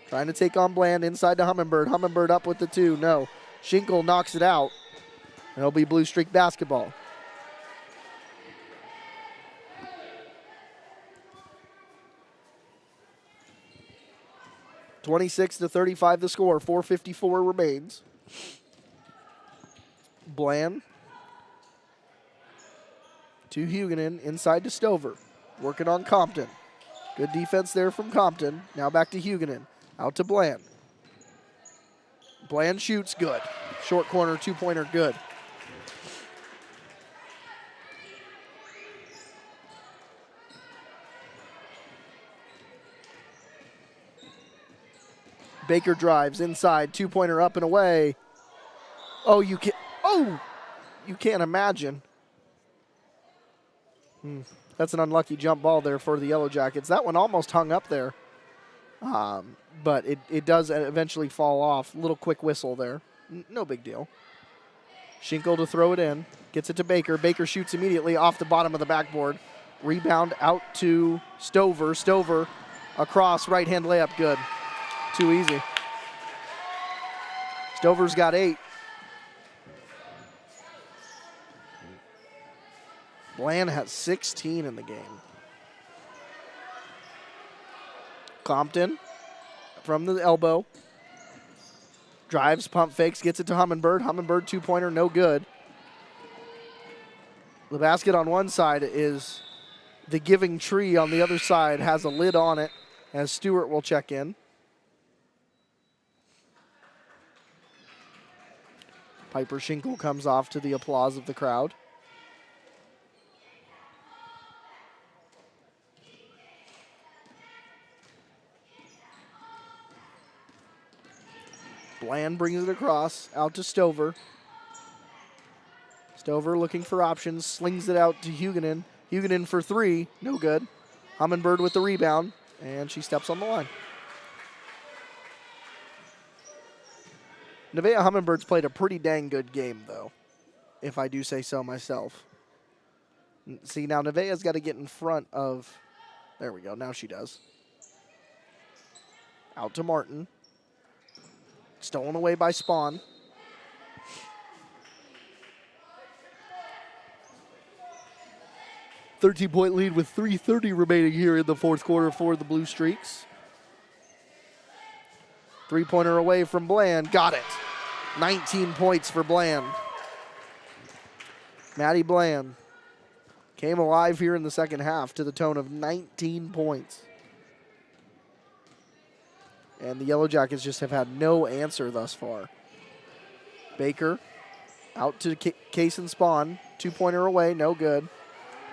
Trying to take on Bland inside to Hummingbird. Hummingbird up with the 2, no. Schinkel knocks it out. And it'll be Blue Streak basketball. (26-35) the score. 4:54 remains. Bland to Huguenin, inside to Stover. Working on Compton. Good defense there from Compton. Now back to Huguenin. Out to Bland. Bland shoots, good. Short corner, two-pointer, good. Baker drives inside, two-pointer up and away. Oh, you can't imagine. That's an unlucky jump ball there for the Yellowjackets. That one almost hung up there. But it does eventually fall off. Little quick whistle there. No big deal. Schinkel to throw it in. Gets it to Baker. Baker shoots immediately off the bottom of the backboard. Rebound out to Stover. Stover across, right-hand layup, good. Too easy. Stover's got 8. Bland has 16 in the game. Compton from the elbow. Drives, pump fakes, gets it to Hummingbird. Hummingbird two-pointer, no good. The basket on one side is the Giving Tree. On the other side has a lid on it as Stewart will check in. Piper Schinkel comes off to the applause of the crowd. Bland brings it across, out to Stover. Stover looking for options, slings it out to Huguenin. Huguenin for 3, no good. Hummingbird with the rebound, and she steps on the line. Nevaeh Hummingbird's played a pretty dang good game, though, if I do say so myself. See, now Nevaeh's got to get in front of... There we go, now she does. Out to Martin. Stolen away by Spawn. .13-point lead with 3:30 remaining here in the fourth quarter for the Blue Streaks. Three-pointer away from Bland. Got it. 19 points for Bland. Maddie Bland came alive here in the second half to the tone of 19 points. And the Yellowjackets just have had no answer thus far. Baker out to Case and Spawn. Two-pointer away, no good.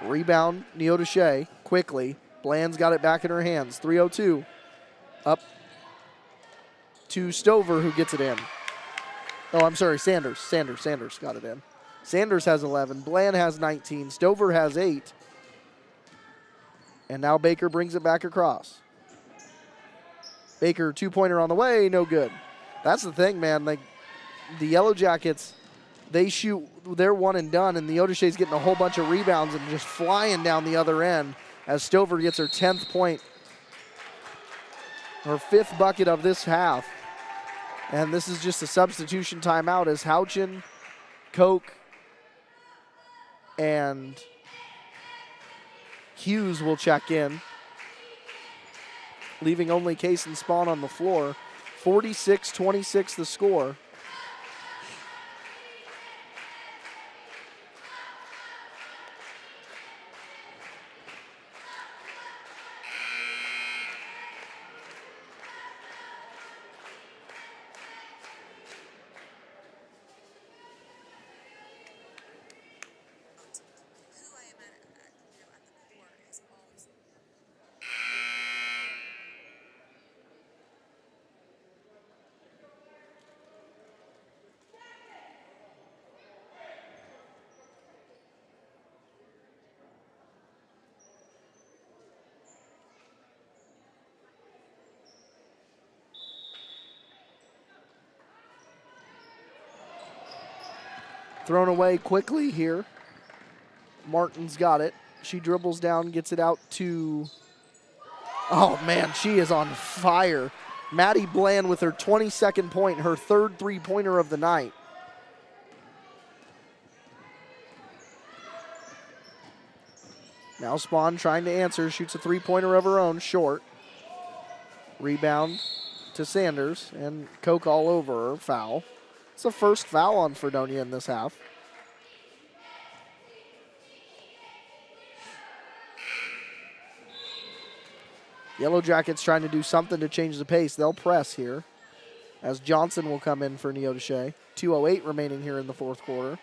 Rebound, Neodesha quickly. Bland's got it back in her hands. 3:02. Up to Stover, who gets it in. Oh, I'm sorry, Sanders. Sanders got it in. Sanders has 11. Bland has 19. Stover has 8. And now Baker brings it back across. Baker, two-pointer on the way, no good. That's the thing, man. Like, the Yellowjackets, they shoot, they're one and done, and the Neodesha's getting a whole bunch of rebounds and just flying down the other end as Stover gets her 10th point, her 5th bucket of this half. And this is just a substitution timeout as Houchin, Koch, and Hughes will check in, leaving only Case and Spawn on the floor. 46-26 the score. Thrown away quickly here. Martin's got it. She dribbles down, gets it out to, oh man, she is on fire. Maddie Bland with her 22nd point, her 3rd three-pointer of the night. Now Spawn trying to answer, shoots a three-pointer of her own, short. Rebound to Sanders, and Koch all over her, foul. It's the first foul on Fredonia in this half. Yellowjackets trying to do something to change the pace. They'll press here as Johnson will come in for Neodesha. 2:08 remaining here in the fourth quarter.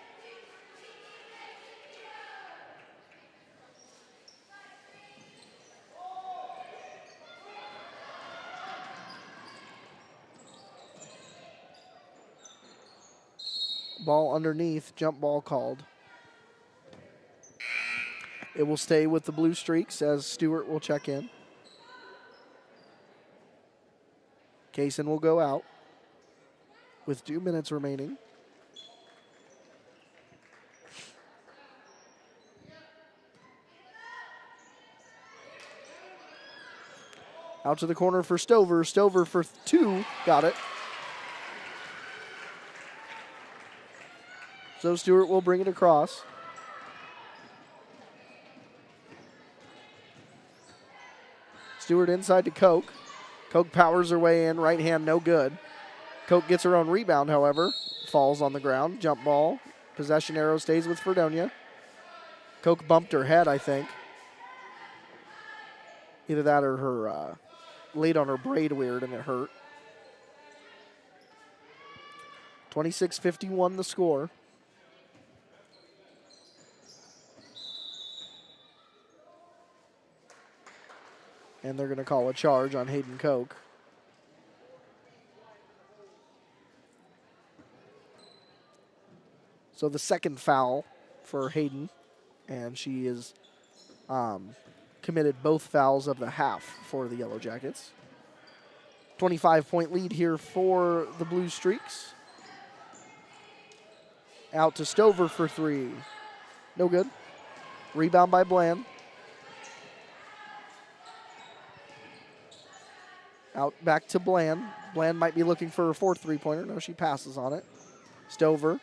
Ball underneath, jump ball called. It will stay with the Blue Streaks as Stewart will check in. Kaysen will go out with 2 minutes remaining. Out to the corner for Stover. Stover for 2, got it. So Stewart will bring it across. Stewart inside to Koch. Koch powers her way in, right hand no good. Koch gets her own rebound, however. Falls on the ground, jump ball. Possession arrow stays with Fredonia. Koch bumped her head, I think. Either that or her laid on her braid weird and it hurt. 26-51 the score. And they're going to call a charge on Hayden Koch. So the second foul for Hayden, and she is committed both fouls of the half for the Yellowjackets. 25-point lead here for the Blue Streaks. Out to Stover for 3. No good. Rebound by Bland. Out back to Bland. Bland might be looking for a 4th three-pointer. No, she passes on it. Stover.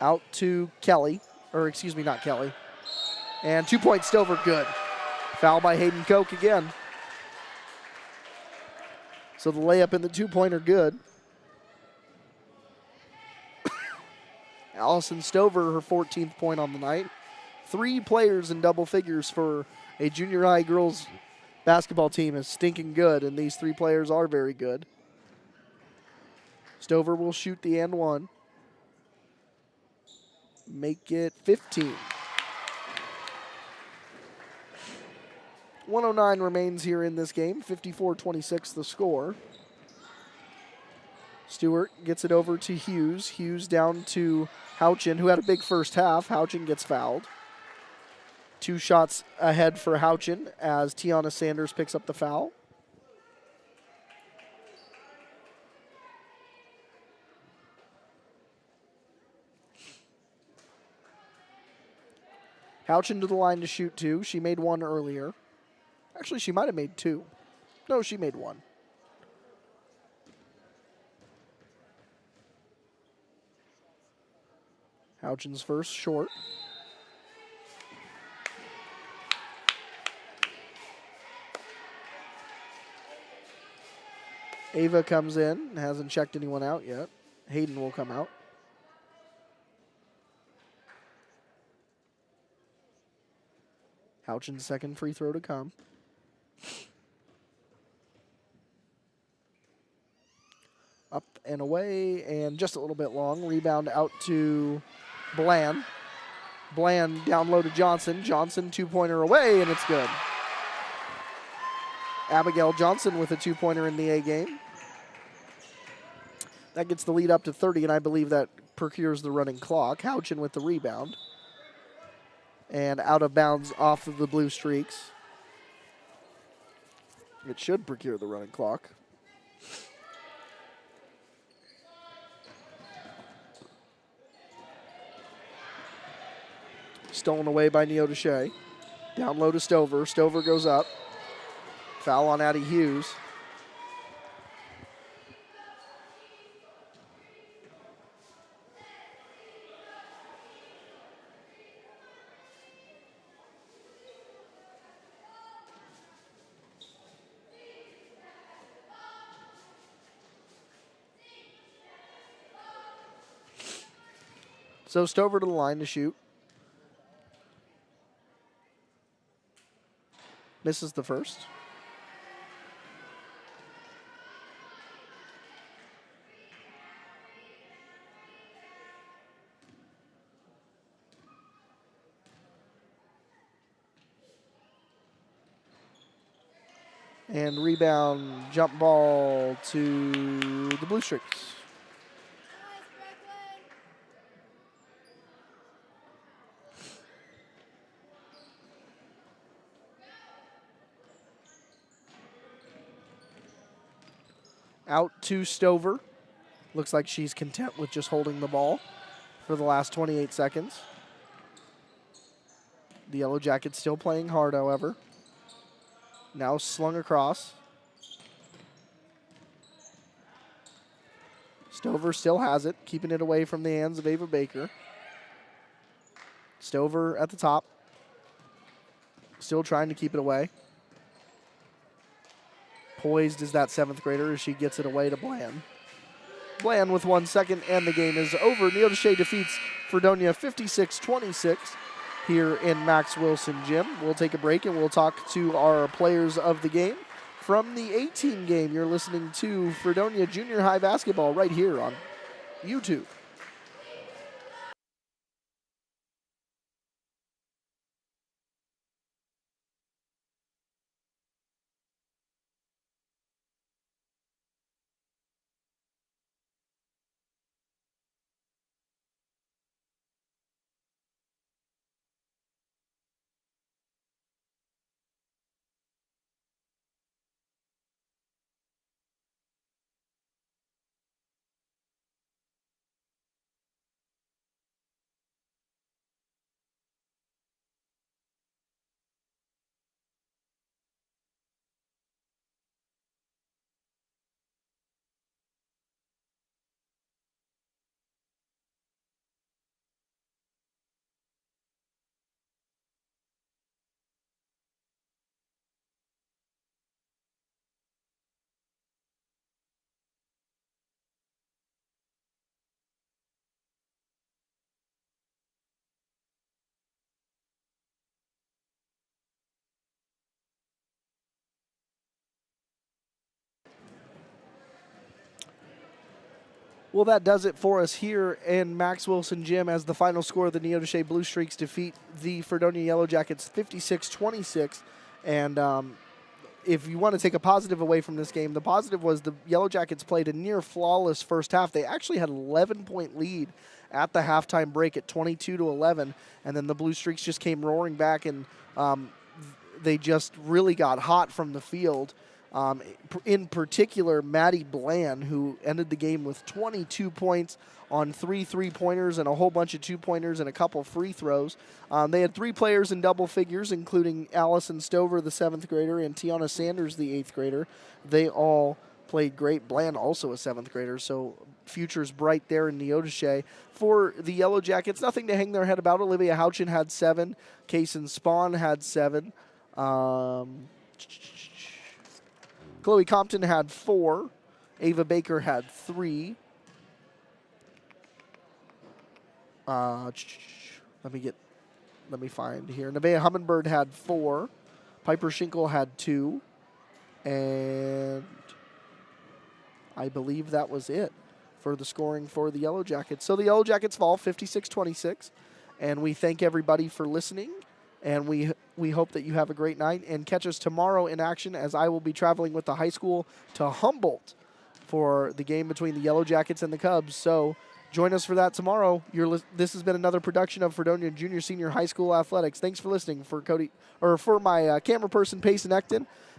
Out to Kelly. Or excuse me, not Kelly. And 2-point Stover, good. Foul by Hayden Koch again. So the layup and the 2-pointer good. Allison Stover, her 14th point on the night. 3 players in double figures for a junior high girls basketball team is stinking good, and these 3 players are very good. Stover will shoot the and 1. Make it 15. 109 remains here in this game. 54-26 the score. Stewart gets it over to Hughes. Hughes down to Houchin, who had a big first half. Houchin gets fouled. 2 shots ahead for Houchin as Tiana Sanders picks up the foul. Houchin to the line to shoot 2. She made 1 earlier. Actually, she might have made 2. No, she made 1. Houchin's first, short. Ava comes in, hasn't checked anyone out yet. Hayden will come out. Houchin's second free throw to come. Up and away, and just a little bit long. Rebound out to Bland. Bland down low to Johnson. Johnson 2-pointer away, and it's good. Abigail Johnson with a 2-pointer in the A game. That gets the lead up to 30, and I believe that procures the running clock. Houchin with the rebound. And out of bounds off of the Blue Streaks. It should procure the running clock. Stolen away by Neodesha. Down low to Stover. Stover goes up. Foul on Addie Hughes. So Stover to the line to shoot. Misses the first. And rebound, jump ball to the Blue Streaks. Out to Stover. Looks like she's content with just holding the ball for the last 28 seconds. The Yellow Jackets still playing hard, however. Now slung across. Stover still has it, keeping it away from the hands of Ava Baker. Stover at the top. Still trying to keep it away. Poised is that 7th grader as she gets it away to Bland. Bland with 1 second, and the game is over. Neodesha defeats Fredonia 56-26 here in Max Wilson Gym. We'll take a break and we'll talk to our players of the game. From the 18 game, you're listening to Fredonia Junior High Basketball right here on YouTube. Well, that does it for us here in Max Wilson Gym as the final score of the Neodesha Blue Streaks defeat the Fredonia Yellowjackets 56-26. And if you want to take a positive away from this game, the positive was the Yellow Jackets played a near flawless first half. They actually had an 11-point lead at the halftime break at 22-11, and then the Blue Streaks just came roaring back, and they just really got hot from the field. In particular, Maddie Bland, who ended the game with 22 points on 3 3-pointers and a whole bunch of 2-pointers and a couple free throws. They had 3 players in double figures, including Allison Stover, the 7th grader, and Tiana Sanders, the 8th grader. They all played great. Bland, also a 7th grader, so future's bright there in Neodesha. For the Yellow Jackets, nothing to hang their head about. Olivia Houchin had 7. Kaysen Spawn had 7. Chloe Compton had 4. Ava Baker had 3. Let me find here. Nevaeh Hummingbird had 4. Piper Schinkel had 2. And I believe that was it for the scoring for the Yellow Jackets. So the Yellow Jackets fall 56-26. And we thank everybody for listening. And we hope that you have a great night. And catch us tomorrow in action, as I will be traveling with the high school to Humboldt for the game between the Yellow Jackets and the Cubs. So join us for that tomorrow. This has been another production of Fredonia Junior Senior High School Athletics. Thanks for listening. For Cody, or for my camera person, Payson Ecton,